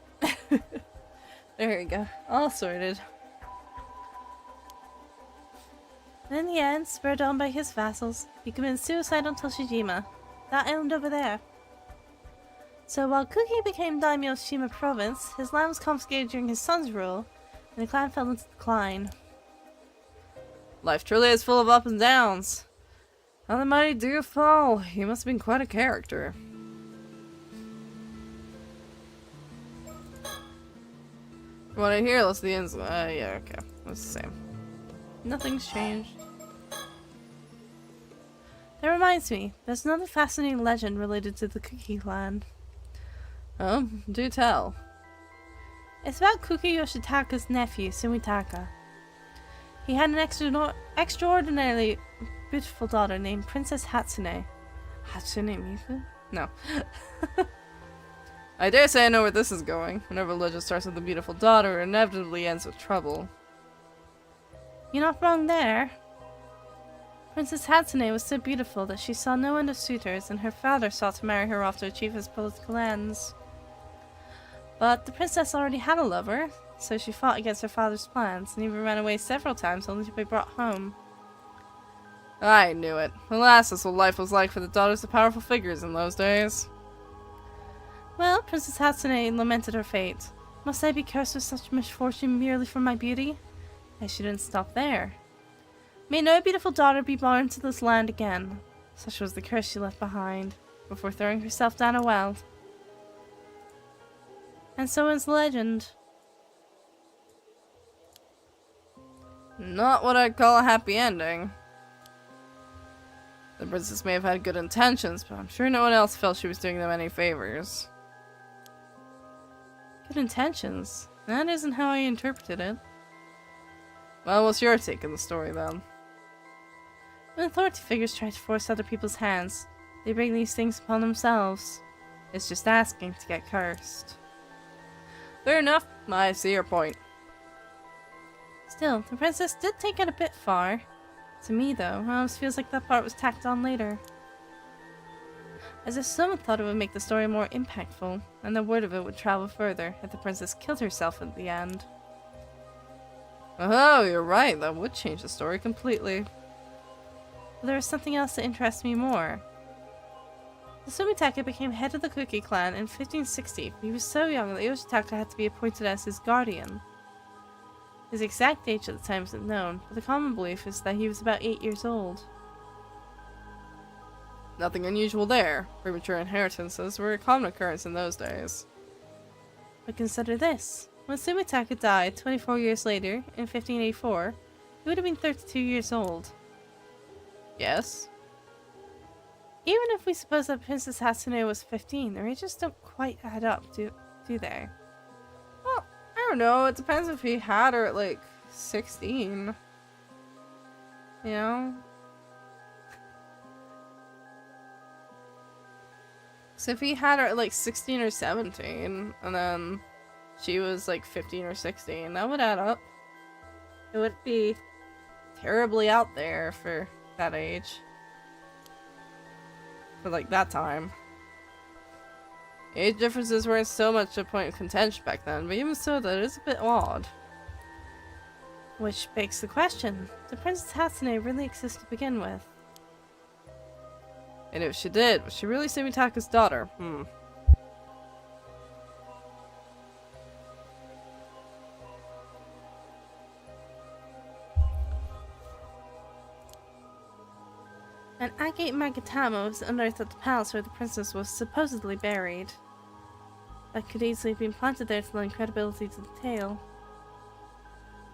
There we go. All sorted. In the end, spurred on by his vassals, he committed suicide on Toshijima, that island over there. So while Kuki became daimyo of Shima province, his land was confiscated during his son's rule, and the clan fell into decline. Life truly is full of ups and downs. How the mighty do fall. He must have been quite a character. From what I hear, let's the ends. Yeah, okay. That's the same. Nothing's changed. That reminds me, there's another fascinating legend related to the Kuki clan. Oh, do tell. It's about Kuki Yoshitaka's nephew, Sumitaka. He had an extraordinarily beautiful daughter named Princess Hatsune. Hatsune Miku? No. I dare say I know where this is going. Whenever legend starts with a beautiful daughter, it inevitably ends with trouble. You're not wrong there. Princess Hatsune was so beautiful that she saw no end of suitors, and her father sought to marry her off to achieve his political ends. But the princess already had a lover, so she fought against her father's plans, and even ran away several times only to be brought home. I knew it. Alas, that's what life was like for the daughters of powerful figures in those days. Well, Princess Hatsune lamented her fate. Must I be cursed with such misfortune merely for my beauty? And she didn't stop there. May no beautiful daughter be born to this land again. Such was the curse she left behind, before throwing herself down a well. And so ends the legend. Not what I'd call a happy ending. The princess may have had good intentions, but I'm sure no one else felt she was doing them any favors. Good intentions? That isn't how I interpreted it. Well, what's your take on the story, then? When authority figures try to force other people's hands, they bring these things upon themselves. It's just asking to get cursed. Fair enough. I see your point. Still, the princess did take it a bit far. To me, though, it almost feels like that part was tacked on later. As if someone thought it would make the story more impactful, and the word of it would travel further if the princess killed herself at the end. Oh, you're right. That would change the story completely. But there is something else that interests me more. The Sumitaka became head of the Kuki clan in 1560, but he was so young that Yoshitaka had to be appointed as his guardian. His exact age at the time isn't known, but the common belief is that he was about 8 years old. Nothing unusual there. Premature inheritances were a common occurrence in those days. But consider this. When Sumitaka died 24 years later, in 1584, he would have been 32 years old. Yes? Even if we suppose that Princess Hatsune was 15, their ages don't quite add up, do they? Well, I don't know. It depends if he had her at, like, 16. You know? So if he had her at, like, 16 or 17, and then she was, like, 15 or 16, that would add up. It would be terribly out there for that age. For, like, that time. Age differences weren't so much a point of contention back then, but even so, that is a bit odd. Which begs the question, did Princess Hatsune really exist to begin with? And if she did, was she really Sumitaka's daughter? An agate Magatama was unearthed at the palace where the princess was supposedly buried. That could easily have been planted there to lend credibility to the tale.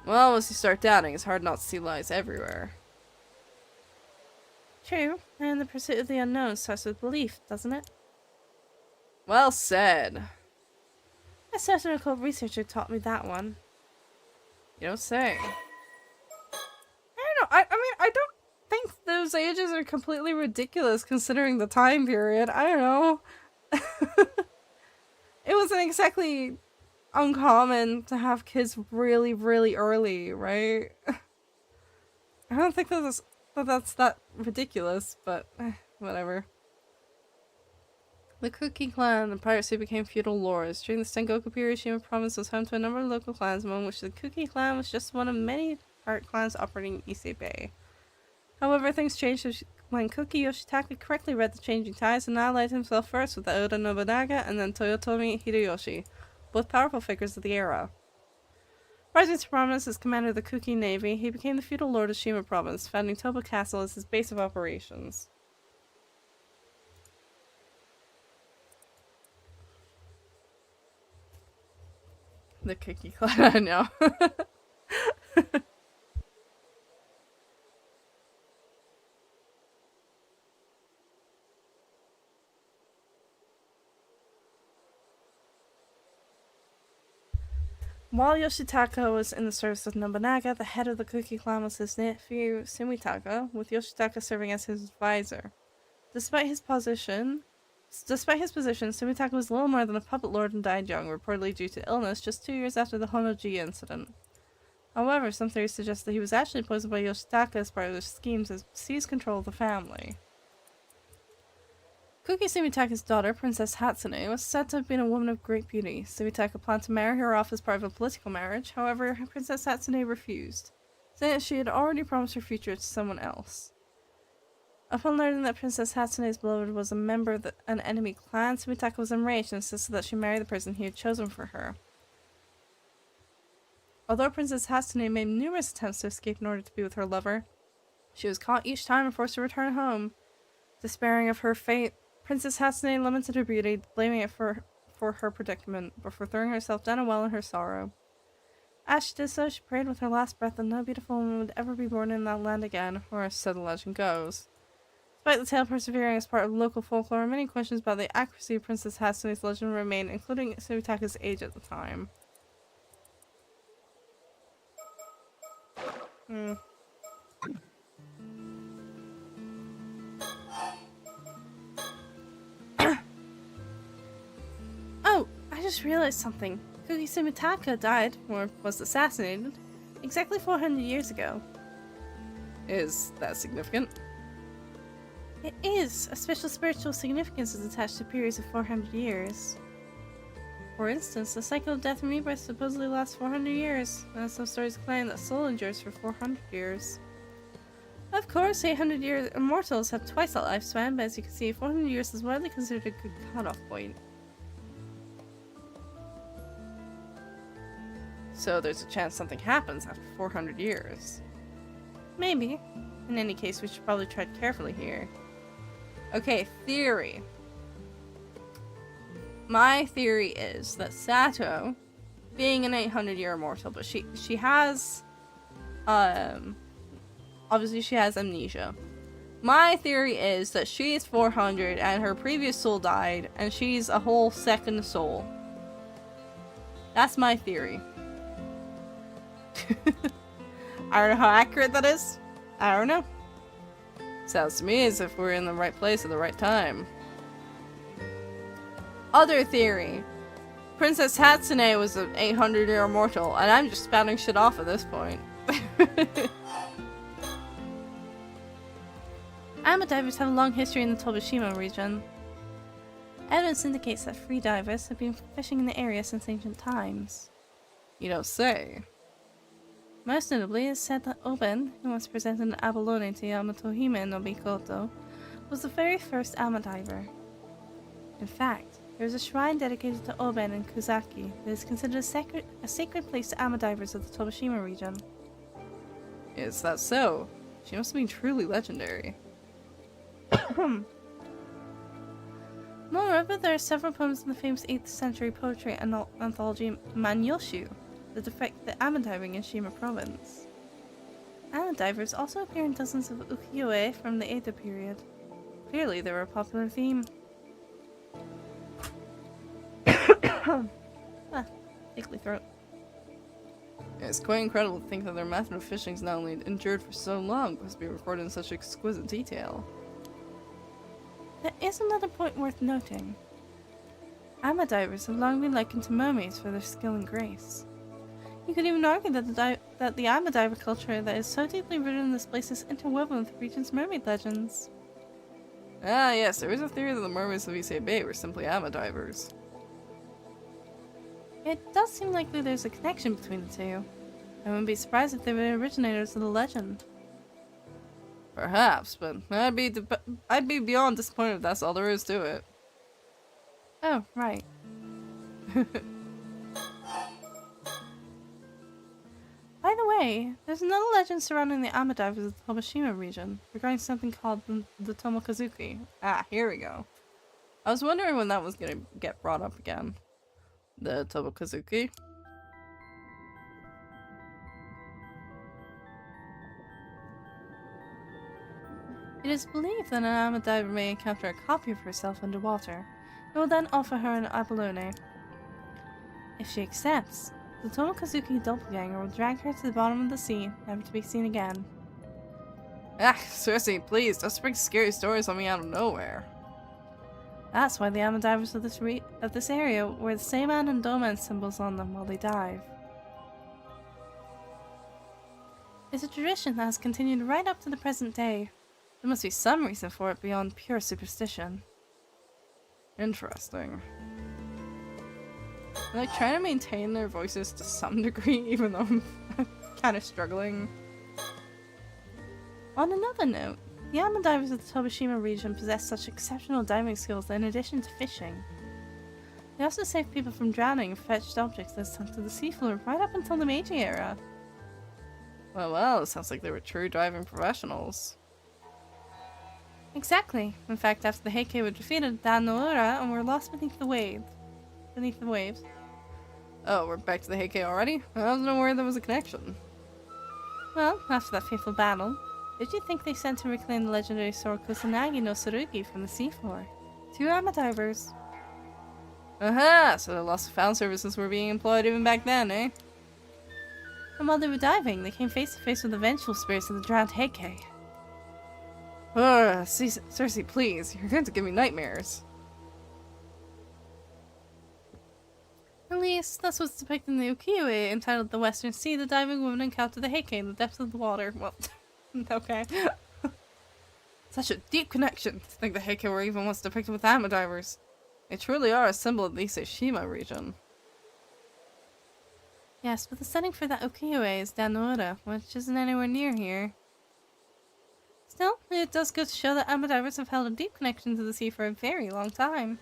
Well, once you start doubting, it's hard not to see lies everywhere. True, and the pursuit of the unknown starts with belief, doesn't it? Well said. A certain occult researcher taught me that one. You don't say. I don't know, I mean, I don't think those ages are completely ridiculous considering the time period. I don't know. It wasn't exactly uncommon to have kids really, really early, right? I don't think that's that ridiculous, but whatever. The Cookie clan, the pirates who became feudal lords. During the Sengoku period, Shima province was home to a number of local clans, among which the Cookie clan was just one of many pirate clans operating in Ise Bay. However, things changed when Cookie Yoshitaka correctly read the changing tides and allied himself first with Oda Nobunaga and then Toyotomi Hideyoshi, both powerful figures of the era. Rising to prominence as commander of the Cookie Navy, he became the feudal lord of Shima province, founding Toba Castle as his base of operations. The Cookie clan, I know. While Yoshitaka was in the service of Nobunaga, the head of the Cookie clan was his nephew Sumitaka, with Yoshitaka serving as his advisor. Despite his position, Sumitaka was little more than a puppet lord and died young, reportedly due to illness, just 2 years after the Honoji incident. However, some theories suggest that he was actually poisoned by Yoshitaka as part of their schemes to seize control of the family. Cookie Sumitaka's daughter, Princess Hatsune, was said to have been a woman of great beauty. Sumitaka planned to marry her off as part of a political marriage, however, Princess Hatsune refused, saying that she had already promised her future to someone else. Upon learning that Princess Hatsune's beloved was a member of an enemy clan, Sumitaka was enraged and insisted that she marry the person he had chosen for her. Although Princess Hatsune made numerous attempts to escape in order to be with her lover, she was caught each time and forced to return home. Despairing of her fate, Princess Hatsune lamented her beauty, blaming it for her predicament, before throwing herself down a well in her sorrow. As she did so, she prayed with her last breath that no beautiful woman would ever be born in that land again, or so the legend goes. Despite the tale persevering as part of local folklore, many questions about the accuracy of Princess Hatsune's legend remain, including Sumitaka's age at the time. Oh, I just realized something. Cookie Sumitaka died, or was assassinated, exactly 400 years ago. Is that significant? It is. A special spiritual significance is attached to periods of 400 years. For instance, the cycle of death and rebirth supposedly lasts 400 years, and some stories claim that soul endures for 400 years. Of course, 800-year immortals have twice that lifespan, but as you can see, 400 years is widely considered a good cutoff point. So there's a chance something happens after 400 years. Maybe. In any case, we should probably tread carefully here. Okay, theory. My theory is that Sato, being an 800-year immortal, but she has, obviously she has amnesia. My theory is that she is 400 and her previous soul died, and she's a whole second soul. That's my theory. I don't know how accurate that is. I don't know. Sounds to me as if we're in the right place at the right time. Other theory. Princess Hatsune was an 800-year immortal, and I'm just spouting shit off at this point. Amadivers have a long history in the Tobishima region. Evidence indicates that free divers have been fishing in the area since ancient times. You don't say. Most notably, it is said that Oben, who once presented an abalone to Yamatohime no Mikoto, was the very first Amadiver. In fact, there is a shrine dedicated to Oben in Kuzaki that is considered a sacred place to Amadivers of the Tobishima region. Is that so? She must have been truly legendary. Moreover, there are several poems in the famous 8th century poetry anthology Manyoshu that depict the amadiving in Shima province. Amadivers also appear in dozens of ukiyo-e from the Edo period. Clearly, they were a popular theme. Tickly throat. It's quite incredible to think that their method of fishing has not only endured for so long, but has been recorded in such exquisite detail. There is another point worth noting. Amadivers have long been likened to mermaids for their skill and grace. You could even argue that the Amadiver culture that is so deeply rooted in this place is interwoven with the region's mermaid legends. Ah, yes, there is a theory that the mermaids of Issei Bay were simply ama divers. It does seem likely there's a connection between the two. I wouldn't be surprised if they were the originators of the legend. Perhaps, but I'd be beyond disappointed if that's all there is to it. Oh, right. By the way, there's another legend surrounding the ama divers of the Tomoshima region, regarding something called the Tomokazuki. Ah, here we go. I was wondering when that was gonna get brought up again. The Tomokazuki. It is believed that an ama diver may encounter a copy of herself underwater, and will then offer her an abalone. If she accepts, the Tomokazuki doppelganger will drag her to the bottom of the sea, never to be seen again. Ah, Cersei, please, don't spring scary stories on me out of nowhere. That's why the ama divers of this area wear the Seiman and Doman symbols on them while they dive. It's a tradition that has continued right up to the present day. There must be some reason for it beyond pure superstition. Interesting. They're like trying to maintain their voices to some degree, even though I'm kind of struggling. On another note, the ama divers of the Tomoshima region possess such exceptional diving skills that in addition to fishing, they also saved people from drowning and fetched objects that sunk to the seafloor right up until the Meiji era. Well, it sounds like they were true diving professionals. Exactly. In fact, after the Heike were defeated, Dan no Ura and were lost beneath the waves. Oh, we're back to the Heike already? I wasn't aware there was a connection. Well, after that fateful battle, did you think they sent to reclaim the legendary sword Kusanagi no Tsurugi from the seafloor? 2 ama divers. Aha! So the lost and found services were being employed even back then, eh? And while they were diving, they came face to face with the vengeful spirits of the drowned Heike. Cersei, please, you're going to give me nightmares. At least, that's what's depicted in the ukiyo-e entitled The Western Sea. The diving woman encountered the Heike in the depths of the water. Well, okay. Such a deep connection to think the Heike were even once depicted with ama divers. They truly are a symbol of the Ise-shima region. Yes, but the setting for that ukiyo-e is Danora, which isn't anywhere near here. Still, it does go to show that ama divers have held a deep connection to the sea for a very long time.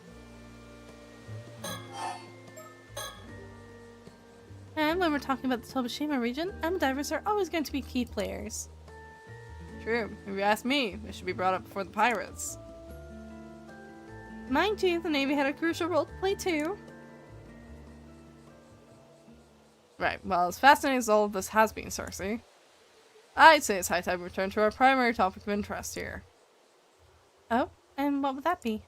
And when we're talking about the Tomoshima region, ama divers are always going to be key players. True. If you ask me, they should be brought up before the pirates. Mind you, the Navy had a crucial role to play too. Right, well, as fascinating as all of this has been, Cersei, I'd say it's high time we return to our primary topic of interest here. Oh, and what would that be?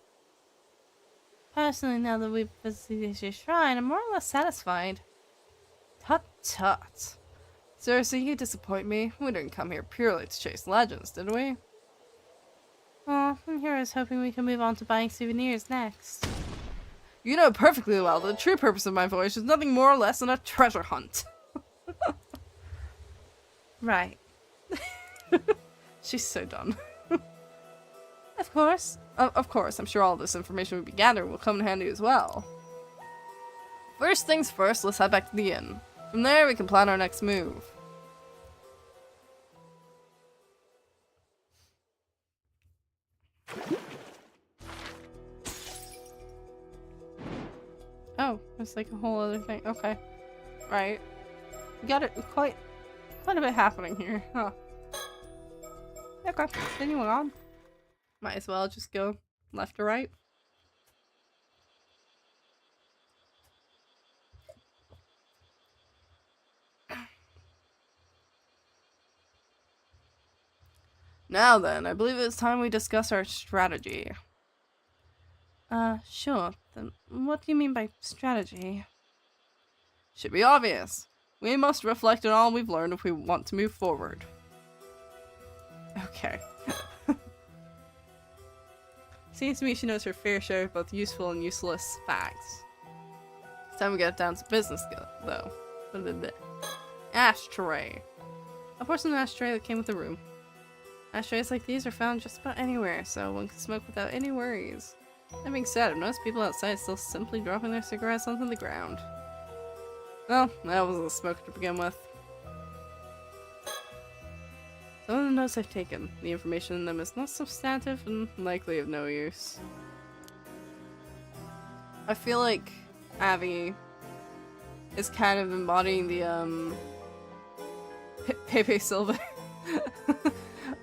Personally, now that we've visited your shrine, I'm more or less satisfied. Tut tut. Cersei, you disappoint me. We didn't come here purely to chase legends, did we? Oh, and here I was hoping we could move on to buying souvenirs next. You know perfectly well that the true purpose of my voyage is nothing more or less than a treasure hunt. Right. She's so done. Of course. Of course, I'm sure all this information we be gathering will come in handy as well. First things first, let's head back to the inn. From there, we can plan our next move. Oh, it's like a whole other thing. Okay. Right. We got it quite a bit happening here. Huh. Okay, continuing on. Might as well just go left or right. Now then, I believe it's time we discuss our strategy. Sure. Then what do you mean by strategy? Should be obvious. We must reflect on all we've learned if we want to move forward. Okay. Seems to me she knows her fair share of both useful and useless facts. It's time we get down to business, though. Ashtray. A porcelain ashtray that came with the room. Ashtrays like these are found just about anywhere, so one can smoke without any worries. That being said, I've noticed people outside still simply dropping their cigarettes onto the ground. Well, that wasn't a smoker to begin with. Some of the notes I've taken, the information in them is not substantive and likely of no use. I feel like Abby is kind of embodying the, Pepe Silva.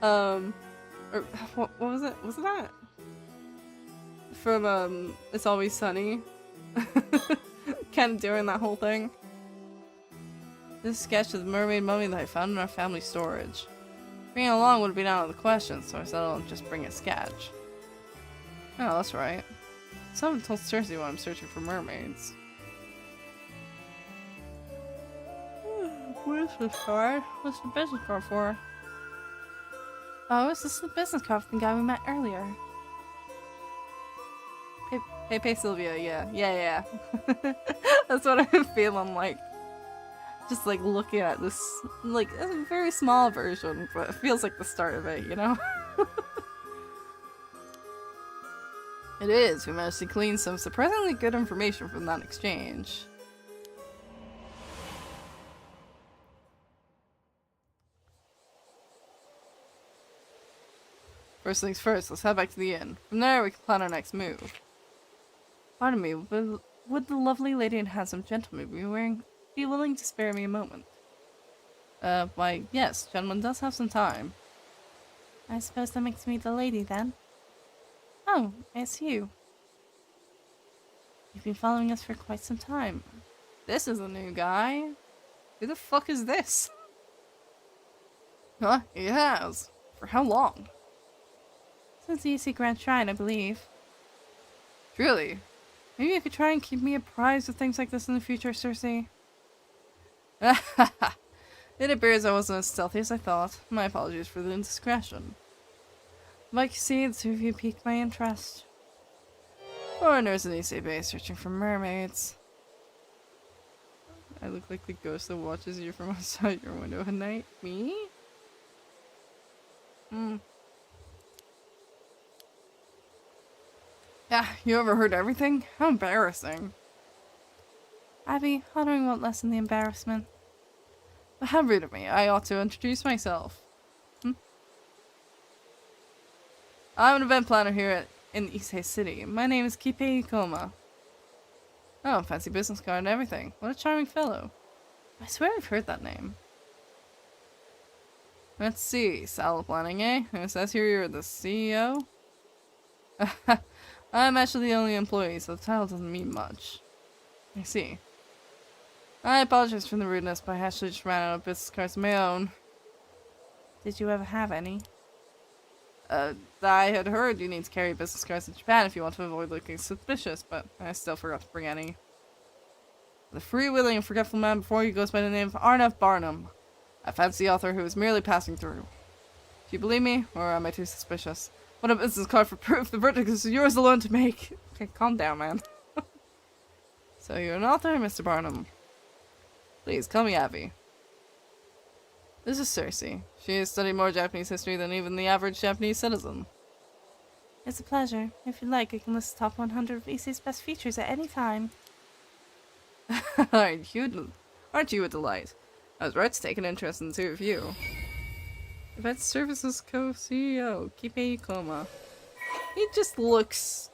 Or, what was it? Was it that? From, It's Always Sunny. Kind of doing that whole thing. This sketch of the mermaid mummy that I found in our family storage. Bringing it along would be out of the question, so I said I'll just bring a sketch. Oh, that's right. Someone told Cersei why I'm searching for mermaids. What is this card? What's the business card for? Oh, is this the business card from the guy we met earlier? Pepe Sylvia, yeah. That's what I'm feeling like. Just like looking at this, like, it's a very small version, but it feels like the start of it, you know? It is. We managed to glean some surprisingly good information from that exchange. First things first, let's head back to the inn. From there, we can plan our next move. Pardon me, would the lovely lady and handsome gentleman be willing to spare me a moment? Why, yes, gentleman does have some time. I suppose that makes me the lady, then. Oh, it's you. You've been following us for quite some time. This is a new guy. Who the fuck is this? Huh? He has. For how long? Since the EC Grand Shrine, I believe. Really? Maybe you could try and keep me apprised of things like this in the future, Cersei. It appears I wasn't as stealthy as I thought. My apologies for the indiscretion. Like you see, the two of you piqued my interest. Foreigners in Issei Bay searching for mermaids. I look like the ghost that watches you from outside your window at night. Me? Yeah, you overheard everything? How embarrassing. Abby, honoring won't lessen the embarrassment. But how rude of me. I ought to introduce myself. I'm an event planner here in Issei City. My name is Kipe Ikoma. Oh, fancy business card and everything. What a charming fellow. I swear I've heard that name. Let's see. Salad planning, eh? It says here you're the CEO? I'm actually the only employee, so the title doesn't mean much. I see. I apologize for the rudeness, but I actually just ran out of business cards of my own. Did you ever have any? I had heard you need to carry business cards in Japan if you want to avoid looking suspicious, but I still forgot to bring any. The freewheeling and forgetful man before you goes by the name of Arnav Barnum, a fancy author who is merely passing through. Do you believe me, or am I too suspicious? What a business card for proof. The verdict is yours alone to make. Okay, calm down, man. So you're an author, Mr. Barnum. Please, call me Abby. This is Cersei. She has studied more Japanese history than even the average Japanese citizen. It's a pleasure. If you'd like, I can list the top 100 of Issei's best features at any time. Aren't you a delight? I was right to take an interest in the two of you. Event Services Co-CEO, Kipe Ikoma. He just looks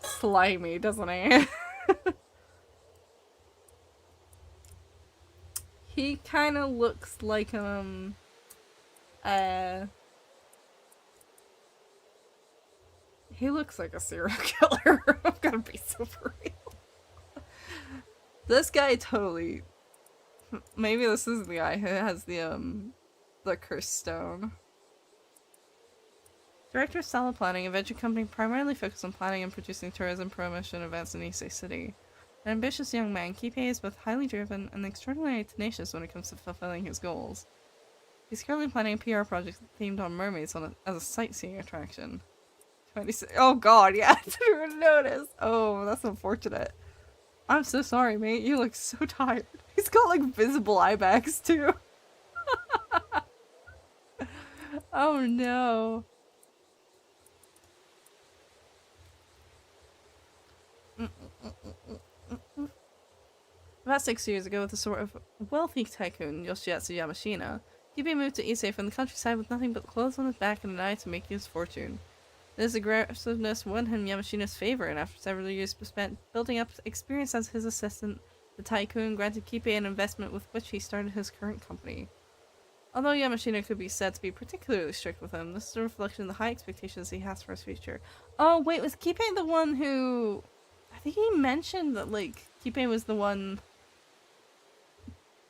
slimy, doesn't he? He kind of looks like, he looks like a serial killer. I'm gonna be so for real. This guy totally, maybe this is the guy who has the cursed stone. Director of Salad Planning, a venture company primarily focused on planning and producing tourism promotion events in Issei City. An ambitious young man, Kipe is both highly driven and extraordinarily tenacious when it comes to fulfilling his goals. He's currently planning a PR project themed on mermaids as a sightseeing attraction. 26. Oh god, yeah, I didn't even notice. Oh, that's unfortunate. I'm so sorry, mate. You look so tired. He's got like visible eye bags too. Oh no. About 6 years ago, with a sort of wealthy tycoon, Yoshiatsu Yamashina, Kibe moved to Ise from the countryside with nothing but clothes on his back and an eye to make his fortune. This aggressiveness won him Yamashina's favor, and after several years spent building up experience as his assistant, the tycoon granted Kibe an investment with which he started his current company. Although Yamashina could be said to be particularly strict with him, this is a reflection of the high expectations he has for his future. Oh wait, was Kibe the one who... I think he mentioned that, like, Kibe was the one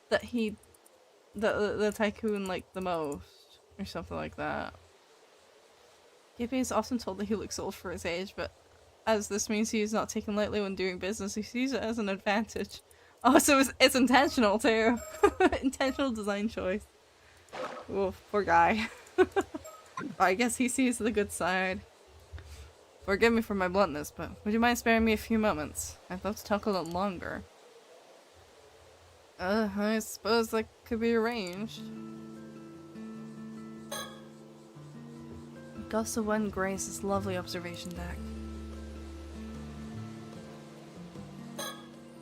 that the tycoon liked the most, or something like that. Kibe is often told that he looks old for his age, but as this means he is not taken lightly when doing business, he sees it as an advantage. Oh, so it's intentional too. Intentional design choice. Oh, poor guy. I guess he sees the good side. Forgive me for my bluntness, but would you mind sparing me a few moments? I'd love to talk a little longer. I suppose that could be arranged. Gust of wind grazed this lovely observation deck.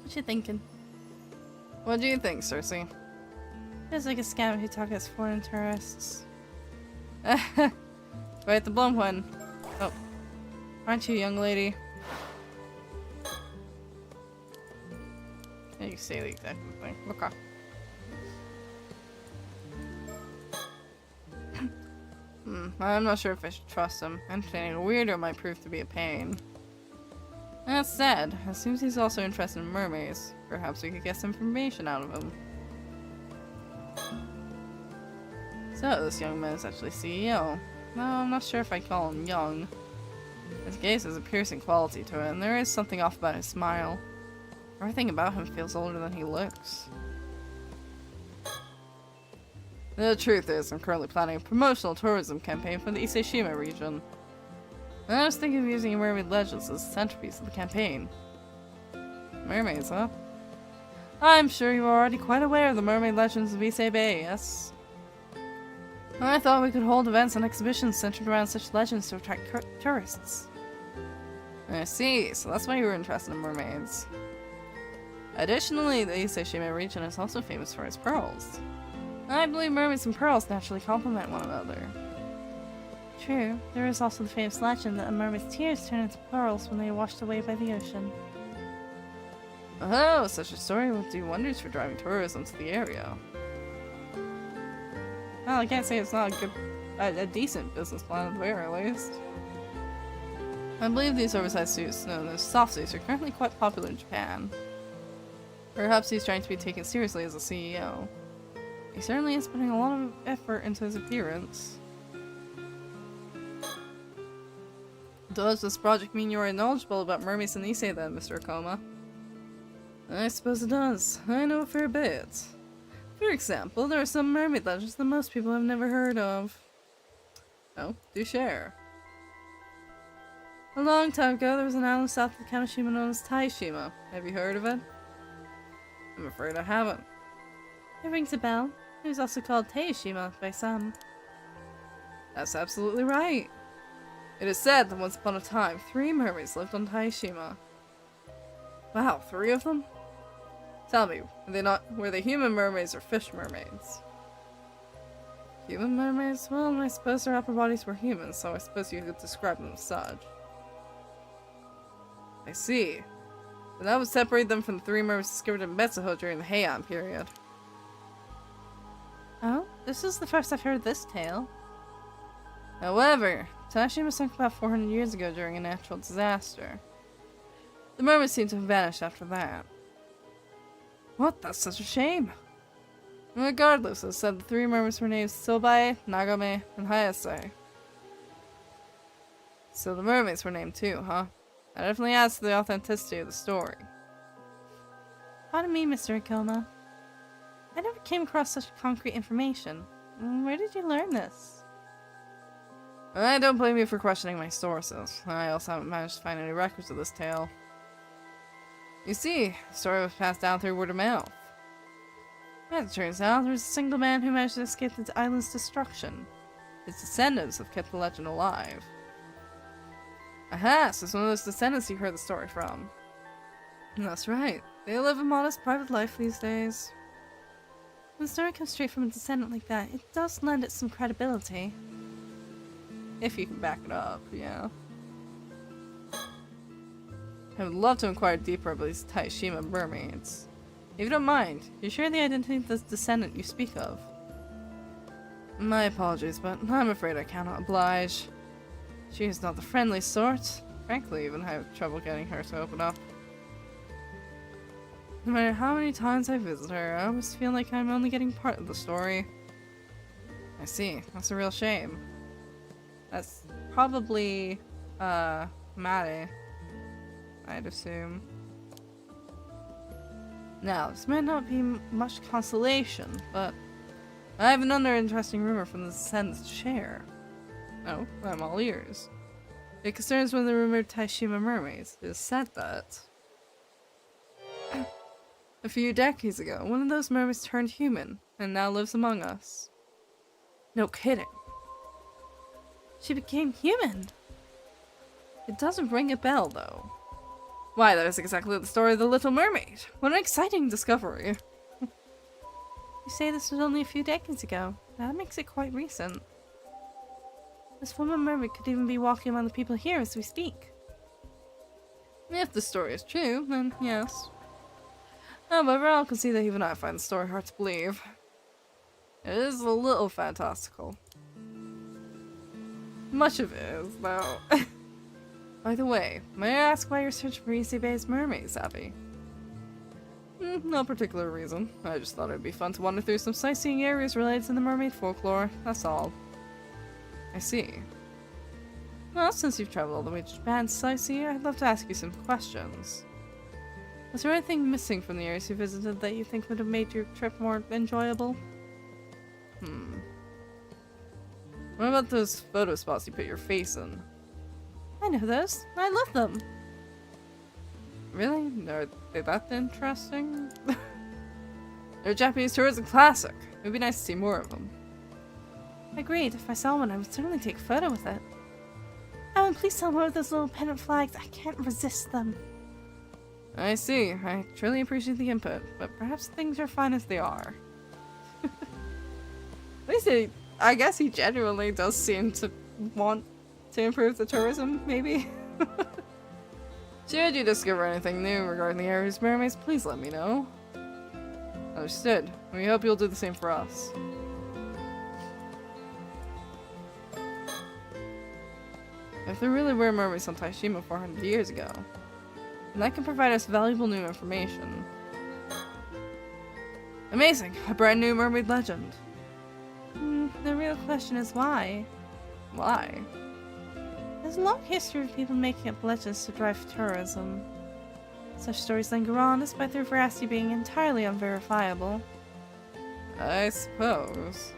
What you thinking? What do you think, Cersei? Feels like a scam who targets foreign tourists. Right, the blonde one. Oh. Aren't you, young lady? You say the exact thing. Okay. I'm not sure if I should trust him. Entertaining a weirdo might prove to be a pain. That said, it seems he's also interested in mermaids. Perhaps we could get some information out of him. So, this young man is actually CEO. No, I'm not sure if I'd call him young. His gaze has a piercing quality to it, and there is something off about his smile. Everything about him feels older than he looks. The truth is, I'm currently planning a promotional tourism campaign for the Ise-Shima region. And I was thinking of using mermaid legends as the centerpiece of the campaign. Mermaids, huh? I'm sure you are already quite aware of the mermaid legends of Ise Bay, yes? I thought we could hold events and exhibitions centered around such legends to attract tourists. I see, so that's why you were interested in mermaids. Additionally, the Ise-Shima region is also famous for its pearls. I believe mermaids and pearls naturally complement one another. True, there is also the famous legend that a mermaid's tears turn into pearls when they are washed away by the ocean. Oh, such a story would do wonders for driving tourism to the area. Well, I can't say it's not a decent business plan at the very least. I believe these oversized suits, known as soft suits, are currently quite popular in Japan. Perhaps he's trying to be taken seriously as a CEO. He certainly is putting a lot of effort into his appearance. Does this project mean you are knowledgeable about mermaids in Ise then, Mr. Akoma? I suppose it does. I know a fair bit. For example, there are some mermaid legends that most people have never heard of. Oh, do share. A long time ago, there was an island south of Kamishima known as Taishima. Have you heard of it? I'm afraid I haven't. It rings a bell. It was also called Taishima by some. That's absolutely right. It is said that once upon a time, 3 mermaids lived on Taishima. Wow, 3 of them? Tell me, were they human mermaids or fish mermaids? Human mermaids? Well, I suppose their upper bodies were human, so I suppose you could describe them as such. I see. But that would separate them from the 3 mermaids discovered in Metsuho during the Heian period. Oh, this is the first I've heard this tale. However, Taishima sunk about 400 years ago during a natural disaster. The mermaids seem to have vanished after that. What? That's such a shame. Regardless, it said the 3 mermaids were named Sobae, Nagame, and Hayase. So the mermaids were named too, huh? That definitely adds to the authenticity of the story. Pardon me, Mr. Akoma. I never came across such concrete information. Where did you learn this? I don't blame you for questioning my sources. I also haven't managed to find any records of this tale. You see, the story was passed down through word of mouth. As it turns out, there was a single man who managed to escape the island's destruction. His descendants have kept the legend alive. Aha, so it's one of those descendants you heard the story from. That's right. They live a modest private life these days. When the story comes straight from a descendant like that, it does lend it some credibility. If you can back it up, yeah. I would love to inquire deeper about these Taishima mermaids. If you don't mind, can you share the identity of this descendant you speak of? My apologies, but I'm afraid I cannot oblige. She is not the friendly sort. Frankly, even I have trouble getting her to open up. No matter how many times I visit her, I always feel like I'm only getting part of the story. I see. That's a real shame. That's probably, Maddie, I'd assume. Now, this may not be much consolation, but I have another interesting rumor from the descendants to share. Oh, I'm all ears. It concerns one of the rumored Taishima mermaids. It is said that a few decades ago, one of those mermaids turned human and now lives among us. No kidding. She became human. It doesn't ring a bell, though. Why, that is exactly the story of the Little Mermaid. What an exciting discovery. You say this was only a few decades ago. That makes it quite recent. This woman mermaid could even be walking among the people here as we speak. If the story is true, then yes. However, I'll concede that even I find the story hard to believe. It is a little fantastical. Much of it is, though. By the way, may I ask why you're searching for Easy-based mermaids, Abby? No particular reason. I just thought it'd be fun to wander through some sightseeing areas related to the mermaid folklore, that's all. I see. Well, since you've traveled all the way to Japan to sightsee, I'd love to ask you some questions. Was there anything missing from the areas you visited that you think would have made your trip more enjoyable? What about those photo spots you put your face in? I know those. I love them. Really? Are they that interesting? They're a Japanese tourism classic. It would be nice to see more of them. Agreed. If I saw one, I would certainly take a photo with it. Oh, and please tell more of those little pendant flags. I can't resist them. I see. I truly appreciate the input, but perhaps things are fine as they are. At least I guess he genuinely does seem to want to improve the tourism, maybe? Should you discover anything new regarding the area's mermaids, please let me know. Understood. We hope you'll do the same for us. If there really were mermaids on Taishima 400 years ago, then that can provide us valuable new information. Amazing! A brand new mermaid legend. The real question is why? Why? There's a long history of people making up legends to drive tourism. Such stories linger on despite their veracity being entirely unverifiable. I suppose.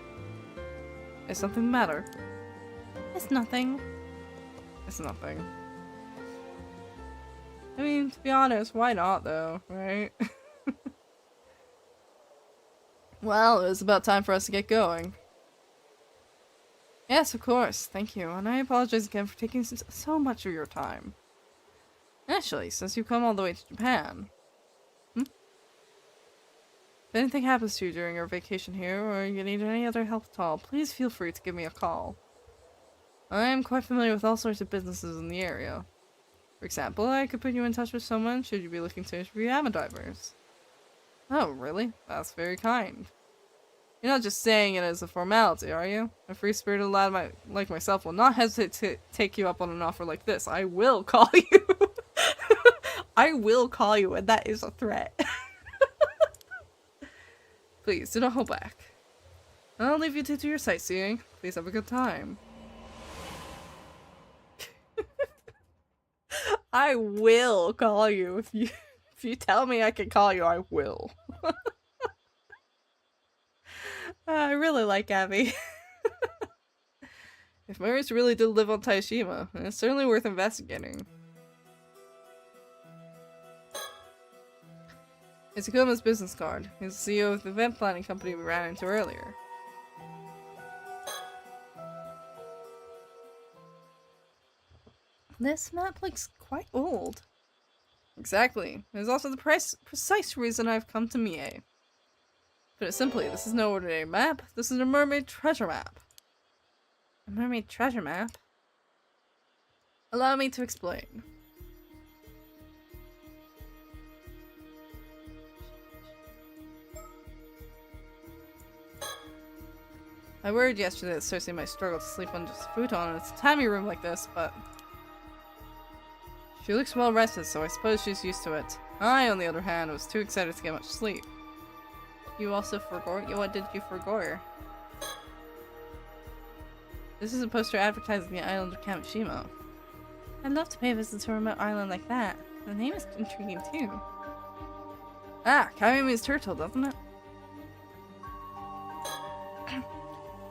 Is something the matter? It's nothing. It's nothing. I mean, to be honest, why not though, right? Well, it's about time for us to get going. Yes, of course. Thank you. And I apologize again for taking so much of your time. Actually, since you've come all the way to Japan. If anything happens to you during your vacation here, or you need any other help at all, please feel free to give me a call. I am quite familiar with all sorts of businesses in the area. For example, I could put you in touch with someone should you be looking to interview amateur divers. Oh, really? That's very kind. You're not just saying it as a formality, are you? A free-spirited lad like myself will not hesitate to take you up on an offer like this. I will call you. I will call you, and that is a threat. Please, do not hold back. I'll leave you to do your sightseeing. Please have a good time. I will call you. If you tell me I can call you, I will. I really like Abby. If mermaids really did live on Taishima, then it's certainly worth investigating. It's Akuma's business card. He's the CEO of the event planning company we ran into earlier. This map looks quite old. Exactly. It is also the precise reason I've come to Mie. Put it simply, this is no ordinary map. This is a mermaid treasure map. A mermaid treasure map? Allow me to explain. I worried yesterday that Cersei might struggle to sleep on just a futon in its tiny room like this, but she looks well rested, so I suppose she's used to it. I, on the other hand, was too excited to get much sleep. You also forgot? What did you forget? This is a poster advertising the island of Kamishima. I'd love to pay a visit to a remote island like that. The name is intriguing too. Ah, Kami means turtle, doesn't it?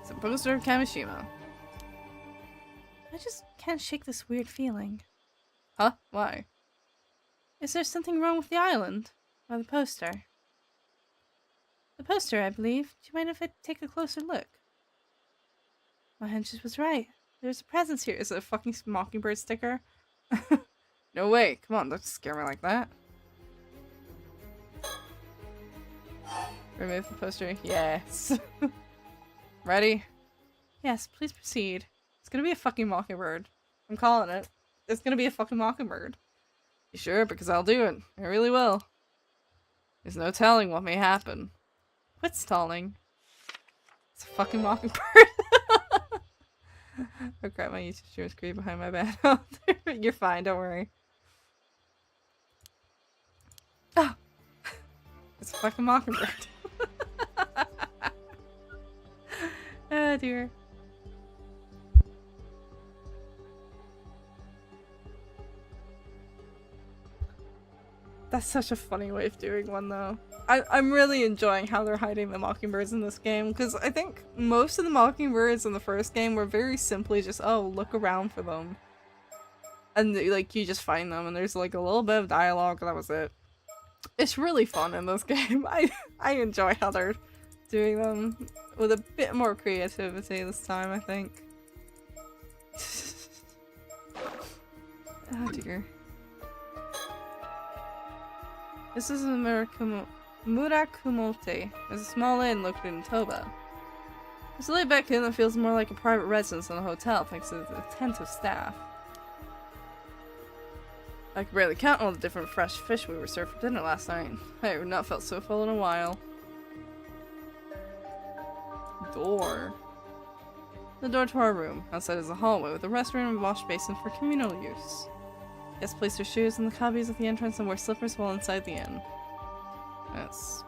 It's a poster of Kamishima. I just can't shake this weird feeling. Huh? Why? Is there something wrong with the island? Or the poster? The poster, I believe. Do you mind if I take a closer look? My hunch was right. There's a presence here. Is it a fucking mockingbird sticker? No way. Come on, don't scare me like that. Remove the poster. Yes. Ready? Yes, please proceed. It's gonna be a fucking mockingbird. I'm calling it. It's gonna be a fucking mockingbird. You sure? Because I'll do it. I really will. There's no telling what may happen. Quit stalling. It's a fucking mockingbird. Oh crap, my YouTube stream is creeping behind my back. You're fine, don't worry. Oh! It's a fucking mockingbird. Oh dear. That's such a funny way of doing one though. I'm really enjoying how they're hiding the mockingbirds in this game, because I think most of the mockingbirds in the first game were very simply just, oh, look around for them. And like, you just find them and there's like a little bit of dialogue and that was it. It's really fun in this game. I enjoy how they're doing them with a bit more creativity this time, I think. Oh dear. This is Murakumote. It's a small inn located in Toba. It's a laid-back inn that feels more like a private residence than a hotel thanks to the attentive staff. I could barely count all the different fresh fish we were served for dinner last night. I have not felt so full in a while. Door. The door to our room. Outside is a hallway with a restroom and wash basin for communal use. Guests place their shoes in the cubbies at the entrance and wear slippers while inside the inn. That's,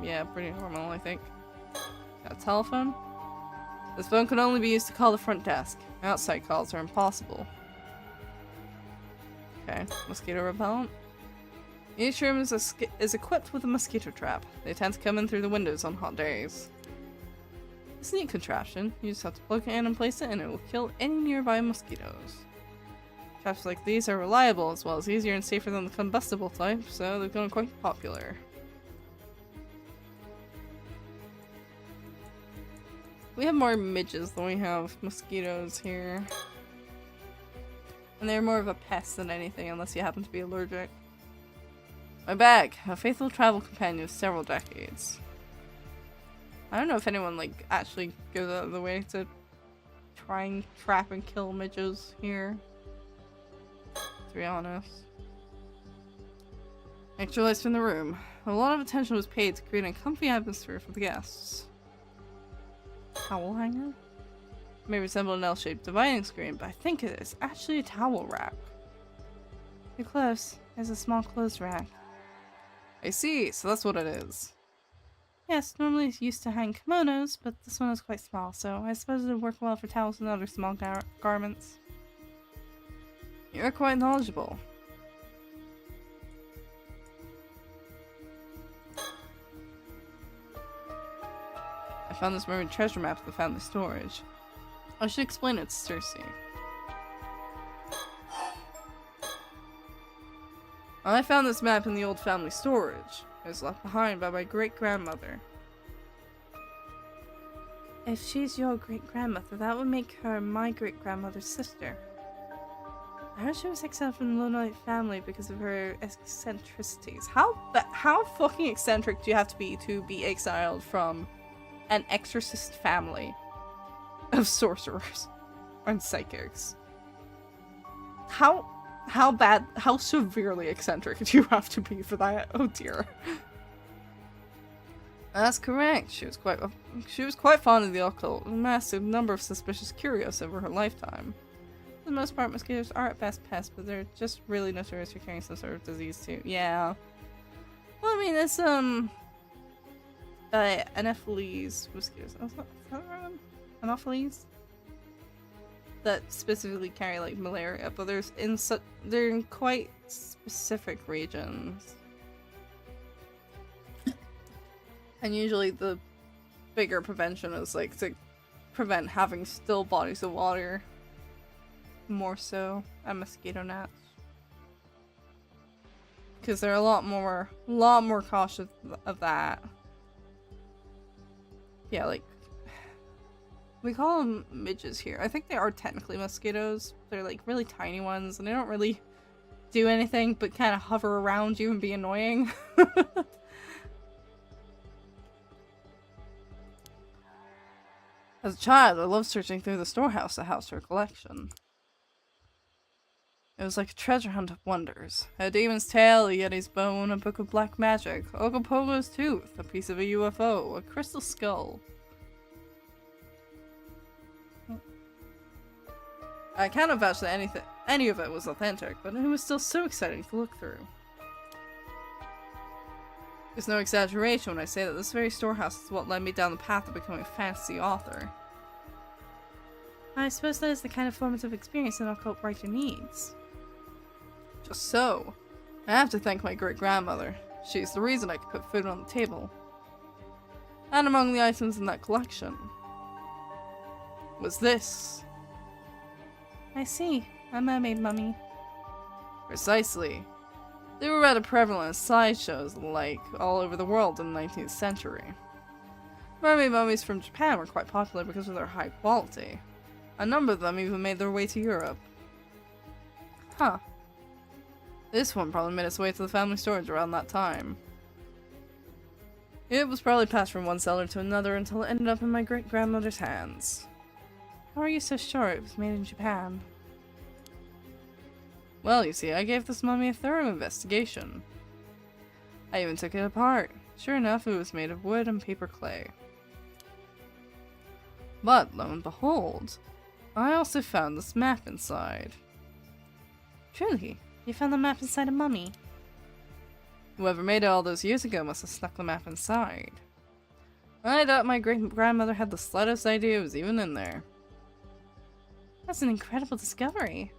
yeah, pretty normal, I think. Got a telephone? This phone can only be used to call the front desk. Outside calls are impossible. Okay, mosquito repellent. Each room is equipped with a mosquito trap. They tend to come in through the windows on hot days. It's a neat contraption. You just have to plug it in and place it and it will kill any nearby mosquitoes. Traps like these are reliable as well as easier and safer than the combustible type, so they've gone quite popular. We have more midges than we have mosquitoes here. And they're more of a pest than anything unless you happen to be allergic. My bag. A faithful travel companion of several decades. I don't know if anyone like actually goes out of the way to try and trap and kill midges here. To be honest. Extra lights from the room. A lot of attention was paid to create a comfy atmosphere for the guests. Towel hanger? It may resemble an L-shaped dividing screen, but I think it is actually a towel rack. You're close. There's a small clothes rack. I see, so that's what it is. Yes, normally it's used to hang kimonos, but this one is quite small, so I suppose it would work well for towels and other small garments. You're quite knowledgeable. I found this mermaid treasure map at the family storage. I should explain it to Cersei. I found this map in the old family storage. It was left behind by my great-grandmother. If she's your great-grandmother, that would make her my great-grandmother's sister. I heard she was exiled from the Lowlight family because of her eccentricities. How fucking eccentric do you have to be exiled from an exorcist family of sorcerers and psychics? How severely eccentric do you have to be for that? Oh dear. That's correct. She was quite fond of the occult, with a massive number of suspicious curios over her lifetime. For the most part, mosquitoes are at best pests, but they're just really notorious for carrying some sort of disease too. Yeah. Well, I mean, it's Anopheles mosquitoes. Is that right? Anopheles? That specifically carry like malaria, but they're in quite specific regions. And usually the bigger prevention is like to prevent having still bodies of water. More so at mosquito gnats. Because they're a lot more cautious of that. Yeah, like we call them midges here. I think they are technically mosquitoes. They're like really tiny ones and they don't really do anything but kind of hover around you and be annoying. As a child, I loved searching through the storehouse that housed her collection. It was like a treasure hunt of wonders. A demon's tail, a yeti's bone, a book of black magic, Ogopogo's tooth, a piece of a UFO, a crystal skull. I cannot vouch that any of it was authentic, but it was still so exciting to look through. There's no exaggeration when I say that this very storehouse is what led me down the path of becoming a fantasy author. I suppose that is the kind of formative experience an occult writer needs. Just so. I have to thank my great-grandmother. She's the reason I could put food on the table. And among the items in that collection was this. I see. A mermaid mummy. Precisely. They were rather prevalent as sideshows and the like all over the world in the 19th century. Mermaid mummies from Japan were quite popular because of their high quality. A number of them even made their way to Europe. Huh. This one probably made its way to the family storage around that time. It was probably passed from one seller to another until it ended up in my great-grandmother's hands. How are you so sure it was made in Japan? Well, you see, I gave this mummy a thorough investigation. I even took it apart. Sure enough, it was made of wood and paper clay. But, lo and behold, I also found this map inside. Truly, you found the map inside a mummy? Whoever made it all those years ago must have snuck the map inside. I doubt my great-grandmother had the slightest idea it was even in there. That's an incredible discovery.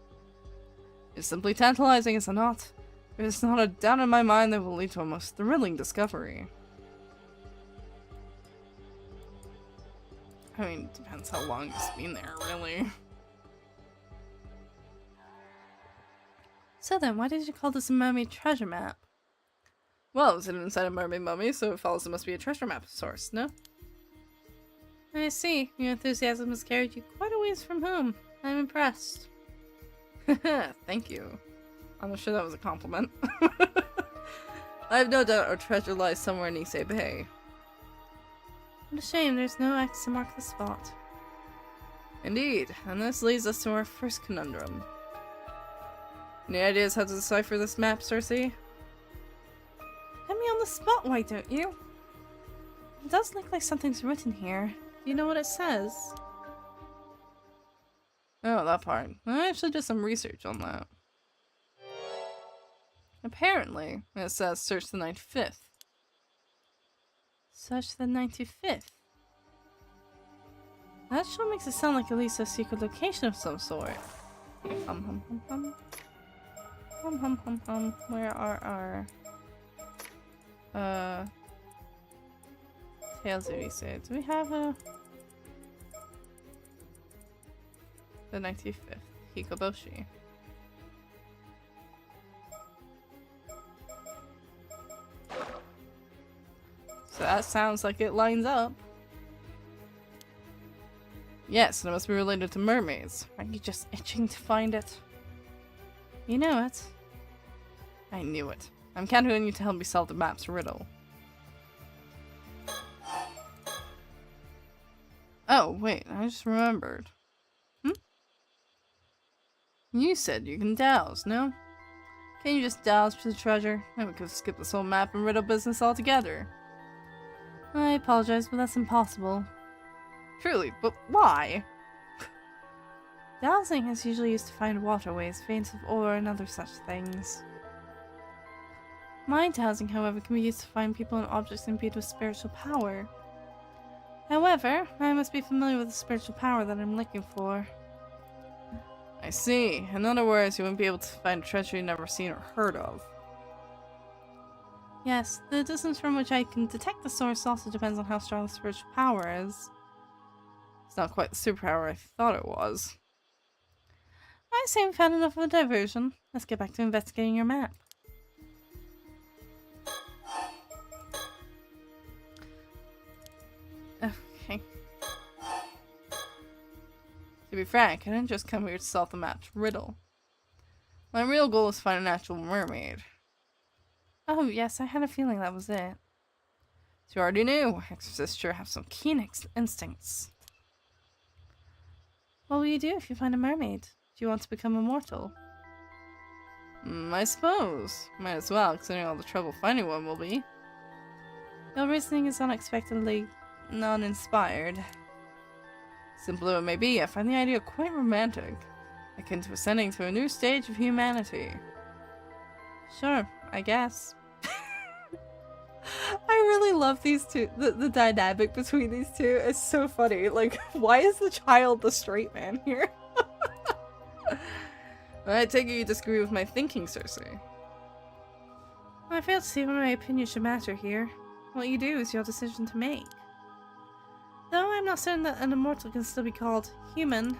It's simply tantalizing, is it not? There's not a doubt in my mind that will lead to a most thrilling discovery. I mean, depends how long it's been there, really. So then, why did you call this a mermaid treasure map? Well, it was hidden inside a mermaid mummy, so it follows it must be a treasure map of sorts, no? I see. Your enthusiasm has carried you quite a ways from home. I'm impressed. Thank you. I'm not sure that was a compliment. I have no doubt our treasure lies somewhere in Issei Bay. What a shame there's no X to mark the spot. Indeed, and this leads us to our first conundrum. Any ideas how to decipher this map, Cersei? Put me on the spot, why don't you? It does look like something's written here. Do you know what it says? Oh, that part. I actually did some research on that. Apparently, it says search the 95th. Search the 95th? That sure makes it sound like at least a secret location of some sort. Hum. Where are our Tales of Issei? Do we have the 95th Hikoboshi? So that sounds like it lines up. Yes, and it must be related to mermaids. Aren't you just itching to find it? You know it. I knew it. I'm counting on you to help me solve the map's riddle. Oh, wait, I just remembered. You said you can douse, no? Can you just douse for the treasure? Then we could skip this whole map and riddle business altogether. I apologize, but that's impossible. Truly, but why? Dowsing is usually used to find waterways, veins of ore, and other such things. Mind dowsing, however, can be used to find people and objects imbued with spiritual power. However, I must be familiar with the spiritual power that I'm looking for. I see. In other words, you wouldn't be able to find treasure you've never seen or heard of. Yes, the distance from which I can detect the source also depends on how strong the spiritual power is. It's not quite the superpower I thought it was. I seem found enough of a diversion. Let's get back to investigating your map. Okay. To be frank, I didn't just come here to solve the map's riddle. My real goal is to find an actual mermaid. Oh yes, I had a feeling that was it. As you already knew, exorcists sure have some keen instincts. What will you do if you find a mermaid? Do you want to become immortal? I suppose. Might as well, considering all the trouble finding one will be. Your reasoning is unexpectedly non-inspired. Simple though it may be, I find the idea quite romantic, akin to ascending to a new stage of humanity. Sure, I guess. I really love these two. The dynamic between these two is so funny. Like, why is the child the straight man here? I take it you disagree with my thinking, Cersei. I fail to see why my opinion should matter here. What you do is your decision to make. Though I'm not certain that an immortal can still be called human.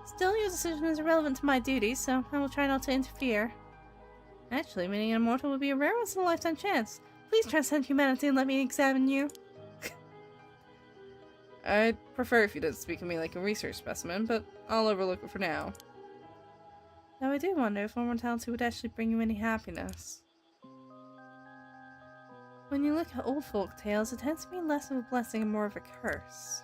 Still, your decision is irrelevant to my duties, so I will try not to interfere. Actually, meeting an immortal would be a rare once-in-a-lifetime chance. Please transcend humanity and let me examine you. I'd prefer if you didn't speak of me like a research specimen, but I'll overlook it for now. Though I do wonder if immortality would actually bring you any happiness. When you look at old folk tales, it tends to be less of a blessing and more of a curse.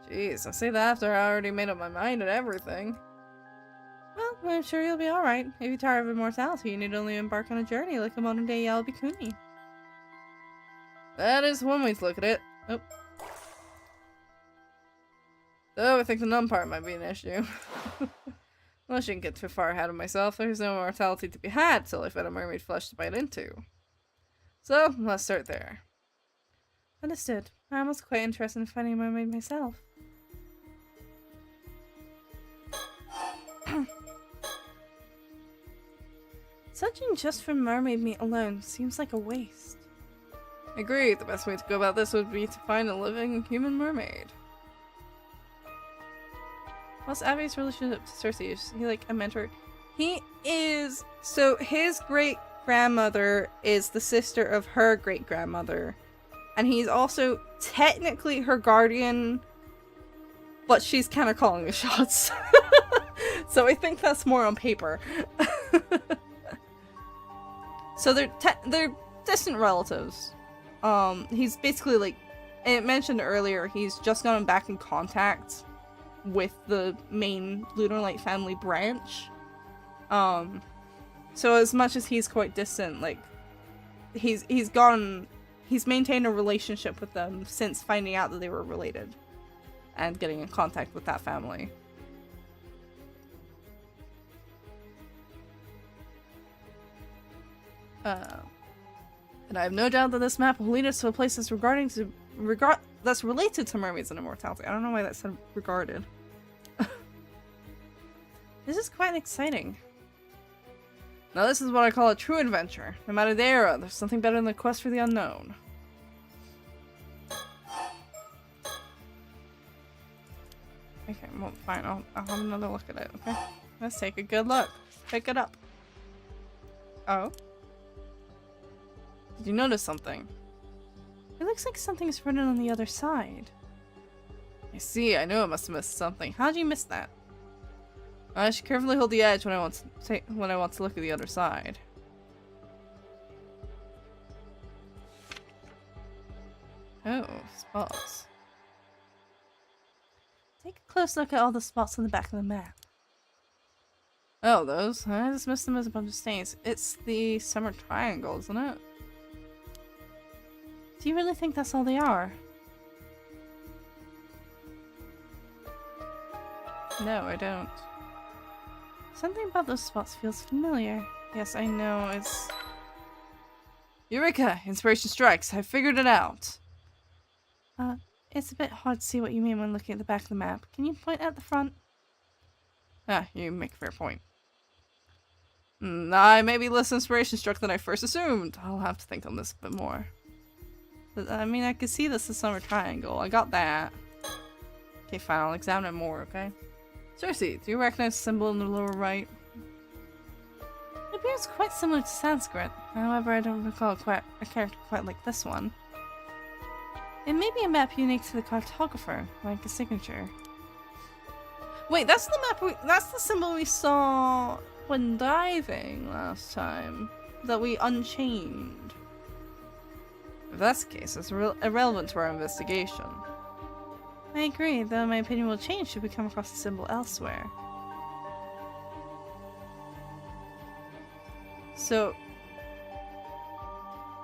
Jeez, I say that after I already made up my mind and everything. Well, I'm sure you'll be alright. If you're tired of immortality, you need only embark on a journey like a modern-day Yalabikuni. That is one way to look at it. Oh. Though I think the nun part might be an issue. Well, I shouldn't get too far ahead of myself. There's no immortality to be had till I find a mermaid flesh to bite into. So, let's start there. Understood. I'm also quite interested in finding a mermaid myself. Searching just for mermaid meat alone seems like a waste. Agreed. The best way to go about this would be to find a living human mermaid. What's Abby's relationship to Cersei? Is he like a mentor? He is. So his great-grandmother is the sister of her great-grandmother. And he's also technically her guardian, but she's kind of calling the shots. So I think that's more on paper. So they're distant relatives. He's basically like, it mentioned earlier, he's just gotten back in contact with the main Lunar Light family branch. So as much as he's quite distant, like, he's maintained a relationship with them since finding out that they were related and getting in contact with that family. And I have no doubt that this map will lead us to a place that's that's related to mermaids and immortality. I don't know why that said regarded. This is quite exciting. Now this is what I call a true adventure. No matter the era, there's something better than the quest for the unknown. Okay, well, fine. I'll have another look at it, okay? Let's take a good look. Pick it up. Oh? Did you notice something? It looks like something's written on the other side. I see. I knew I must have missed something. How'd you miss that? I should carefully hold the edge when I want to look at the other side. Oh, spots. Take a close look at all the spots on the back of the map. Oh, those? I dismissed them as a bunch of stains. It's the summer triangle, isn't it? Do you really think that's all they are? No, I don't. Something about those spots feels familiar. Yes, I know, it's... Eureka! Inspiration strikes! I figured it out! It's a bit hard to see what you mean when looking at the back of the map. Can you point at the front? Ah, you make a fair point. I may be less inspiration struck than I first assumed. I'll have to think on this a bit more. But, I mean, I could see this is the summer triangle. I got that. Okay, fine. I'll examine it more, okay? Cersei, do you recognize the symbol in the lower right? It appears quite similar to Sanskrit. However, I don't recall a character quite like this one. It may be a map unique to the cartographer, like a signature. Wait, that's the map that's the symbol we saw when diving last time. That we unchained. If that's the case, it's irrelevant to our investigation. I agree, though my opinion will change should we come across the symbol elsewhere. So,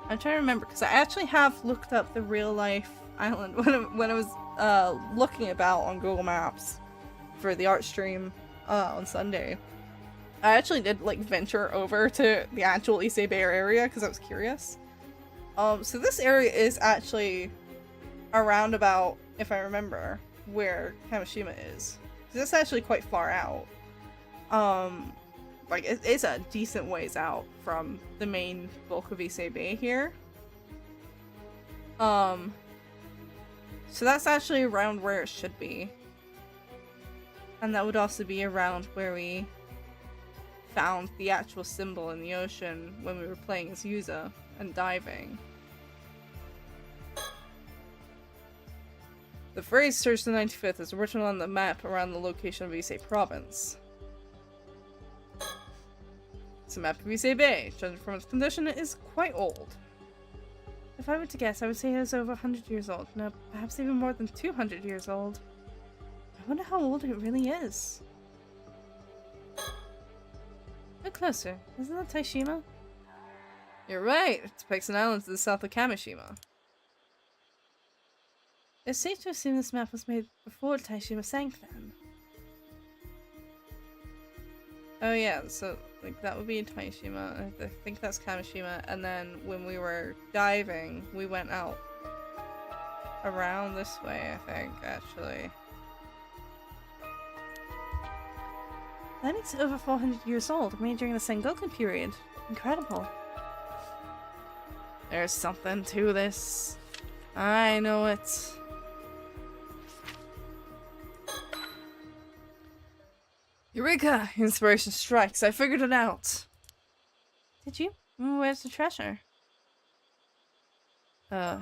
I'm trying to remember, because I actually have looked up the real life island when I was looking about on Google Maps for the art stream on Sunday. I actually did like venture over to the actual Issei Bay area because I was curious. So this area is actually around about, if I remember, where Kamishima is. So it's actually quite far out. Like it's a decent ways out from the main bulk of Issei Bay here. So that's actually around where it should be. And that would also be around where we found the actual symbol in the ocean when we were playing as Yuza and diving. The phrase "search the 95th" is written on the map around the location of Issei Province. It's a map of Issei Bay. Judging from its condition, it is quite old. If I were to guess, I would say it is over 100 years old. No, perhaps even more than 200 years old. I wonder how old it really is. Look closer. Isn't that Taishima? You're right. It depicts an island to the south of Kamishima. It's safe to assume this map was made before Taishima sank then. Oh yeah, so like that would be Taishima. I think that's Kamishima. And then when we were diving, we went out around this way, I think, actually. That makes it over 400 years old, made during the Sengoku period. Incredible. There's something to this. I know it. Eureka! Inspiration strikes. I figured it out. Did you? Where's the treasure? So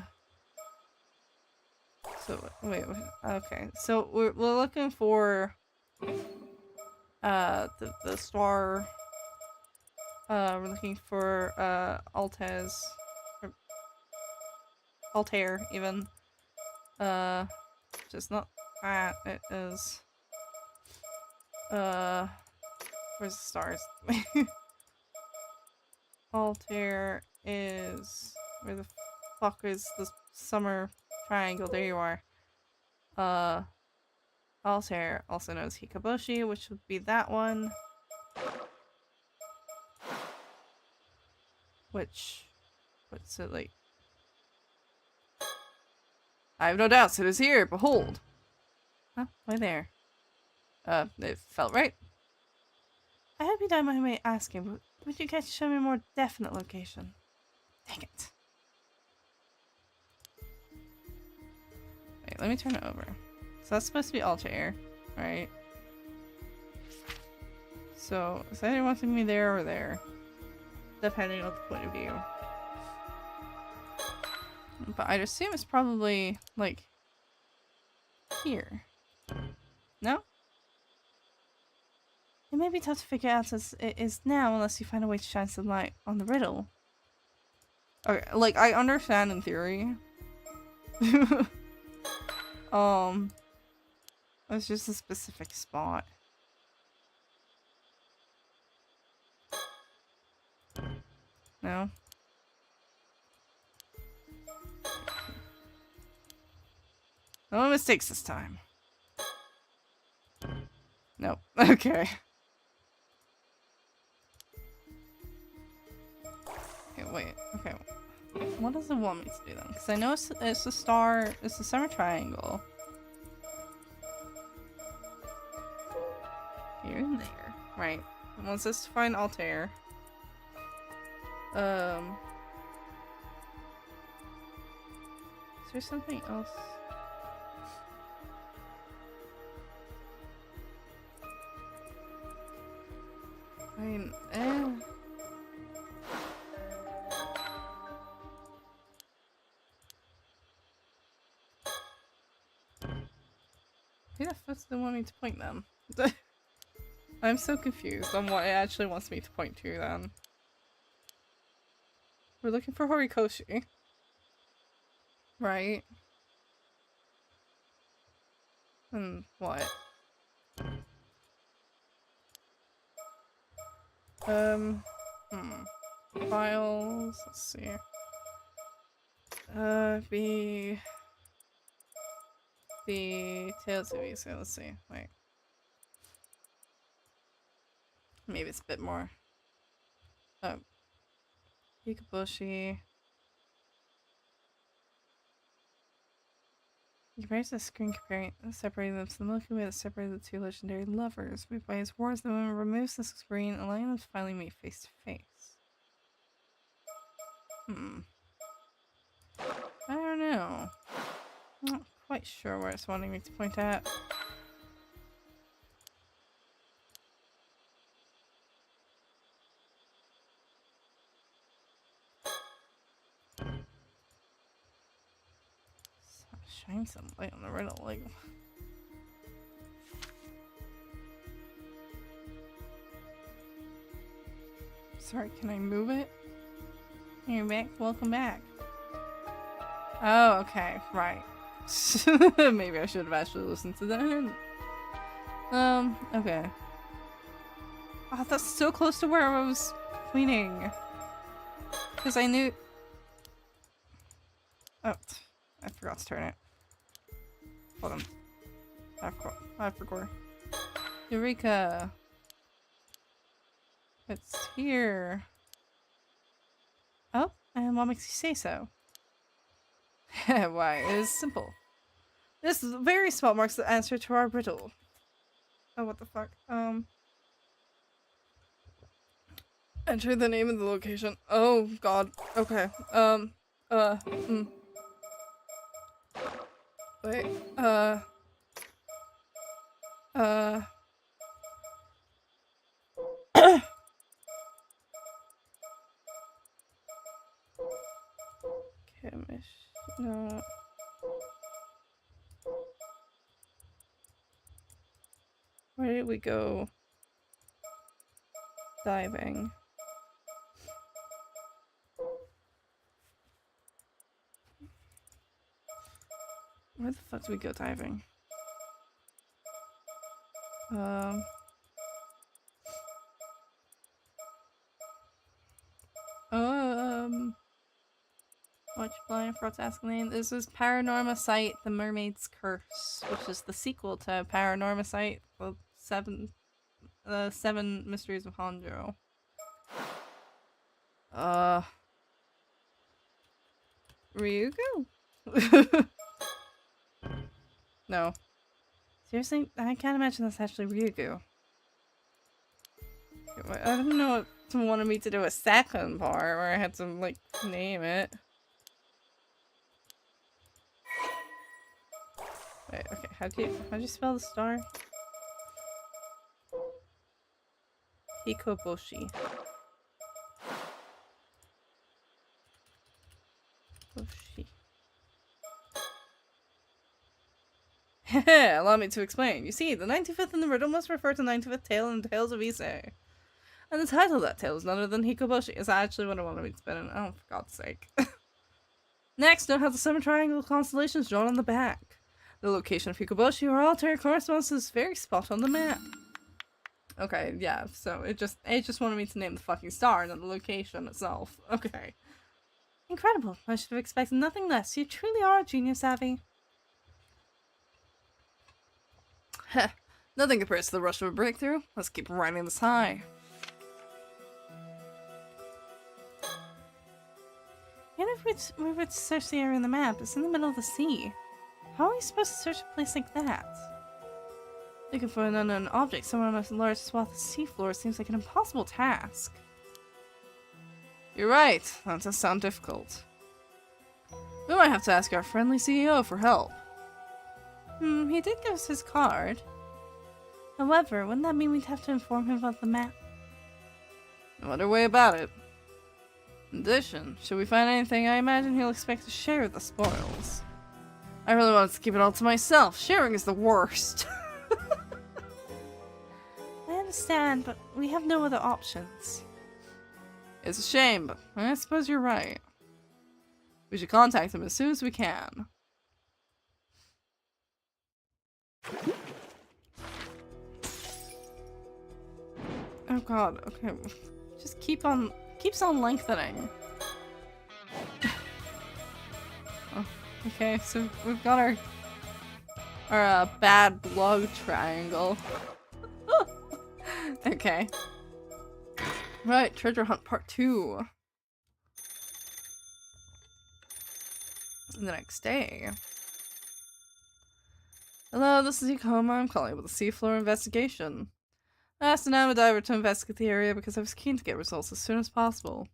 wait. Okay. So we're looking for the star. We're looking for Altez, or Altair even. Just not that. It is. Where's the stars? Altair is... Where the fuck is the summer triangle? There you are. Altair also knows Hikaboshi, which would be that one. What's it like? I have no doubts it is here, behold! Huh? Why there? It felt right. I hope you don't mind me asking, but would you care to show me a more definite location? Dang it. Wait, let me turn it over. So that's supposed to be Altair, right? So, is that wanting me there or there? Depending on the point of view. But I'd assume it's probably, like, here. No? It may be tough to figure out as it is now unless you find a way to shine some light on the riddle. Okay, like, I understand in theory. It's just a specific spot. No? No mistakes this time. Nope. Okay. Okay, wait. Okay. What does it want me to do then? Because I know it's a star, it's a summer triangle. Here and there. Right. It wants us to find Altair. Is there something else? I mean, who the fuck doesn't want me to point them? I'm so confused on what it actually wants me to point to then. We're looking for Horikoshi. Right? And what? Files, let's see. Be the Tales of Issa, let's see, wait. Maybe it's a bit more. Hikaboshi. He compares the screen separating them to the Milky Way that separated the two legendary lovers. Moved by his words, the woman removes the screen, allowing them to finally meet face to face. I don't know. I'm not quite sure where it's wanting me to point at. Shine some light on the riddle, like. Sorry, can I move it? You're back. Welcome back. Oh, okay, right. Maybe I should have actually listened to that. Okay. Oh, that's so close to where I was cleaning. Because I knew. Oh, I forgot to turn it. Hold on. I forgot. Eureka! It's here. Oh, and what makes you say so? Why, it is simple. This very spot marks the answer to our riddle. Oh, what the fuck? Enter the name of the location. Oh, God. Okay. Wait, no. Where did we go? Diving. Where the fuck do we go diving? Watch blind forgot to ask the name. This is Paranormasight, the Mermaid's Curse, which is the sequel to Paranormasight, the Seven Mysteries of Honjo. Ryugu? No. Seriously? I can't imagine that's actually Ryugu. I don't know what someone wanted me to do a second part where I had to, like, name it. Wait, okay, how do you spell the star? Hikoboshi. Boshi. Heh, allow me to explain. You see, the 95th in the riddle must refer to 95th tale in the Tales of Issei. And the title of that tale is none other than Hikoboshi. Is that actually what I want to be spinning? Oh, for God's sake. Next, note how the 7 triangle constellations drawn on the back. The location of Hikoboshi or altar corresponds to this very spot on the map. Okay, yeah, so it just wanted me to name the fucking star and not the location itself. Okay. Incredible. I should have expected nothing less. You truly are a genius, Abby. Heh. Nothing compares to the rush of a breakthrough. Let's keep riding this high. Even if we were to search the area on the map, it's in the middle of the sea. How are we supposed to search a place like that? Looking for an unknown object somewhere on a large swath of seafloor seems like an impossible task. You're right. That does sound difficult. We might have to ask our friendly CEO for help. He did give us his card. However, wouldn't that mean we'd have to inform him about the map? No other way about it. In addition, should we find anything, I imagine he'll expect to share the spoils. I really wanted to keep it all to myself. Sharing is the worst. I understand, but we have no other options. It's a shame, but I suppose you're right. We should contact him as soon as we can. Oh god, okay. Just keeps on lengthening. Oh, okay, so we've got our bad love triangle. Okay. Right, treasure hunt part 2. The next day. Hello, this is Yukoma. I'm calling with a seafloor investigation. I asked an amateur diver to investigate the area because I was keen to get results as soon as possible.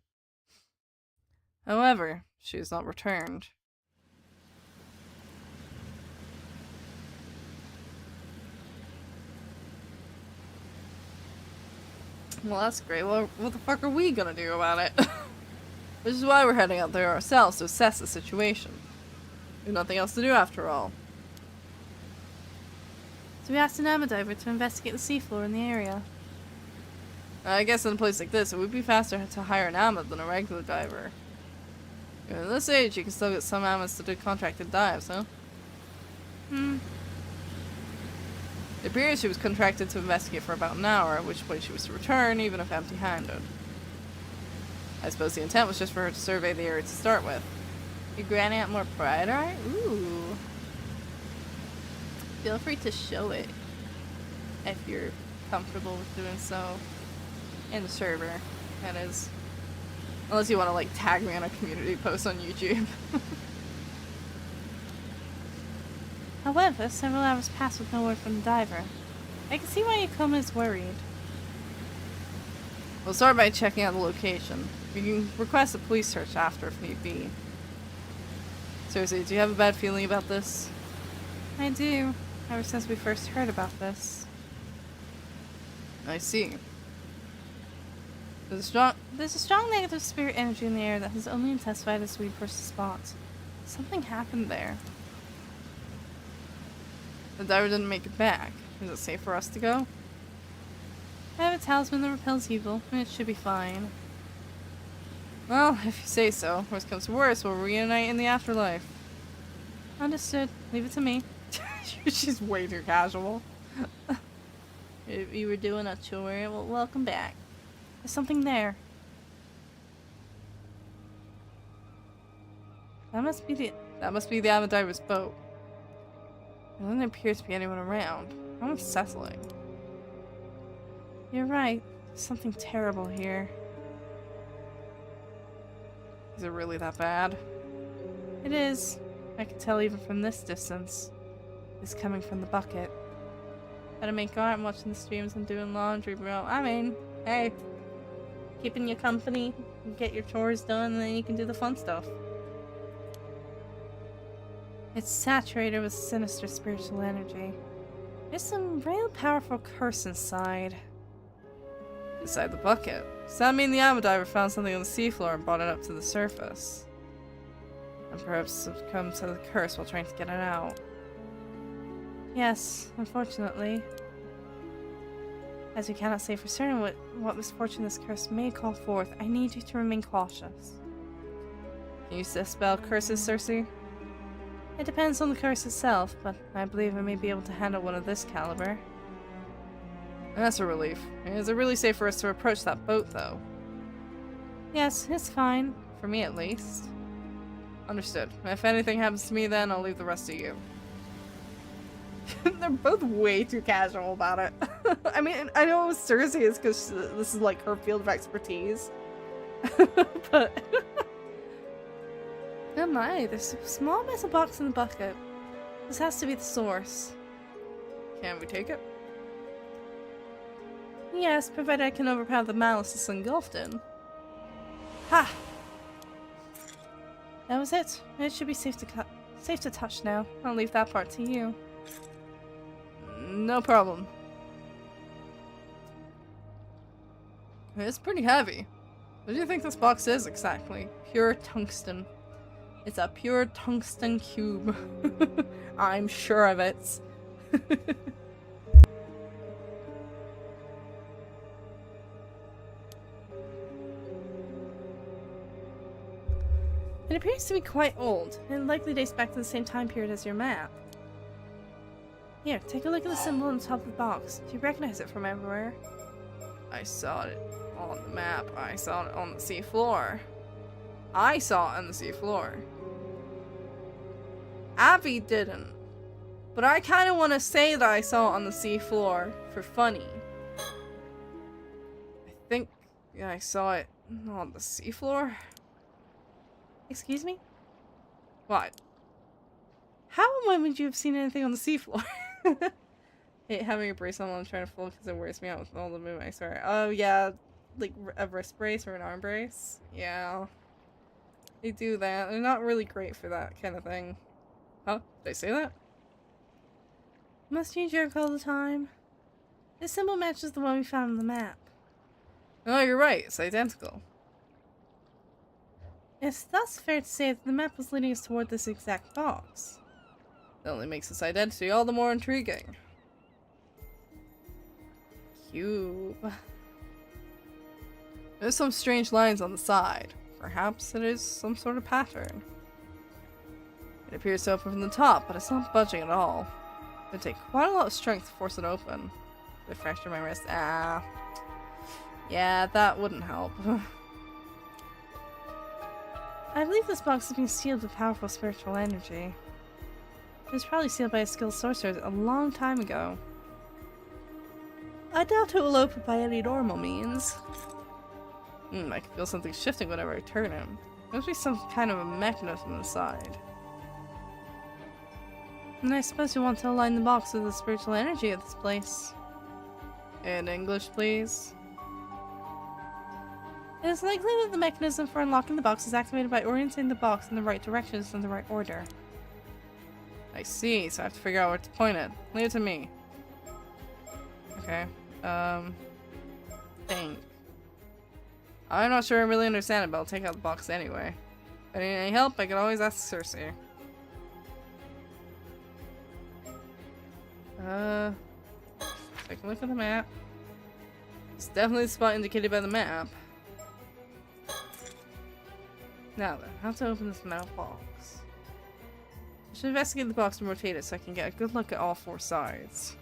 However, she has not returned. Well, that's great. Well, what the fuck are we gonna do about it? Which is why we're heading out there ourselves to assess the situation. We have nothing else to do after all. So we asked an amateur diver to investigate the seafloor in the area. I guess in a place like this, it would be faster to hire an amateur than a regular diver. At this age, you can still get some amateurs to do contracted dives, huh? It appears she was contracted to investigate for about an hour, at which point she was to return, even if empty-handed. I suppose the intent was just for her to survey the area to start with. You granting out more pride, alright? Ooh. Feel free to show it if you're comfortable with doing so. In the server, that is. Unless you want to like tag me on a community post on YouTube. However, several hours passed with no word from the diver. I can see why Yukoma is worried. We'll start by checking out the location. We can request a police search after if need be. Seriously, do you have a bad feeling about this? I do. Ever since we first heard about this. I see. There's a strong negative spirit energy in the air that has only intensified as we approach the spot. Something happened there. The diver didn't make it back. Is it safe for us to go? I have a talisman that repels evil, and it should be fine. Well, if you say so. Worst comes to worst, we'll reunite in the afterlife. Understood. Leave it to me. She's way too casual. If you were doing a tour, well, welcome back. There's something there. That must be the amateur diver's boat. There doesn't appear to be anyone around. How unsettling. You're right. There's something terrible here. Is it really that bad? It is. I can tell even from this distance. It's coming from the bucket. Better make art, I'm watching the streams and doing laundry, bro. I mean, hey. Keeping you company, get your chores done, and then you can do the fun stuff. It's saturated with sinister spiritual energy. There's some real powerful curse inside. Inside the bucket? Does that mean the amateur diver found something on the seafloor and brought it up to the surface? And perhaps succumbed to the curse while trying to get it out. Yes, unfortunately. As we cannot say for certain what misfortune this curse may call forth, I need you to remain cautious. Can you spell curses, Circe? It depends on the curse itself, but I believe I may be able to handle one of this caliber. That's a relief. Is it really safe for us to approach that boat, though? Yes, it's fine. For me, at least. Understood. If anything happens to me, then I'll leave the rest to you. They're both way too casual about it. I mean, I know Circe is because this is like her field of expertise. But... Oh my, there's a small metal box in the bucket. This has to be the source. Can we take it? Yes, provided I can overpower the malice it's engulfed in. Ha! That was it. It should be safe to touch now. I'll leave that part to you. No problem. It's pretty heavy. What do you think this box is exactly? Pure tungsten. It's a pure tungsten cube. I'm sure of it. It appears to be quite old, and likely dates back to the same time period as your map. Here, take a look at the symbol on the top of the box. Do you recognize it from everywhere? I saw it on the map. I saw it on the seafloor. I saw it on the seafloor. Abby didn't. But I kind of want to say that I saw it on the seafloor for funny. I think I saw it on the seafloor. Excuse me? What? How and when would you have seen anything on the seafloor? Hey, having a brace on while I'm trying to fold because it wears me out with all the movement, I swear. Oh yeah, like a wrist brace or an arm brace? Yeah. They do that. They're not really great for that kind of thing. Huh? Did I say that? Must you jerk all the time? This symbol matches the one we found on the map. Oh, you're right. It's identical. It's thus fair to say that the map was leading us toward this exact box. That only makes its identity all the more intriguing. Cube. There's some strange lines on the side. Perhaps it is some sort of pattern. It appears to open from the top, but it's not budging at all. It would take quite a lot of strength to force it open. If I fracture my wrist. Ah. Yeah, that wouldn't help. I believe this box is being sealed with powerful spiritual energy. It was probably sealed by a skilled sorcerer a long time ago. I doubt it will open by any normal means. I can feel something shifting whenever I turn it. There must be some kind of a mechanism inside. And I suppose you want to align the box with the spiritual energy of this place. In English, please. It is likely that the mechanism for unlocking the box is activated by orienting the box in the right directions in the right order. I see, so I have to figure out where to point it. Leave it to me. Okay. Think. I'm not sure I really understand it, but I'll take out the box anyway. If I need any help, I can always ask Circe. Take a look at the map. It's definitely the spot indicated by the map. Now then, how to open this metal box? I should investigate the box and rotate it so I can get a good look at all four sides.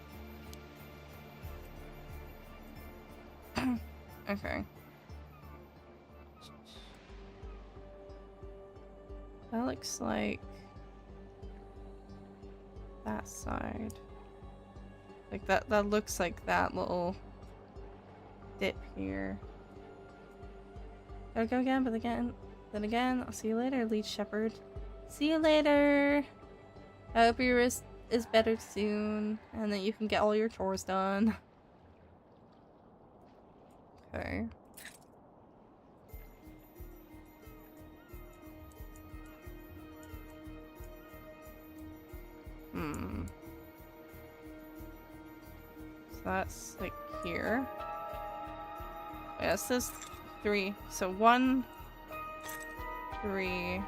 Okay. That looks like that side. Like that looks like that little dip here. Gotta go again, but then again, I'll see you later, lead shepherd. See you later! I hope your wrist is better soon, and that you can get all your chores done. Okay. So that's like here. Yeah, it says 3. So 1, 3.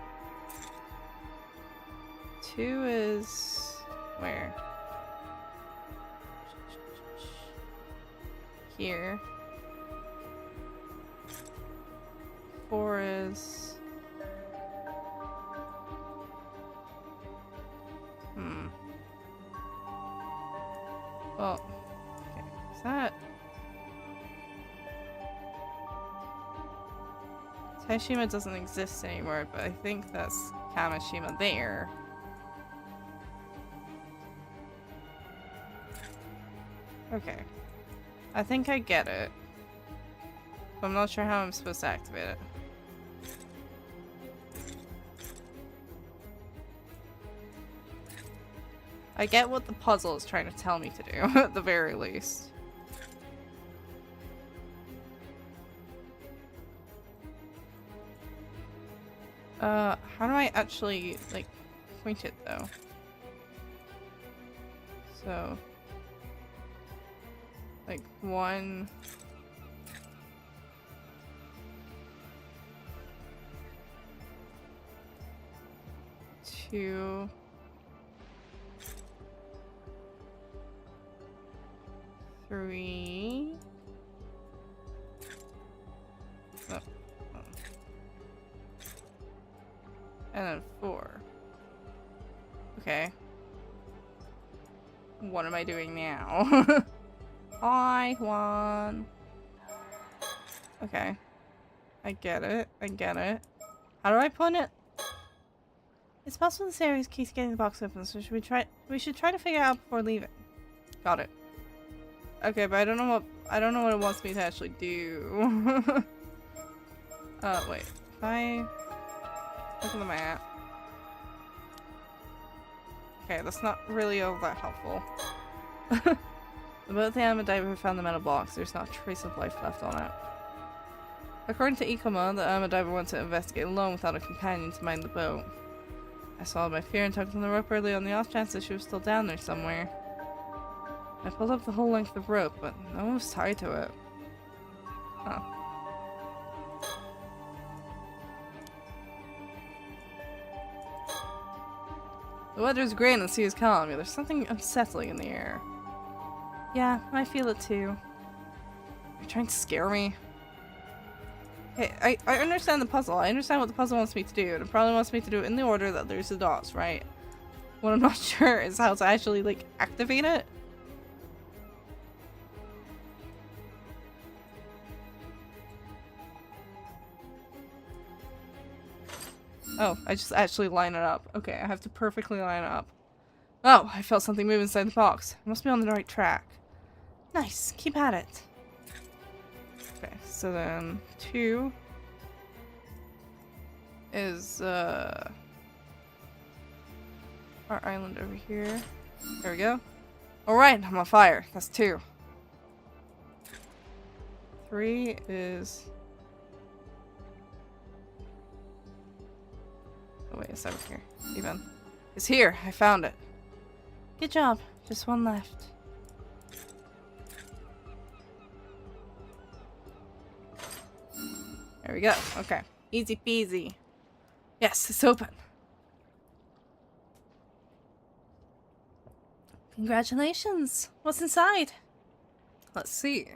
2 is where? here. 4 is... Well, okay, is that... Taishima doesn't exist anymore, but I think that's Kamishima there. Okay. I think I get it. But I'm not sure how I'm supposed to activate it. I get what the puzzle is trying to tell me to do, at the very least. How do I actually, like, point it, though? So... like, 1... 2... 3... Oh. And then 4. Okay. What am I doing now? I won. Okay. I get it. I get it. How do I put it? It's possible this area keeps getting the box open, so we should try to figure it out before leaving. Got it. Okay, but I don't know what it wants me to actually do. Wait. If I look at the map. Okay, that's not really all that helpful. The boat the Alma diver who found the metal box, there's not a trace of life left on it. According to Ikoma, the Alma diver went to investigate alone without a companion to mind the boat. I swallowed my fear and tugged on the rope early on the off chance that she was still down there somewhere. I pulled up the whole length of rope, but no one was tied to it. Huh. The weather's great and the sea is calm, yet there's something unsettling in the air. Yeah, I feel it too. You're trying to scare me. Hey, I understand the puzzle. I understand what the puzzle wants me to do, and it probably wants me to do it in the order that there's the dots, right? What I'm not sure is how to actually, like, activate it. Oh, I just actually line it up. Okay, I have to perfectly line it up. Oh, I felt something move inside the box. I must be on the right track. Nice, keep at it. Okay, so then 2 is our island over here. There we go. Alright, I'm on fire. That's 2. 3 is... oh wait, it's over here. Even. It's here. I found it. Good job. Just one left. There we go. Okay. Easy peasy. Yes, it's open. Congratulations. What's inside? Let's see.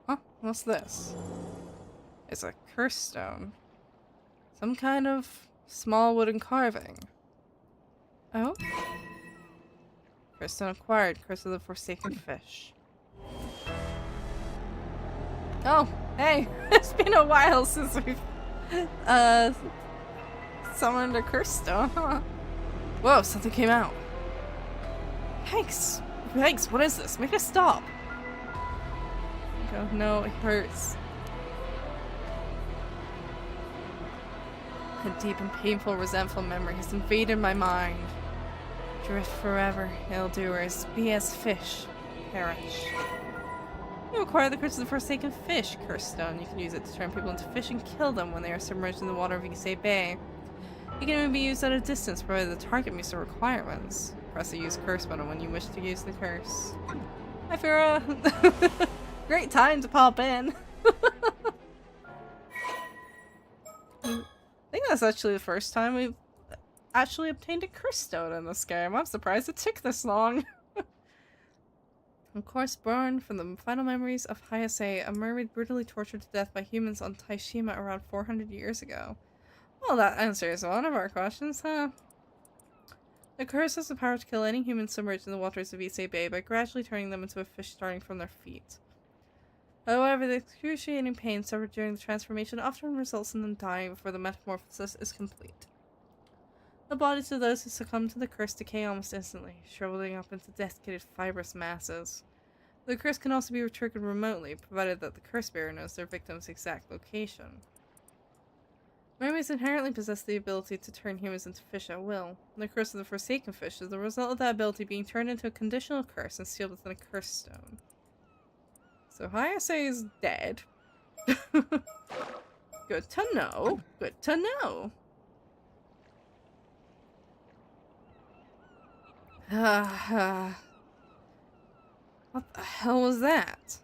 Huh? What's this? It's a curse stone. Some kind of small wooden carving. Oh? Curse stone acquired. Curse of the Forsaken Fish. Oh, hey! It's been a while since we've summoned a curse stone, huh? Whoa, something came out. Hanks! Hanks, what is this? Make it stop! Oh no, it hurts. A deep and painful, resentful memory has invaded my mind. Drift forever, ill-doers, be as fish, perish. You acquire the curse of the Forsaken Fish curse stone. You can use it to turn people into fish and kill them when they are submerged in the water of Ise Bay. It can even be used at a distance, provided the target meets the requirements. Press the use curse button when you wish to use the curse. Hi, Fira! Great time to pop in! I think that's actually the first time we've actually obtained a curse stone in this game. I'm surprised it took this long. Of course, born from the final memories of Hayase, a mermaid brutally tortured to death by humans on Taishima around 400 years ago. Well, that answers one of our questions, huh? The curse has the power to kill any human submerged in the waters of Ise Bay by gradually turning them into a fish starting from their feet. However, the excruciating pain suffered during the transformation often results in them dying before the metamorphosis is complete. The bodies of those who succumb to the curse decay almost instantly, shriveling up into desiccated fibrous masses. The curse can also be triggered remotely, provided that the curse bearer knows their victim's exact location. Mermaids inherently possess the ability to turn humans into fish at will. The curse of the Forsaken Fish is the result of that ability being turned into a conditional curse and sealed within a curse stone. So Hayase is dead. Good to know. Good to know. What the hell was that?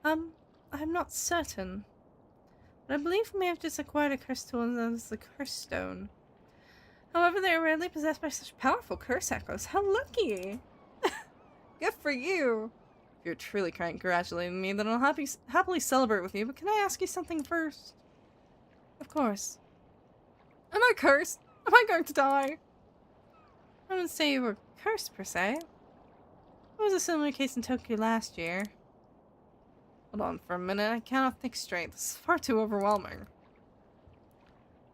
I'm not certain. But I believe we may have just acquired a curse tool known as the Curse Stone. However, they are rarely possessed by such powerful curse echoes. How lucky! Good for you! If you're truly congratulating me, then I'll happily celebrate with you, but can I ask you something first? Of course. Am I cursed? Am I going to die? I wouldn't say you were cursed, per se. There was a similar case in Tokyo last year. Hold on for a minute, I cannot think straight. This is far too overwhelming.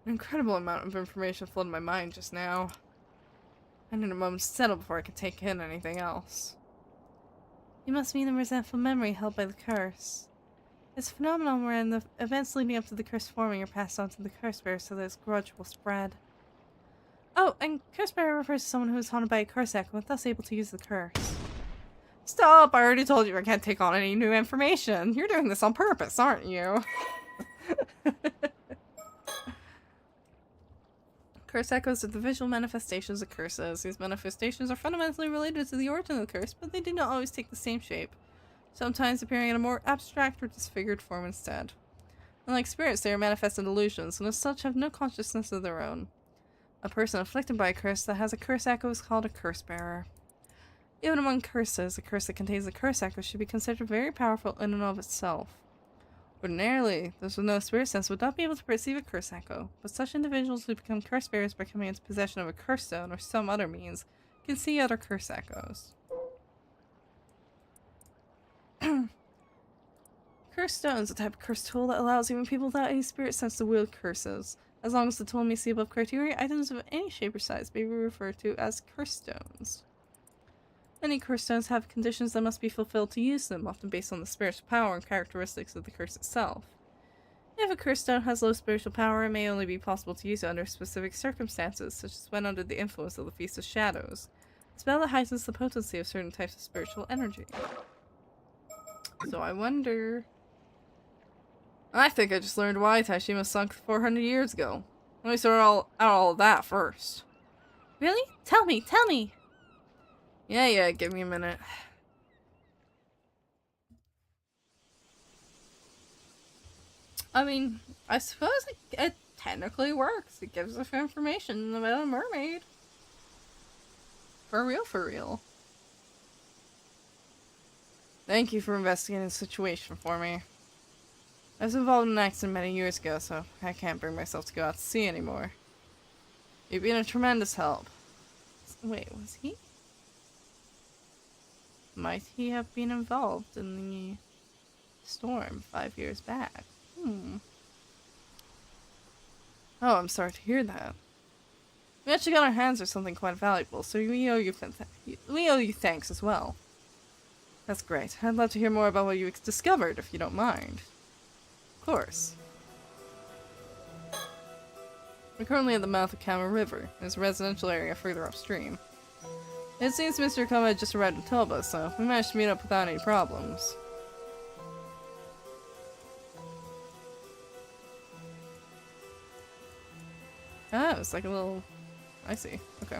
An incredible amount of information flooded my mind just now. I need a moment to settle before I can take in anything else. You must mean the resentful memory held by the curse. It's a phenomenon wherein the events leading up to the curse forming are passed on to the curse bearer so that its grudge will spread. Oh, and curse bearer refers to someone who is haunted by a curse echo and thus able to use the curse. Stop! I already told you I can't take on any new information. You're doing this on purpose, aren't you? Curse echoes are the visual manifestations of curses. These manifestations are fundamentally related to the origin of the curse, but they do not always take the same shape, sometimes appearing in a more abstract or disfigured form instead. Unlike spirits, they are manifested illusions, and as such have no consciousness of their own. A person afflicted by a curse that has a curse echo is called a curse bearer. Even among curses, a curse that contains a curse echo should be considered very powerful in and of itself. Ordinarily, those with no spirit sense would not be able to perceive a curse echo, but such individuals who become curse bearers by coming into possession of a curse stone or some other means can see other curse echoes. Curse stone is a type of curse tool that allows even people without any spirit sense to wield curses. As long as the tool meets the above criteria, items of any shape or size may be referred to as curse stones. Many curse stones have conditions that must be fulfilled to use them, often based on the spiritual power and characteristics of the curse itself. If a curse stone has low spiritual power, it may only be possible to use it under specific circumstances, such as when under the influence of the Feast of Shadows, a spell that heightens the potency of certain types of spiritual energy. So I wonder... I think I just learned why Taishima sunk 400 years ago. Let me sort out all of that first. Really? Tell me! Tell me! Yeah, give me a minute. I mean, I suppose it technically works. It gives us information about a mermaid. For real, for real. Thank you for investigating the situation for me. I was involved in an accident many years ago, so I can't bring myself to go out to sea anymore. You've been a tremendous help. Wait, was he? Might he have been involved in the storm 5 years back? Oh, I'm sorry to hear that. We actually got our hands on something quite valuable, so we owe you thanks as well. That's great. I'd love to hear more about what you discovered, if you don't mind. Of course. We're currently at the mouth of Kama River. There's a residential area further upstream. It seems Mr. Kama had just arrived in Toba, so we managed to meet up without any problems. Ah, it's like a little... I see. Okay.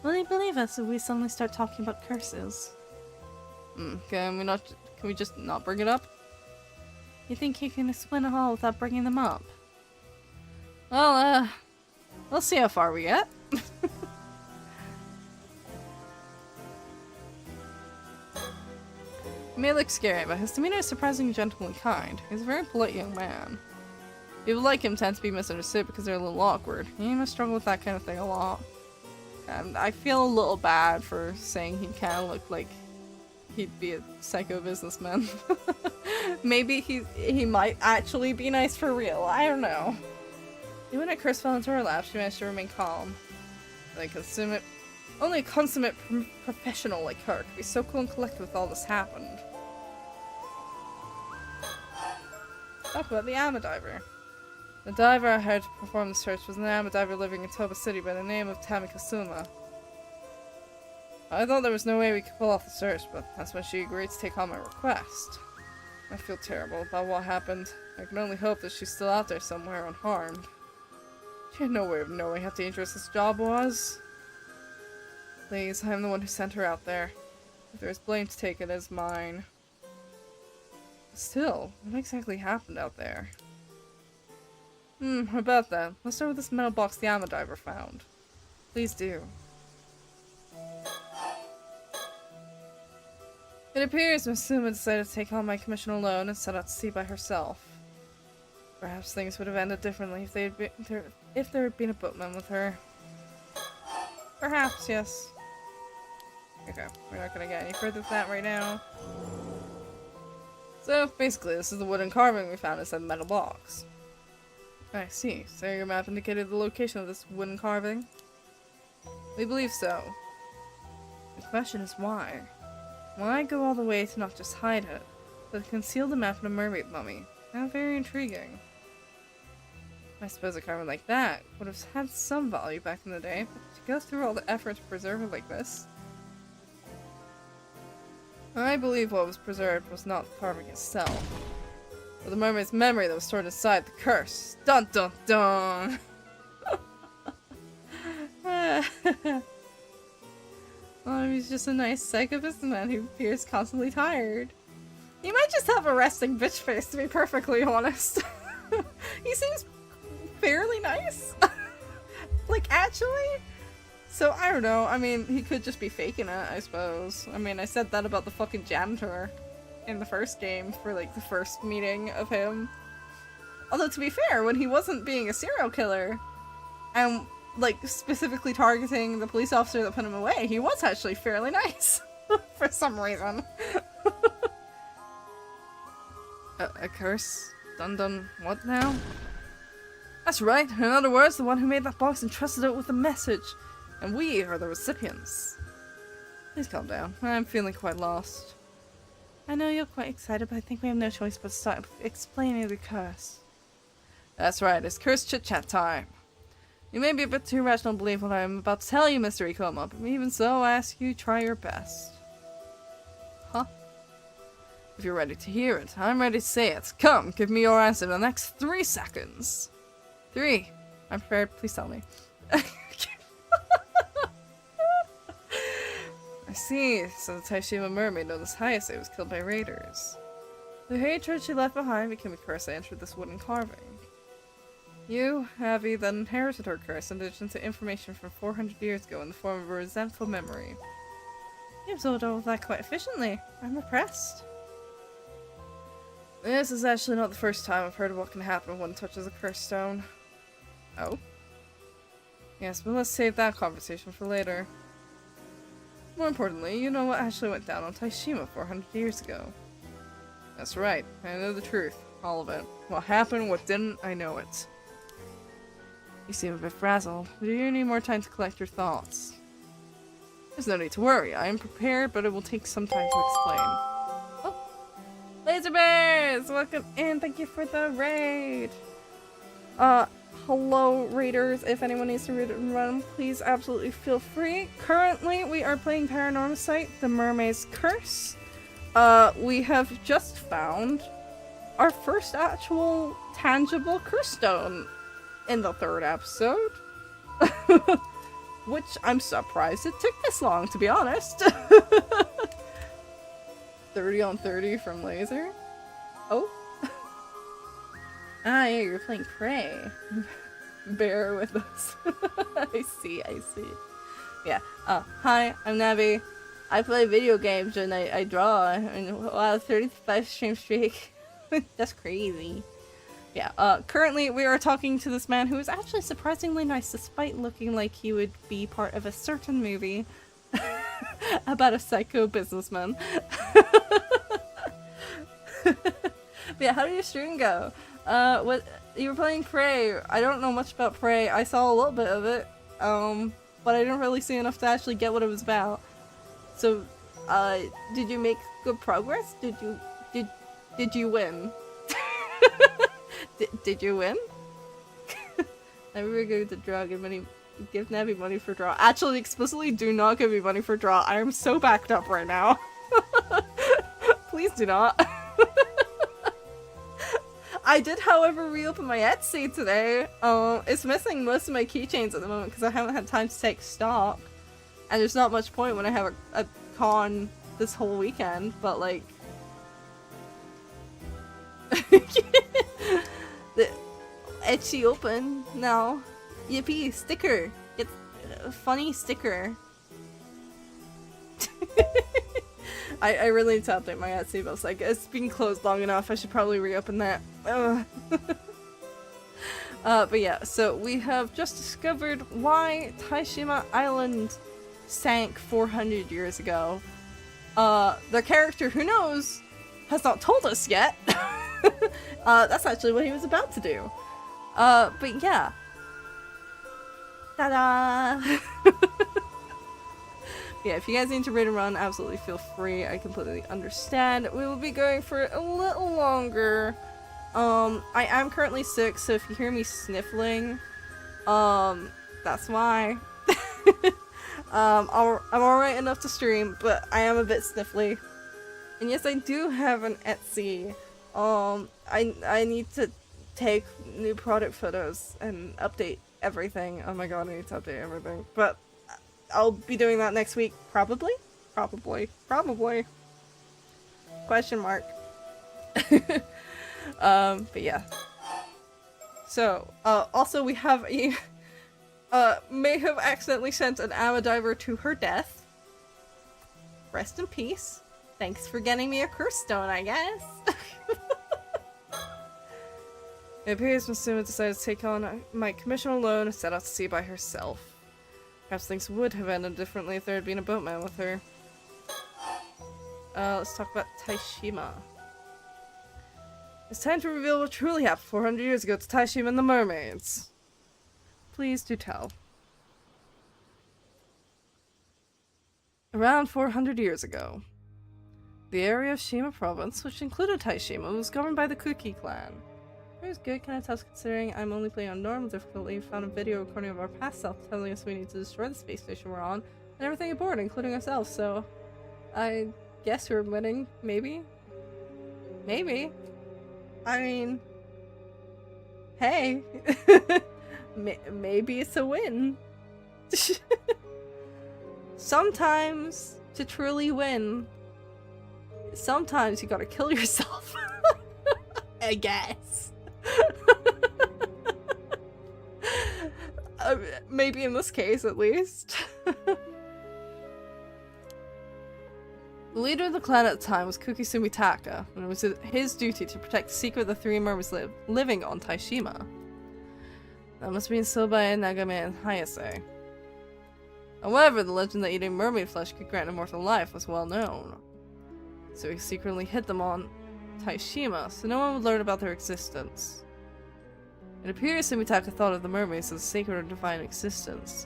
Will you believe us if we suddenly start talking about curses? Can we just not bring it up? You think you can explain it all without bringing them up? Well, we'll see how far we get. He may look scary, but his demeanor is surprisingly gentle and kind. He's a very polite young man. People like him tend to be misunderstood because they're a little awkward. He must struggle with that kind of thing a lot. And I feel a little bad for saying he kind of looked like he'd be a psycho businessman. Maybe he might actually be nice for real. I don't know. Even when a curse fell into her lap, she managed to remain calm. Only a consummate professional like her could be so cool and collected with all this happened. Talk about the Ama Diver. The diver I hired to perform the search was an Ama Diver living in Toba City by the name of Tamikasuma. I thought there was no way we could pull off the search, but that's when she agreed to take on my request. I feel terrible about what happened. I can only hope that she's still out there somewhere unharmed. She had no way of knowing how dangerous this job was. Please, I'm the one who sent her out there. If there's blame to take, it is mine. Still, what exactly happened out there? About that. Let's start with this metal box the Ama Diver found. Please do. It appears Masuma decided to take on my commission alone and set out to sea by herself. Perhaps things would have ended differently if there had been a boatman with her. Perhaps, yes. Okay, we're not gonna get any further with that right now. So, basically, this is the wooden carving we found inside the metal box. I see. So your map indicated the location of this wooden carving? We believe so. The question is why? Why go all the way to not just hide it, but to conceal the map in a mermaid mummy? How very intriguing. I suppose a carving like that would have had some value back in the day, but to go through all the effort to preserve it like this... I believe what was preserved was not the carving itself, but the mermaid's memory that was stored inside the curse. Dun dun dun! Well, he's just a nice psycho businessman who appears constantly tired. He might just have a resting bitch face, to be perfectly honest. He seems fairly nice. Like, actually? So, I don't know. I mean, he could just be faking it, I suppose. I mean, I said that about the fucking janitor in the first game for, like, the first meeting of him. Although, to be fair, when he wasn't being a serial killer and, like, specifically targeting the police officer that put him away, he was actually fairly nice. For some reason. A curse? Dun dun what now? That's right. In other words, the one who made that box entrusted it with a message. And we are the recipients. Please calm down. I'm feeling quite lost. I know you're quite excited, but I think we have no choice but to start explaining the curse. That's right, it's curse chit-chat time. You may be a bit too irrational to believe what I'm about to tell you, Mr. Ikoma, but even so, I ask you try your best. Huh? If you're ready to hear it, I'm ready to say it. Come, give me your answer in the next 3 seconds. 3. I'm prepared, please tell me. I see, so the Taishima mermaid known as Hayase was killed by raiders. The hatred she left behind became a curse that entered this wooden carving. You, Abby, then inherited her curse in addition to information from 400 years ago in the form of a resentful memory. You absorbed all of that quite efficiently. I'm impressed. This is actually not the first time I've heard of what can happen when one touches a cursed stone. Oh? Yes, but let's save that conversation for later. More importantly, you know what actually went down on Taishima 400 years ago. That's right, I know the truth. All of it. What happened, what didn't, I know it. You seem a bit frazzled. Do you need more time to collect your thoughts? There's no need to worry. I am prepared, but it will take some time to explain. Oh! Laser Bears! Welcome in! Thank you for the raid! Hello, raiders. If anyone needs to read it and run, please absolutely feel free. Currently, we are playing PARANORMASIGHT, the Mermaid's Curse. We have just found our first actual tangible curse stone in the 3rd episode. Which I'm surprised it took this long, to be honest. 30 on 30 from Laser. Oh. Ah, yeah, you're playing Prey. Bear with us. I see. Yeah. Hi, I'm Navi. I play video games and I draw. And wow, 35 stream streak. That's crazy. Yeah, currently we are talking to this man who is actually surprisingly nice despite looking like he would be part of a certain movie about a psycho businessman. But yeah, how did your stream go? What you were playing Prey. I don't know much about Prey. I saw a little bit of it, but I didn't really see enough to actually get what it was about. So, did you make good progress? Did you win? Did you win? Never go to draw. Give Navi money for draw. Actually, explicitly do not give me money for draw. I am so backed up right now. Please do not. I did, however, reopen my Etsy today. It's missing most of my keychains at the moment because I haven't had time to take stock. And there's not much point when I have a con this whole weekend, but like... The Etsy open now. Yippee, sticker. It's a funny sticker. I really need to update my Etsy, but I was like, it's been closed long enough, I should probably reopen that. But yeah, so we have just discovered why Taishima Island sank 400 years ago. The character who knows has not told us yet. That's actually what he was about to do. But yeah. Ta-da! Yeah, if you guys need to read and run, absolutely feel free. I completely understand. We will be going for a little longer. I am currently sick, so if you hear me sniffling, that's why. I'm alright enough to stream, but I am a bit sniffly. And yes, I do have an Etsy. I need to take new product photos and update everything. Oh my god, I need to update everything. But I'll be doing that next week, probably? Probably. Question mark. But yeah. So, also we have a, may have accidentally sent an Ama diver to her death. Rest in peace. Thanks for getting me a curse stone, I guess. It appears Masuma decided to take on my commission alone and set out to sea by herself. Perhaps things would have ended differently if there had been a boatman with her. Let's talk about Taishima. It's time to reveal what truly happened 400 years ago to Taishima and the mermaids. Please do tell. Around 400 years ago, the area of Shima province, which included Taishima, was governed by the Kuki clan. It was good, can I tell, considering I'm only playing on normal difficulty. Found a video recording of our past self telling us we need to destroy the space station we're on, and everything aboard, including ourselves, so I guess we're winning, maybe? Maybe. I mean, hey, maybe it's a win. Sometimes, to truly win, sometimes you gotta kill yourself. I guess. Maybe in this case, at least. The leader of the clan at the time was Kukisumi Taka, and it was his duty to protect the secret of the three mermaids living on Taishima. That must be in Sobai, Nagame, and Hayase. However, the legend that eating mermaid flesh could grant immortal life was well known. So he secretly hid them on Taishima, so no one would learn about their existence. It appears Sumitaka thought of the mermaids as a sacred or divine existence.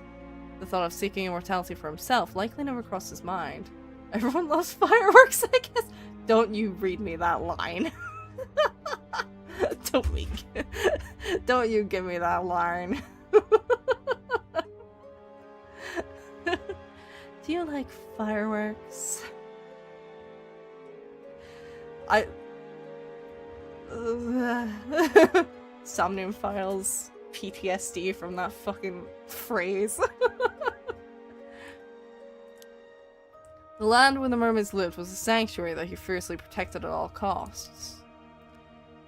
The thought of seeking immortality for himself likely never crossed his mind. Everyone loves fireworks, I guess. Don't you read me that line. Don't you give me that line. Do you like fireworks? Somnium Files PTSD from that fucking phrase. The land where the mermaids lived was a sanctuary that he fiercely protected at all costs.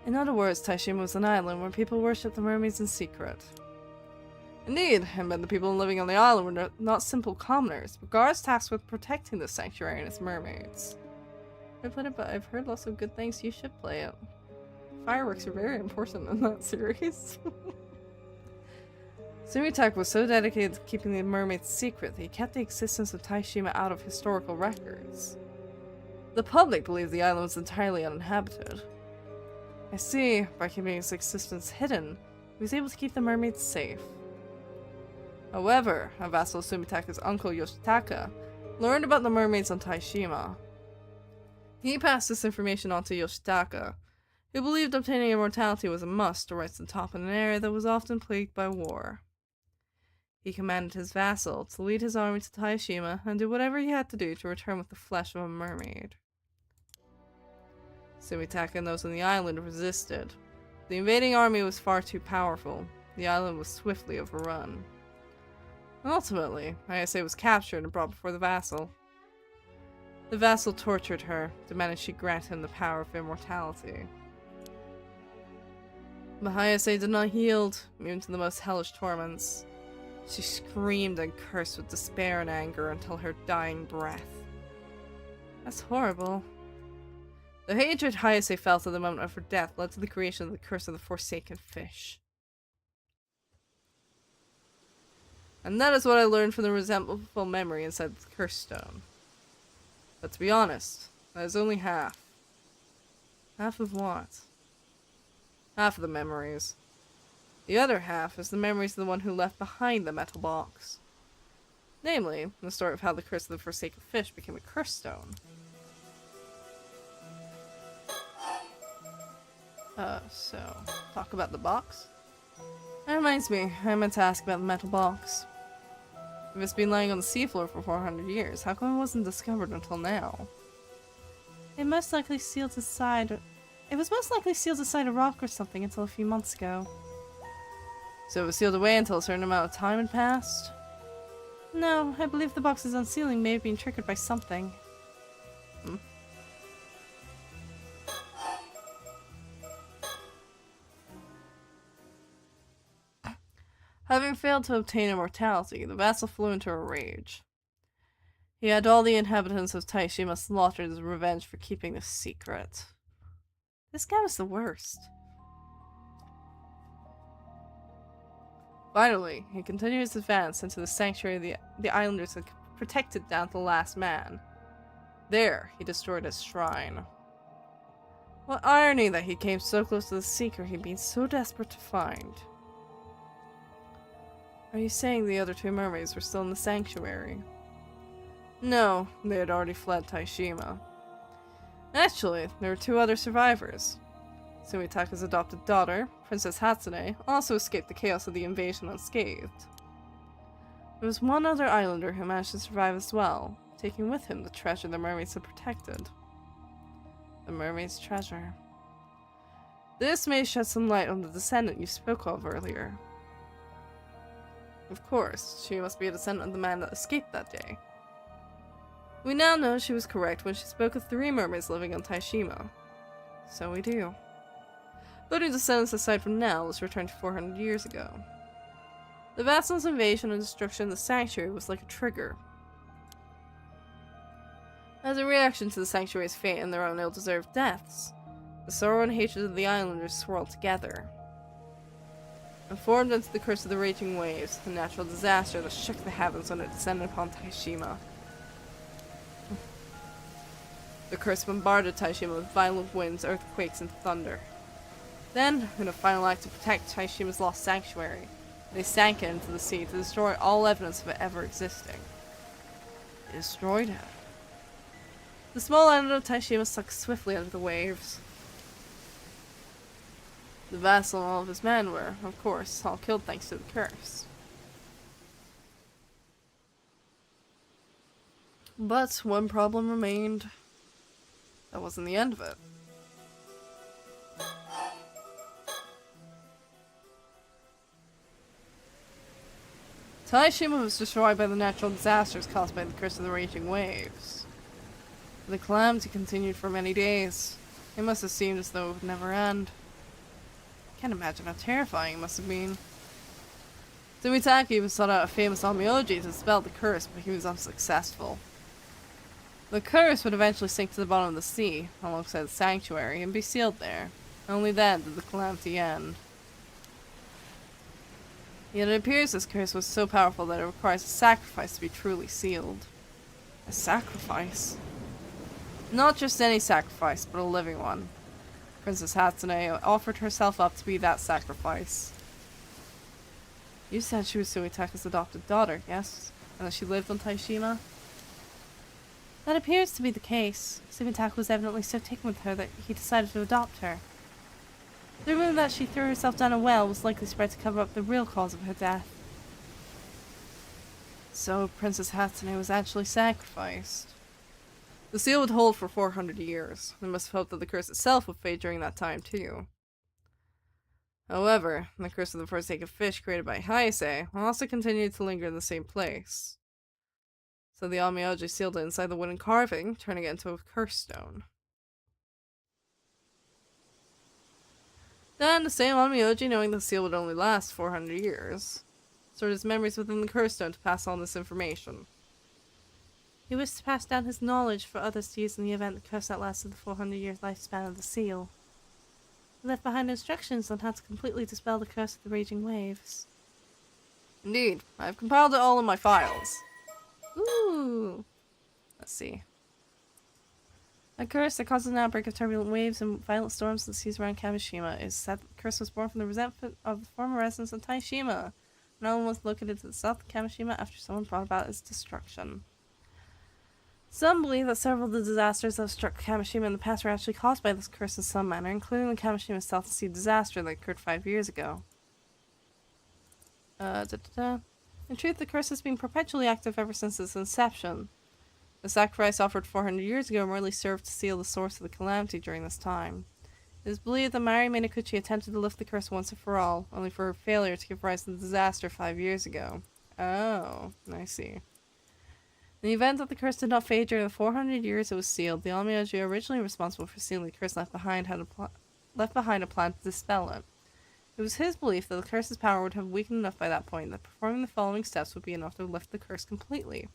In other words, Taishima was an island where people worshipped the mermaids in secret. Indeed, and the people living on the island were not simple commoners, but guards tasked with protecting the sanctuary and its mermaids. I've played it, but I've heard lots of good things. You should play it. Fireworks are very important in that series. Sumitak was so dedicated to keeping the mermaids secret that he kept the existence of Taishima out of historical records. The public believed the island was entirely uninhabited. I see, by keeping its existence hidden, he was able to keep the mermaids safe. However, a vassal of Sumitaka's uncle Yoshitaka learned about the mermaids on Taishima. He passed this information on to Yoshitaka, who believed obtaining immortality was a must to rise to the top in an area that was often plagued by war. He commanded his vassal to lead his army to Taishima and do whatever he had to do to return with the flesh of a mermaid. Sumitaka and those on the island resisted. The invading army was far too powerful. The island was swiftly overrun. Ultimately, Ayase was captured and brought before the vassal. The vassal tortured her, demanding she grant him the power of immortality. But Ayase did not yield, immune to the most hellish torments. She screamed and cursed with despair and anger until her dying breath. That's horrible. The hatred Hayase felt at the moment of her death led to the creation of the Curse of the Forsaken Fish. And that is what I learned from the resentful memory inside the Curse Stone. But to be honest, that is only half. Half of what? Half of the memories. The other half is the memories of the one who left behind the metal box. Namely, the story of how the Curse of the Forsaken Fish became a Curse Stone. So, talk about the box? That reminds me, I meant to ask about the metal box. If it's been lying on the seafloor for 400 years, how come it wasn't discovered until now? It was most likely sealed inside a rock or something until a few months ago. So it was sealed away until a certain amount of time had passed? No, I believe the box's unsealing may have been triggered by something. Having failed to obtain immortality, the vassal flew into a rage. He had all the inhabitants of Taishima slaughtered as revenge for keeping the secret. This guy was the worst. Finally, he continued his advance into the sanctuary the islanders had protected down to the last man. There, he destroyed his shrine. What irony that he came so close to the secret he'd been so desperate to find. Are you saying the other two mermaids were still in the sanctuary? No, they had already fled Taishima. Actually, there were two other survivors. Sumitaka's adopted daughter, Princess Hatsune, also escaped the chaos of the invasion unscathed. There was one other islander who managed to survive as well, taking with him the treasure the mermaids had protected. The mermaid's treasure. This may shed some light on the descendant you spoke of earlier. Of course, she must be a descendant of the man that escaped that day. We now know she was correct when she spoke of 3 mermaids living on Taishima. So we do. Putting descendants aside from now, let's return to 400 years ago. The vassal's invasion and destruction of the sanctuary was like a trigger. As a reaction to the sanctuary's fate and their own ill-deserved deaths, the sorrow and hatred of the islanders swirled together, and formed into the Curse of the Raging Waves, a natural disaster that shook the heavens when it descended upon Taishima. The curse bombarded Taishima with violent winds, earthquakes, and thunder. Then, in a final act to protect Taishima's lost sanctuary, they sank it into the sea to destroy all evidence of it ever existing. They destroyed it. The small island of Taishima sucked swiftly under the waves. The vassal and all of his men were, of course, all killed thanks to the curse. But one problem remained. That wasn't the end of it. Taishima was destroyed by the natural disasters caused by the Curse of the Raging Waves. The calamity continued for many days. It must have seemed as though it would never end. Can't imagine how terrifying it must have been. Sumitaka even sought out a famous Onmyoji to dispel the curse, but he was unsuccessful. The curse would eventually sink to the bottom of the sea, alongside the sanctuary, and be sealed there. Only then did the calamity end. Yet it appears this curse was so powerful that it requires a sacrifice to be truly sealed. A sacrifice? Not just any sacrifice, but a living one. Princess Hatsune offered herself up to be that sacrifice. You said she was Sumitaka's adopted daughter, yes? And that she lived on Taishima? That appears to be the case. Sumitaka was evidently so taken with her that he decided to adopt her. The rumor that she threw herself down a well was likely spread to cover up the real cause of her death. So Princess Hatsune was actually sacrificed. The seal would hold for 400 years. They must have hoped that the curse itself would fade during that time too. However, the curse of the Forsaken Fish created by Heisei also continued to linger in the same place. So the Onmyoji sealed it inside the wooden carving, turning it into a curse stone. Then the same Onmyoji, knowing the seal would only last 400 years, stored his memories within the curse stone to pass on this information. He wished to pass down his knowledge for others to use in the event the curse outlasted the 400-year lifespan of the seal. He left behind instructions on how to completely dispel the curse of the raging waves. Indeed, I have compiled it all in my files. Ooh! Let's see. A curse that causes an outbreak of turbulent waves and violent storms in the seas around Kamishima is said that the curse was born from the resentment of the former residents of Taishima. An island was located to the south of Kamishima after someone brought about its destruction. Some believe that several of the disasters that have struck Kamishima in the past were actually caused by this curse in some manner, including the Kamishima South Sea disaster that occurred 5 years ago. In truth, the curse has been perpetually active ever since its inception. The sacrifice offered 400 years ago merely served to seal the source of the calamity during this time. It is believed that Mari Minakuchi attempted to lift the curse once and for all, only for her failure to give rise to the disaster 5 years ago. Oh, I see. In the event that the curse did not fade during the 400 years it was sealed, the Onmyoji originally responsible for sealing the curse left behind a plan to dispel it. It was his belief that the curse's power would have weakened enough by that point that performing the following steps would be enough to lift the curse completely.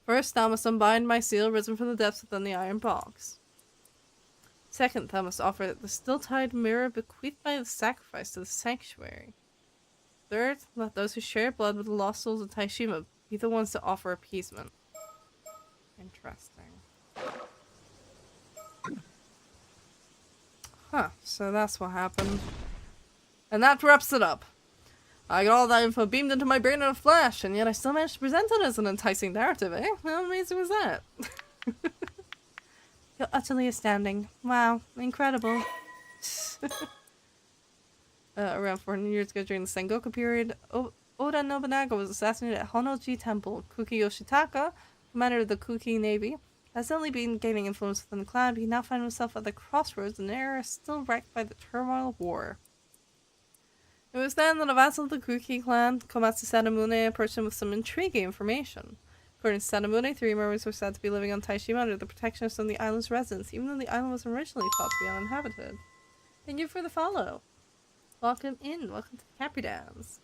First, thou must unbind my seal risen from the depths within the iron box. Second, thou must offer the still-tied mirror bequeathed by the sacrifice to the sanctuary. Third, let those who share blood with the lost souls of Taishima be the ones to offer appeasement. Interesting. Huh, so that's what happened. And that wraps it up. I got all that info beamed into my brain in a flash, and yet I still managed to present it as an enticing narrative, eh? How amazing was that? You're utterly astounding. Wow, incredible. Around 400 years ago during the Sengoku period, Oda Nobunaga was assassinated at Honnoji Temple. Kuki Yoshitaka, commander of the Kuki Navy, has only been gaining influence within the clan, but he now finds himself at the crossroads in an era still wrecked by the turmoil of war. It was then that a vassal of the Kuki clan, Komatsu Sadamune, approached him with some intriguing information. According to Sadamune, 3 mermaids were said to be living on Taishima under the protection of some of the island's residents, even though the island was originally thought to be uninhabited. Thank you for the follow. Welcome in. Welcome to the Capri Dams.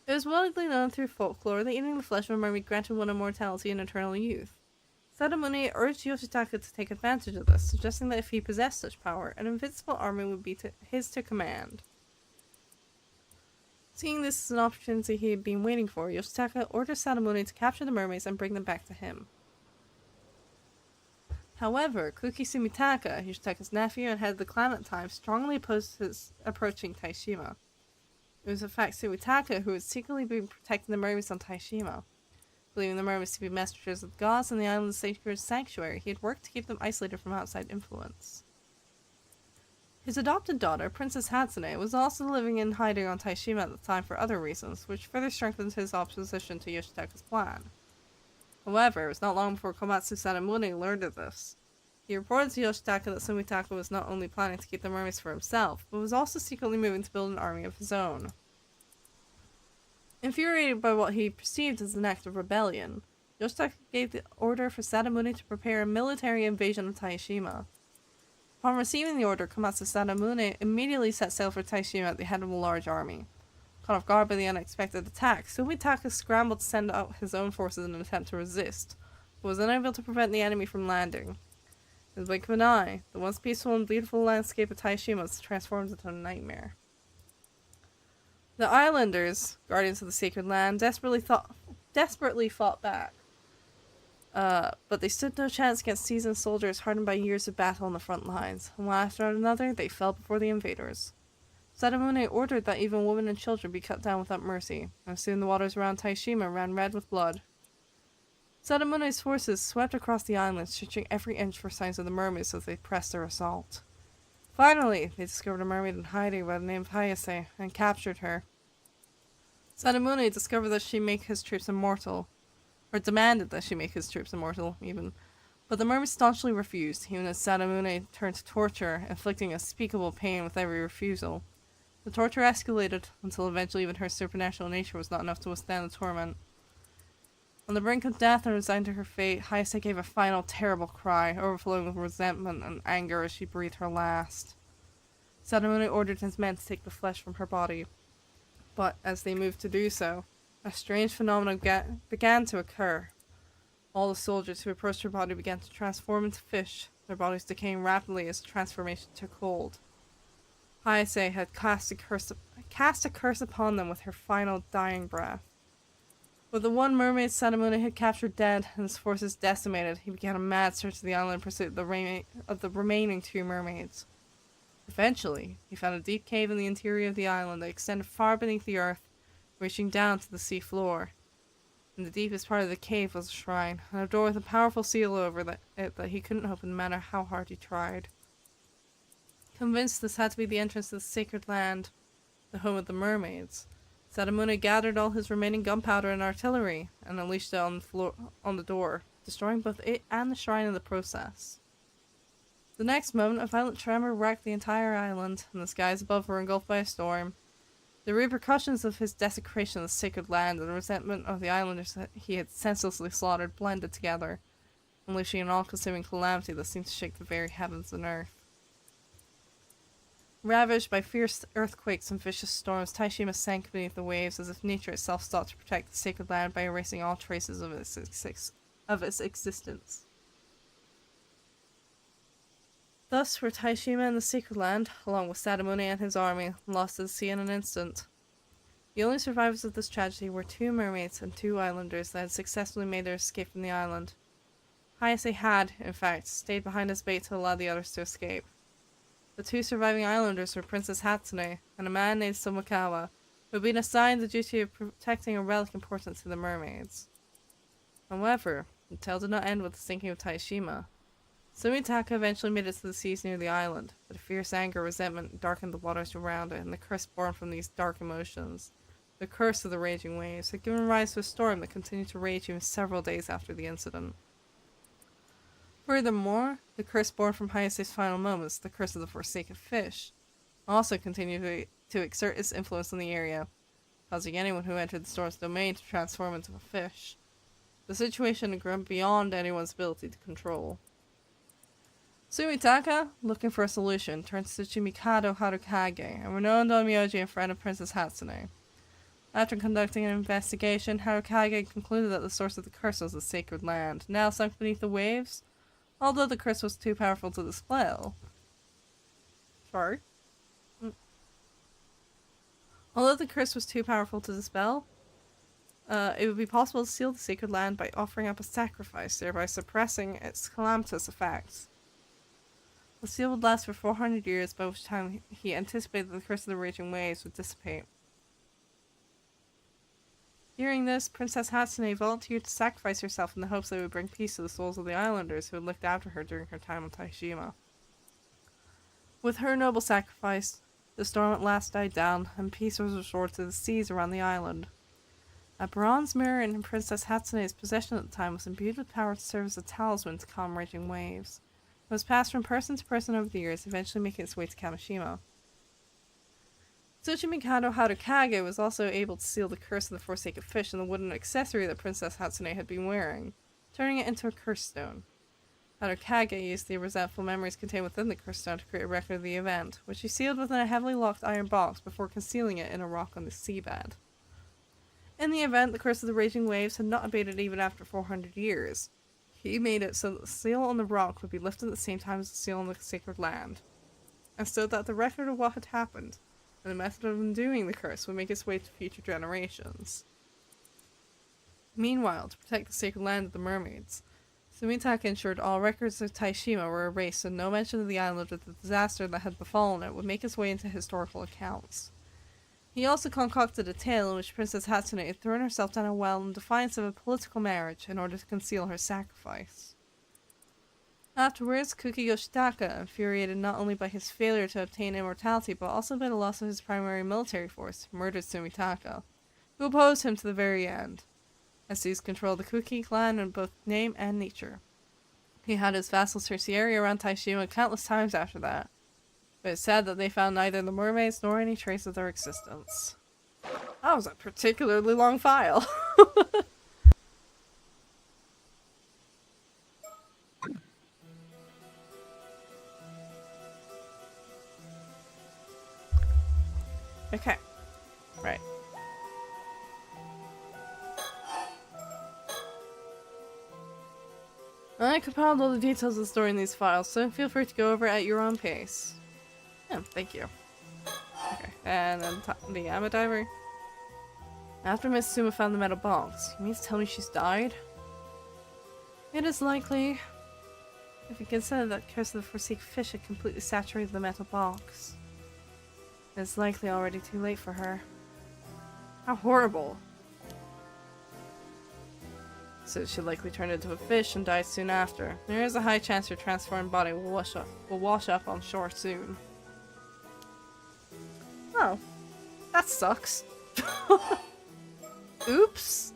It was widely known through folklore that eating the flesh of a mermaid granted one immortality and eternal youth. Sadamune urged Yoshitaka to take advantage of this, suggesting that if he possessed such power, an invincible army would be his to command. Seeing this as an opportunity he had been waiting for, Yoshitaka ordered Sadamune to capture the mermaids and bring them back to him. However, Kuki Sumitaka, Yoshitaka's nephew and head of the clan at the time, strongly opposed his approaching Taishima. It was in fact Sumitaka who had secretly been protecting the mermaids on Taishima. Believing the mermaids to be messengers of the gods and the island's sacred sanctuary, he had worked to keep them isolated from outside influence. His adopted daughter, Princess Hatsune, was also living in hiding on Taishima at the time for other reasons, which further strengthened his opposition to Yoshitaka's plan. However, it was not long before Komatsu Sadamune learned of this. He reported to Yoshitaka that Sumitaka was not only planning to keep the mermaids for himself, but was also secretly moving to build an army of his own. Infuriated by what he perceived as an act of rebellion, Yoshitaka gave the order for Sadamune to prepare a military invasion of Taishima. Upon receiving the order, Komatsu Sadamune immediately set sail for Taishima at the head of a large army. Caught off guard by the unexpected attack, Sumitaka scrambled to send out his own forces in an attempt to resist, but was unable to prevent the enemy from landing. In the blink of an eye, the once peaceful and beautiful landscape of Taishima was transformed into a nightmare. The islanders, guardians of the sacred land, desperately fought back. But they stood no chance against seasoned soldiers hardened by years of battle on the front lines, and one after another they fell before the invaders. Sadamune ordered that even women and children be cut down without mercy, and soon the waters around Taishima ran red with blood. Sadamune's forces swept across the island, searching every inch for signs of the mermaids as they pressed their assault. Finally, they discovered a mermaid in hiding by the name of Hayase, and captured her. Sadamune discovered that she make his troops immortal, or demanded that she make his troops immortal, even. But the mermaid staunchly refused, even as Sadamune turned to torture, inflicting unspeakable pain with every refusal. The torture escalated, until eventually even her supernatural nature was not enough to withstand the torment. On the brink of death and resigned to her fate, Hayase gave a final terrible cry, overflowing with resentment and anger as she breathed her last. Sadamune ordered his men to take the flesh from her body, but as they moved to do so, a strange phenomenon began to occur. All the soldiers who approached her body began to transform into fish, their bodies decaying rapidly as the transformation took hold. Hayase had cast a curse upon them with her final dying breath. With the one mermaid Sadamune had captured dead and his forces decimated, he began a mad search of the island in pursuit of the remaining two mermaids. Eventually, he found a deep cave in the interior of the island that extended far beneath the earth, reaching down to the sea floor. In the deepest part of the cave was a shrine, and a door with a powerful seal over it that he couldn't open no matter how hard he tried. Convinced this had to be the entrance to the sacred land, the home of the mermaids, Sadamune gathered all his remaining gunpowder and artillery, and unleashed it on the door, destroying both it and the shrine in the process. The next moment, a violent tremor wrecked the entire island, and the skies above were engulfed by a storm. The repercussions of his desecration of the sacred land and the resentment of the islanders that he had senselessly slaughtered blended together, unleashing an all-consuming calamity that seemed to shake the very heavens and earth. Ravaged by fierce earthquakes and vicious storms, Taishima sank beneath the waves as if nature itself sought to protect the sacred land by erasing all traces of its existence. Thus were Taishima and the sacred land, along with Sadamune and his army, lost to the sea in an instant. The only survivors of this tragedy were two mermaids and two islanders that had successfully made their escape from the island. Hayase had, in fact, stayed behind his bait to allow the others to escape. The two surviving islanders were Princess Hatsune and a man named Somikawa, who had been assigned the duty of protecting a relic important to the mermaids. However, the tale did not end with the sinking of Taishima. Sumitaka eventually made it to the seas near the island, but a fierce anger and resentment darkened the waters around it, and the curse born from these dark emotions, the curse of the raging waves, had given rise to a storm that continued to rage even several days after the incident. Furthermore, the curse born from Hayase's final moments, the curse of the forsaken fish, also continued to exert its influence in the area, causing anyone who entered the storm's domain to transform into a fish. The situation had grown beyond anyone's ability to control. Sumitaka, looking for a solution, turned to Tsuchimikado Harukage, a renowned onmyoji and friend of Princess Hatsune. After conducting an investigation, Harukage concluded that the source of the curse was the sacred land, now sunk beneath the waves, although the curse was too powerful to dispel. Although the curse was too powerful to dispel, it would be possible to seal the sacred land by offering up a sacrifice, thereby suppressing its calamitous effects. The seal would last for 400 years, by which time he anticipated that the curse of the raging waves would dissipate. Hearing this, Princess Hatsune volunteered to sacrifice herself in the hopes that it would bring peace to the souls of the islanders who had looked after her during her time on Taishima. With her noble sacrifice, the storm at last died down, and peace was restored to the seas around the island. A bronze mirror in Princess Hatsune's possession at the time was imbued with power to serve as a talisman to calm raging waves. It was passed from person to person over the years, eventually making its way to Kamishima. Tsuchimikado Harukage was also able to seal the curse of the forsaken fish in the wooden accessory that Princess Hatsune had been wearing, turning it into a curse stone. Kage used the resentful memories contained within the curse stone to create a record of the event, which he sealed within a heavily locked iron box before concealing it in a rock on the seabed. In the event, the curse of the raging waves had not abated even after 400 years. He made it so that the seal on the rock would be lifted at the same time as the seal on the sacred land, and so that the record of what had happened and the method of undoing the curse would make its way to future generations. Meanwhile, to protect the sacred land of the mermaids, Sumitaka ensured all records of Taishima were erased and no mention of the island or the disaster that had befallen it would make its way into historical accounts. He also concocted a tale in which Princess Hatsune had thrown herself down a well in defiance of a political marriage in order to conceal her sacrifice. Afterwards, Kuki Yoshitaka, infuriated not only by his failure to obtain immortality but also by the loss of his primary military force, murdered Sumitaka, who opposed him to the very end, and seized control of the Kuki clan in both name and nature. He had his vassals tertiary around Taishima countless times after that, but it's sad that they found neither the mermaids nor any trace of their existence. That was a particularly long file. Okay. Right. I compiled all the details of the story in these files, so feel free to go over it at your own pace. Yeah, thank you. Okay, and then the Amma Diver. After Miss Suma found the metal box, you mean to tell me she's died? It is likely. If you consider that Curse of the Forsaken Fish had completely saturated the metal box, it's likely already too late for her. How horrible. So she likely turned into a fish and died soon after. There is a high chance her transformed body will wash up on shore soon. Oh, that sucks. Oops.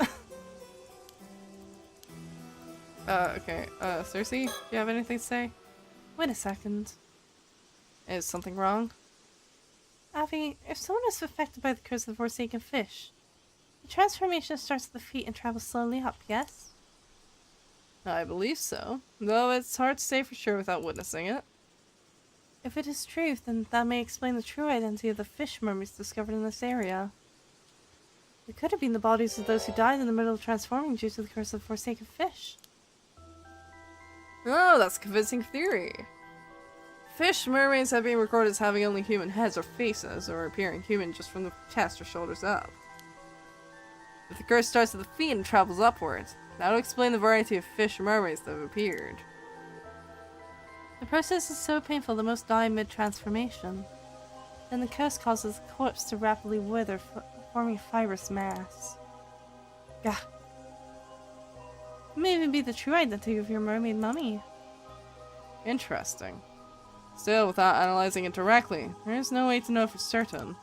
Okay. Circe, do you have anything to say? Wait a second. Is something wrong? Avi, if someone is affected by the curse of the Forsaken Fish, the transformation starts at the feet and travels slowly up, yes? I believe so, though it's hard to say for sure without witnessing it. If it is true, then that may explain the true identity of the fish mermaids discovered in this area. It could have been the bodies of those who died in the middle of transforming due to the curse of the Forsaken Fish. Oh, that's a convincing theory. Fish mermaids have been recorded as having only human heads or faces, or appearing human just from the chest or shoulders up. If the curse starts at the feet and travels upwards, that would explain the variety of fish mermaids that have appeared. The process is so painful that most die mid-transformation. Then the curse causes the corpse to rapidly wither, forming a fibrous mass. Gah. It may even be the true identity of your mermaid mummy. Interesting. Still, without analyzing it directly, there is no way to know for certain.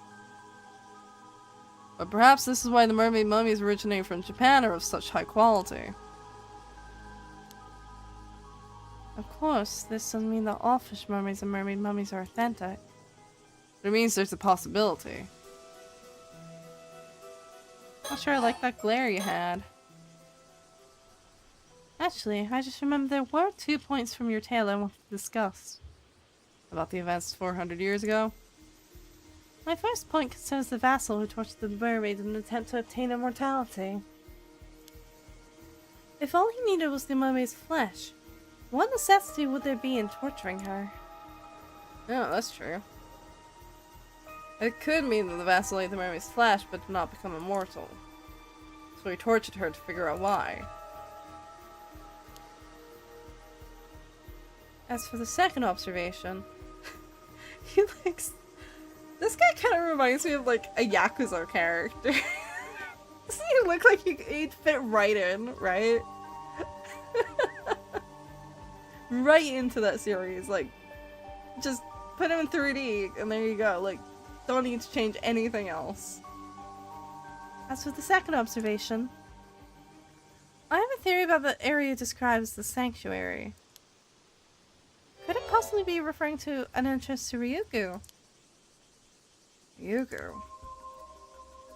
But perhaps this is why the mermaid mummies originating from Japan are of such high quality. Of course, this doesn't mean that all fish mermaids and mermaid mummies are authentic. But it means there's a possibility. Not sure I like that glare you had. Actually, I just remembered there were 2 points from your tale I wanted to discuss. About the events 400 years ago. My first point concerns the vassal who tortured the mermaid in an attempt to obtain immortality. If all he needed was the mermaid's flesh, what necessity would there be in torturing her? Oh, that's true. It could mean that the vassal ate the mermaid's flesh but did not become immortal. So he tortured her to figure out why. As for the second observation, he likes... This guy kind of reminds me of like a Yakuza character. Doesn't he look like he'd fit right in, right? Right into that series, like, just put him in 3D and there you go, like, don't need to change anything else. As for the second observation, I have a theory about the area described as the sanctuary. Could it possibly be referring to an entrance to Ryukyu? Ryukyu?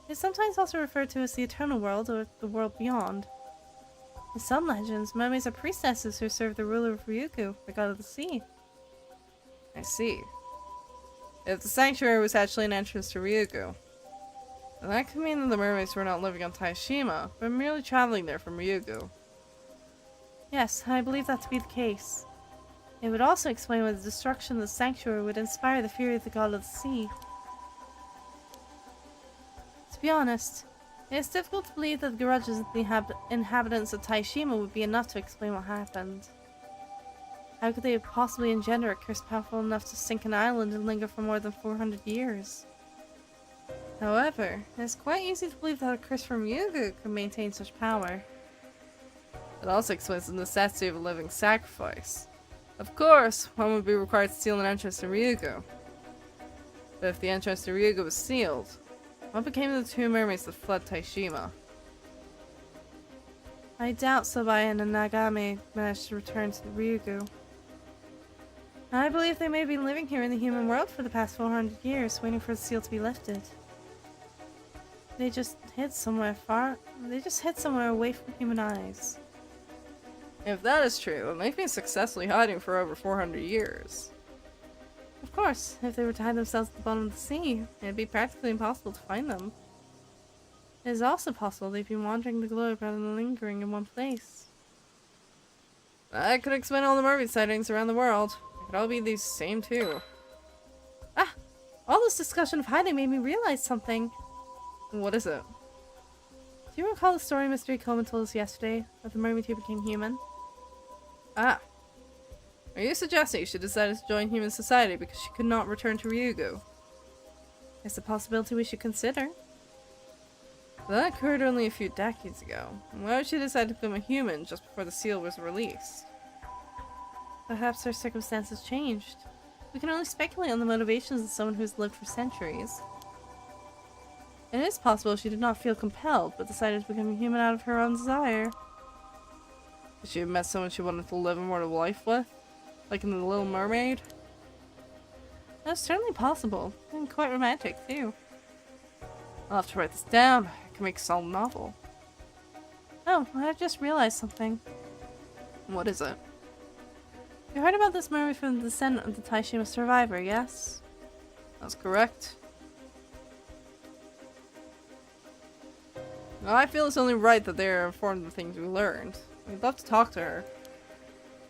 It's sometimes also referred to as the eternal world or the world beyond. In some legends, mermaids are priestesses who serve the ruler of Ryukyu, the god of the sea. I see. If the sanctuary was actually an entrance to Ryukyu, then that could mean that the mermaids were not living on Taishima, but merely traveling there from Ryukyu. Yes, I believe that to be the case. It would also explain why the destruction of the sanctuary would inspire the fury of the god of the sea. To be honest, it is difficult to believe that the grudges of the inhabitants of Taishima would be enough to explain what happened. How could they possibly engender a curse powerful enough to sink an island and linger for more than 400 years? However, it is quite easy to believe that a curse from Ryukyu could maintain such power. It also explains the necessity of a living sacrifice. Of course, one would be required to seal an entrance to Ryukyu. But if the entrance to Ryukyu was sealed, what became of the two mermaids that fled Taishima? I doubt Sobai and Nagame managed to return to Ryukyu. I believe they may be living here in the human world for the past 400 years, waiting for the seal to be lifted. They just hid somewhere away from human eyes. If that is true, then they've been successfully hiding for over 400 years. Of course, if they were to hide themselves at the bottom of the sea, it'd be practically impossible to find them. It is also possible they've been wandering the globe rather than lingering in one place. That could explain all the mermaid sightings around the world. It could all be these same two. Ah! All this discussion of hiding made me realize something. What is it? Do you recall the story Mystery Coleman told us yesterday, of the mermaid who became human? Ah. Are you suggesting she decided to join human society because she could not return to Ryukyu? It's a possibility we should consider. That occurred only a few decades ago. Why would she decide to become a human just before the seal was released? Perhaps her circumstances changed. We can only speculate on the motivations of someone who has lived for centuries. It is possible she did not feel compelled, but decided to become a human out of her own desire. Did she have met someone she wanted to live a mortal life with? Like in The Little Mermaid? That's certainly possible, and quite romantic too. I'll have to write this down. I can make a solid novel. Oh, I've just realized something. What is it? You heard about this mermaid from the descendant of the Taishima survivor, yes? That's correct. Well, I feel it's only right that they are informed of the things we learned. We'd love to talk to her.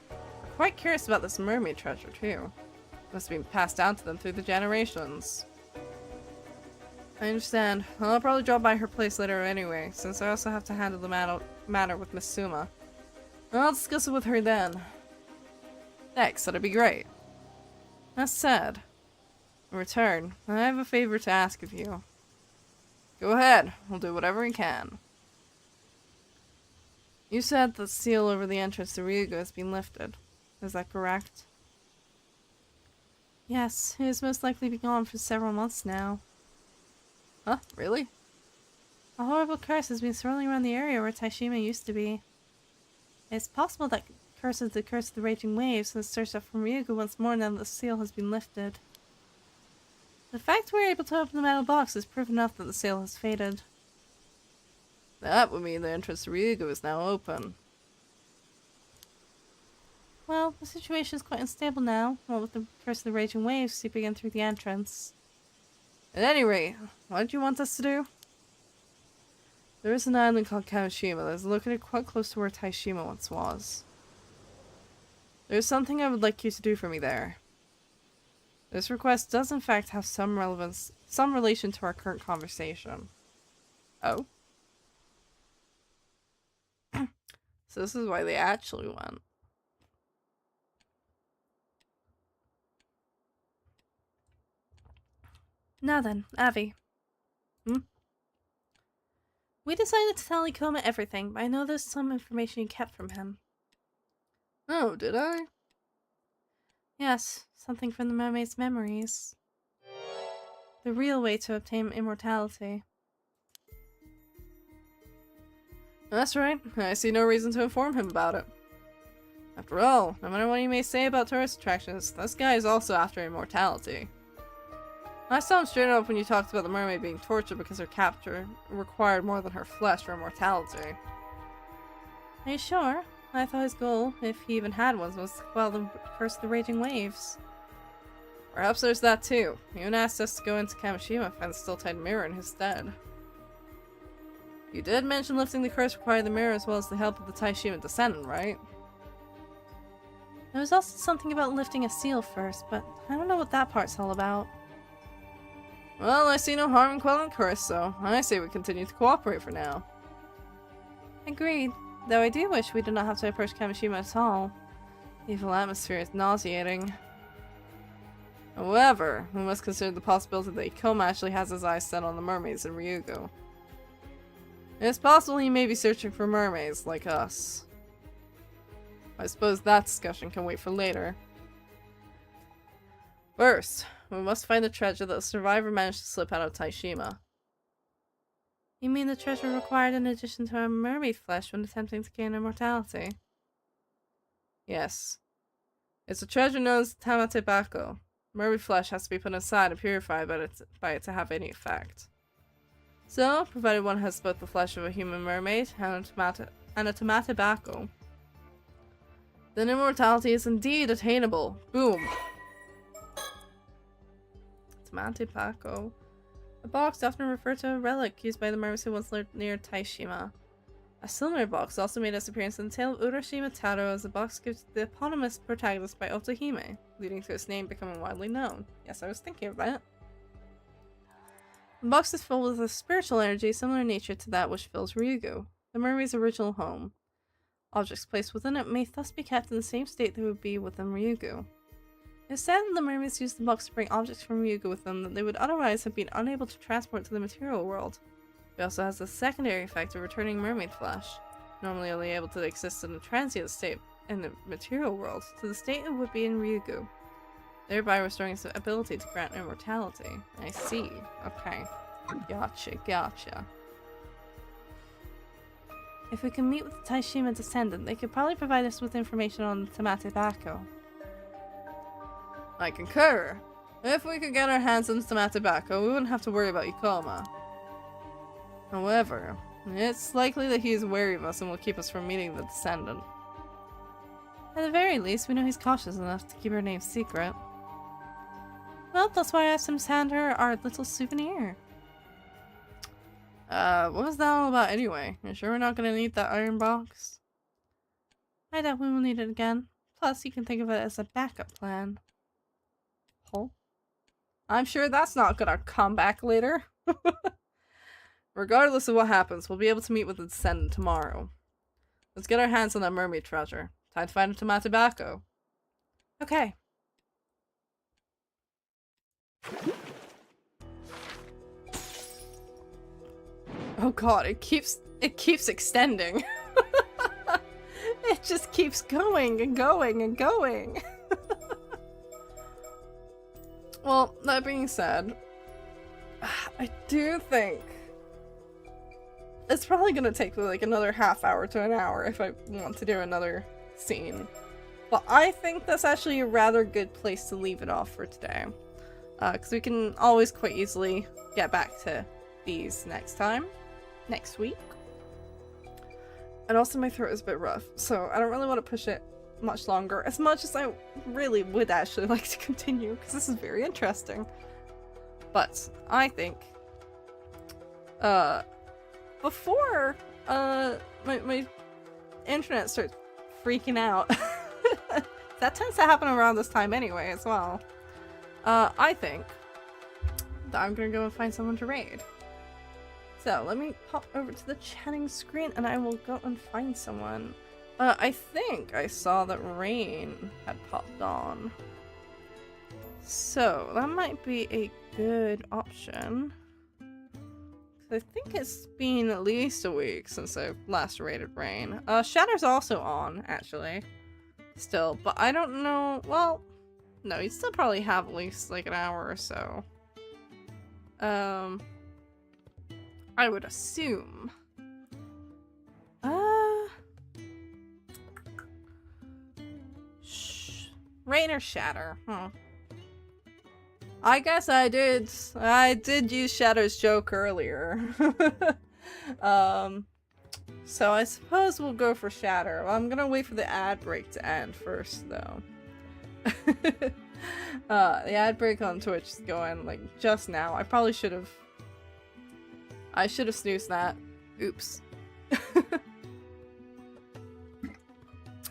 We're quite curious about this mermaid treasure, too. It must have been passed down to them through the generations. I understand. I'll probably drop by her place later anyway, since I also have to handle the matter with Miss Suma. I'll discuss it with her then. Thanks, that'd be great. That said, in return, I have a favor to ask of you. Go ahead, we'll do whatever we can. You said the seal over the entrance to Ryukyu has been lifted. Is that correct? Yes, it has most likely been gone for several months now. Huh? Really? A horrible curse has been swirling around the area where Taishima used to be. It's possible that curse is the curse of the raging waves and has surged up from Ryukyu once more now that the seal has been lifted. The fact we're able to open the metal box is proof enough that the seal has faded. That would mean the entrance to Ryukyu is now open. Well, the situation is quite unstable now, what with the curse of the raging waves seeping in through the entrance. At any rate, what did you want us to do? There is an island called Kamishima that is located quite close to where Taishima once was. There is something I would like you to do for me there. This request does in fact have some relation to our current conversation. Oh? So this is why they actually went. Now then, Avi. We decided to tell Ikoma everything, but I know there's some information you kept from him. Oh, did I? Yes, something from the mermaid's memories. The real way to obtain immortality. That's right. I see no reason to inform him about it. After all, no matter what you may say about tourist attractions, this guy is also after immortality. I saw him straight up when you talked about the mermaid being tortured because her capture required more than her flesh for immortality. Are you sure? I thought his goal, if he even had one, was to quell the curse of the raging waves. Perhaps there's that too. He even asked us to go into Kamishima and find the still-tied mirror in his stead. You did mention lifting the curse required the mirror as well as the help of the Taishima descendant, right? There was also something about lifting a seal first, but I don't know what that part's all about. Well, I see no harm in quelling the curse, so I say we continue to cooperate for now. Agreed. Though I do wish we did not have to approach Kamishima at all. The evil atmosphere is nauseating. However, we must consider the possibility that Ikoma actually has his eyes set on the mermaids in Ryugu. It's possible he may be searching for mermaids, like us. I suppose that discussion can wait for later. First, we must find the treasure that the survivor managed to slip out of Taishima. You mean the treasure required in addition to our mermaid flesh when attempting to gain immortality? Yes. It's a treasure known as Tamate Bako. Mermaid flesh has to be put inside and purified by it to have any effect. So, provided one has both the flesh of a human mermaid and a Tamate Bako, then immortality is indeed attainable. Boom! Tamate Bako. A box often referred to a relic used by the mermaids who once lived near Taishima. A similar box also made its appearance in the tale of Urashima Taro, as the box gives the eponymous protagonist by Otohime, leading to its name becoming widely known. Yes, I was thinking of that. The box is filled with a spiritual energy similar in nature to that which fills Ryugu, the mermaid's original home. Objects placed within it may thus be kept in the same state they would be within Ryugu. It is said that the mermaids used the box to bring objects from Ryugu with them that they would otherwise have been unable to transport to the material world. It also has the secondary effect of returning mermaid flesh, normally only able to exist in a transient state in the material world, to the state it would be in Ryugu, thereby restoring its ability to grant immortality. I see. Okay. Gotcha. If we can meet with the Taishima descendant, they could probably provide us with information on the Tamate Bako. I concur. If we could get our hands on the Tamate Bako, we wouldn't have to worry about Ikoma. However, it's likely that he is wary of us and will keep us from meeting the descendant. At the very least, we know he's cautious enough to keep her name secret. Well, that's why I asked him to hand her our little souvenir. What was that all about anyway? You sure we're not gonna need that iron box? I doubt we will need it again. Plus, you can think of it as a backup plan. Oh? I'm sure that's not gonna come back later. Regardless of what happens, we'll be able to meet with the descendant tomorrow. Let's get our hands on that mermaid treasure. Time to find a Tamate Bako. Okay. Oh god, it keeps extending. It just keeps going and going and going. Well, that being said, I do think it's probably gonna take like another half hour to an hour if I want to do another scene. But I think that's actually a rather good place to leave it off for today. Because we can always quite easily get back to these next week. And also my throat is a bit rough, so I don't really want to push it much longer, as much as I really would actually like to continue, because this is very interesting. But I think before my internet starts freaking out, that tends to happen around this time anyway as well, I think that I'm gonna go and find someone to raid. So let me pop over to the chatting screen and I will go and find someone. I think I saw that Rain had popped on, so that might be a good option. I think it's been at least a week since I last raided Rain. Shatter's also on, actually, still, but I don't know. Well, no, you'd still probably have at least like an hour or so. I would assume. Rain or Shatter? I guess I did use Shatter's joke earlier. So I suppose we'll go for Shatter. Well, I'm gonna wait for the ad break to end first, though. The ad break on Twitch is going, like, just now. I probably should have... I should have snoozed that. Oops.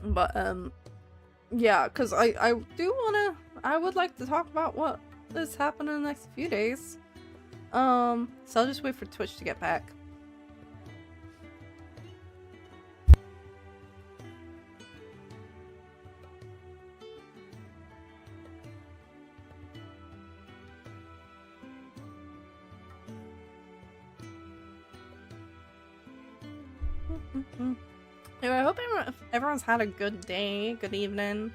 But, yeah, because I do wanna... I would like to talk about what is happening in the next few days. So I'll just wait for Twitch to get back. Anyway, I hope everyone's had a good day, good evening,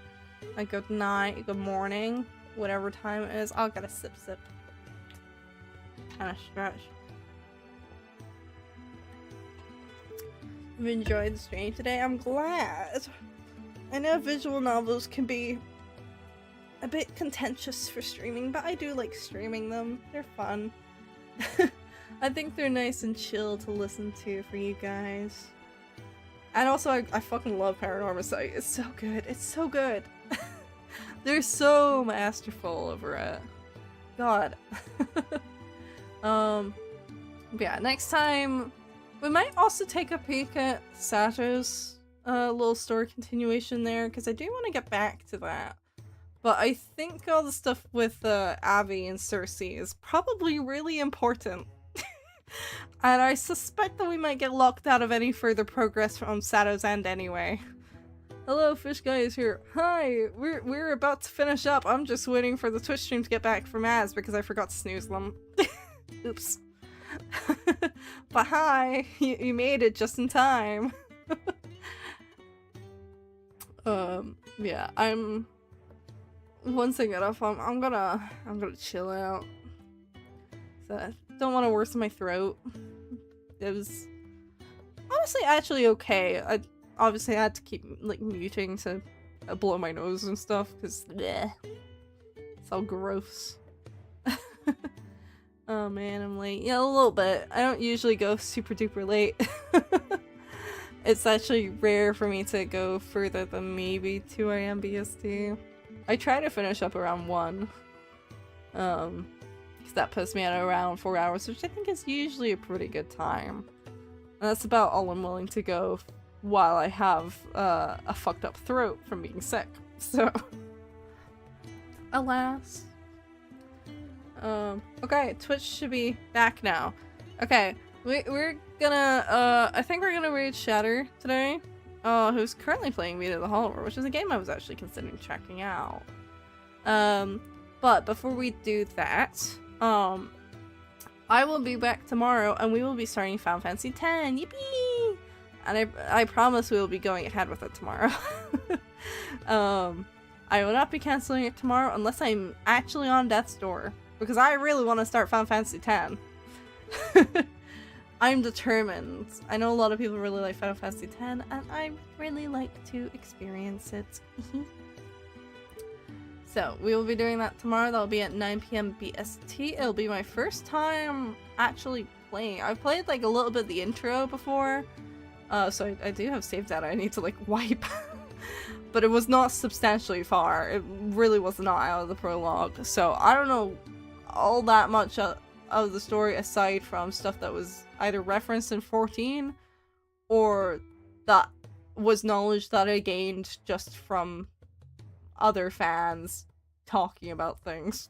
a good night, good morning, whatever time it is. I'll get a sip. Kind of stretch. I've enjoyed the stream today. I'm glad. I know visual novels can be a bit contentious for streaming, but I do like streaming them. They're fun. I think they're nice and chill to listen to for you guys. And also, I fucking love Paranormasight. It's so good. It's so good. They're so masterful over it. God. Yeah, next time we might also take a peek at Sato's little story continuation there, because I do want to get back to that. But I think all the stuff with Abby and Cersei is probably really important. And I suspect that we might get locked out of any further progress from Sato's end anyway. Hello, Fish Guy is here. Hi, we're about to finish up. I'm just waiting for the Twitch stream to get back from ads because I forgot to snooze them. Oops. But hi, you made it just in time. Yeah, once I get off, I'm gonna chill out. So I don't want to worsen my throat. It was honestly actually okay. I obviously had to keep like muting to blow my nose and stuff because it's all gross. Oh man, I'm late. Yeah, a little bit. I don't usually go super duper late. It's actually rare for me to go further than maybe 2 AM BST. I try to finish up around 1. Because that puts me at around 4 hours, which I think is usually a pretty good time. And that's about all I'm willing to go while I have a fucked up throat from being sick. So, alas. Okay, Twitch should be back now. Okay, we're gonna, I think we're gonna raid Shatter today, who's currently playing Meet at the Hollower, which is a game I was actually considering checking out. But before we do that, I will be back tomorrow and we will be starting Final Fantasy X, yippee! And I promise we will be going ahead with it tomorrow. I will not be cancelling it tomorrow unless I'm actually on death's door, because I really want to start Final Fantasy X. I'm determined. I know a lot of people really like Final Fantasy X, and I really like to experience it. So, we will be doing that tomorrow. That'll be at 9 PM BST. It'll be my first time actually playing. I've played like a little bit of the intro before, so I do have save data I need to like wipe. But it was not substantially far. It really was not out of the prologue. So, I don't know all that much of the story aside from stuff that was either referenced in 14 or that was knowledge that I gained just from other fans talking about things.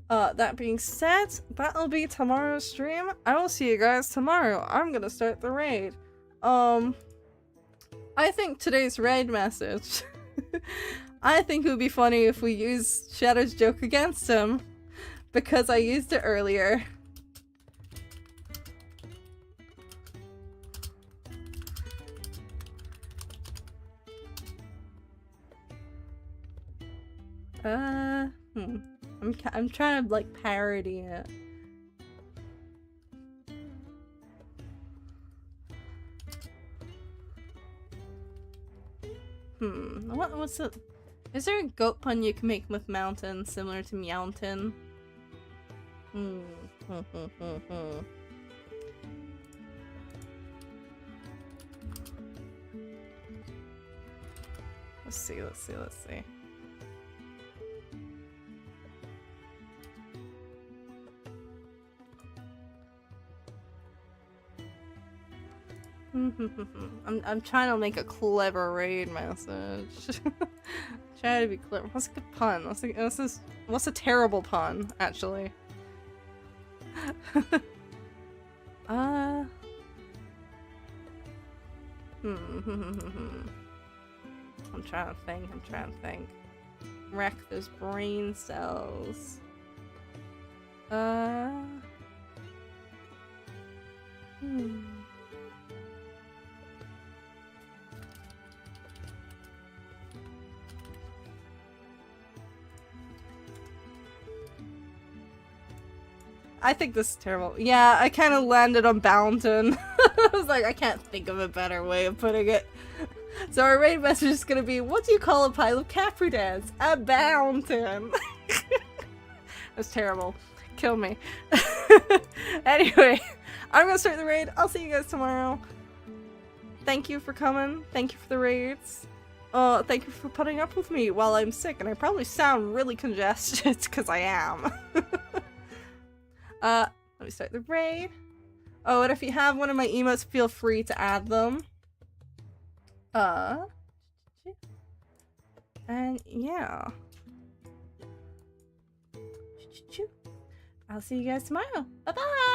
That being said, that'll be tomorrow's stream. I will see you guys tomorrow. I'm gonna start the raid. I think today's raid message I think it would be funny if we use Shadow's joke against him, because I used it earlier. I'm trying to like parody it. What's it? Is there a goat pun you can make with mountain similar to Meowton? Let's see. I'm trying to make a clever raid message. Try to be clever. What's a good pun? What's a terrible pun, actually? I'm trying to think. Wreck those brain cells. I think this is terrible. Yeah, I kind of landed on Bounton. I was like, I can't think of a better way of putting it. So our raid message is gonna be, what do you call a pile of cat food ants? A Bounton. That's terrible. Kill me. Anyway, I'm gonna start the raid. I'll see you guys tomorrow. Thank you for coming. Thank you for the raids. Thank you for putting up with me while I'm sick, and I probably sound really congested because I am. Let me start the raid. Oh, and if you have one of my emotes, feel free to add them. And yeah. I'll see you guys tomorrow. Bye-bye!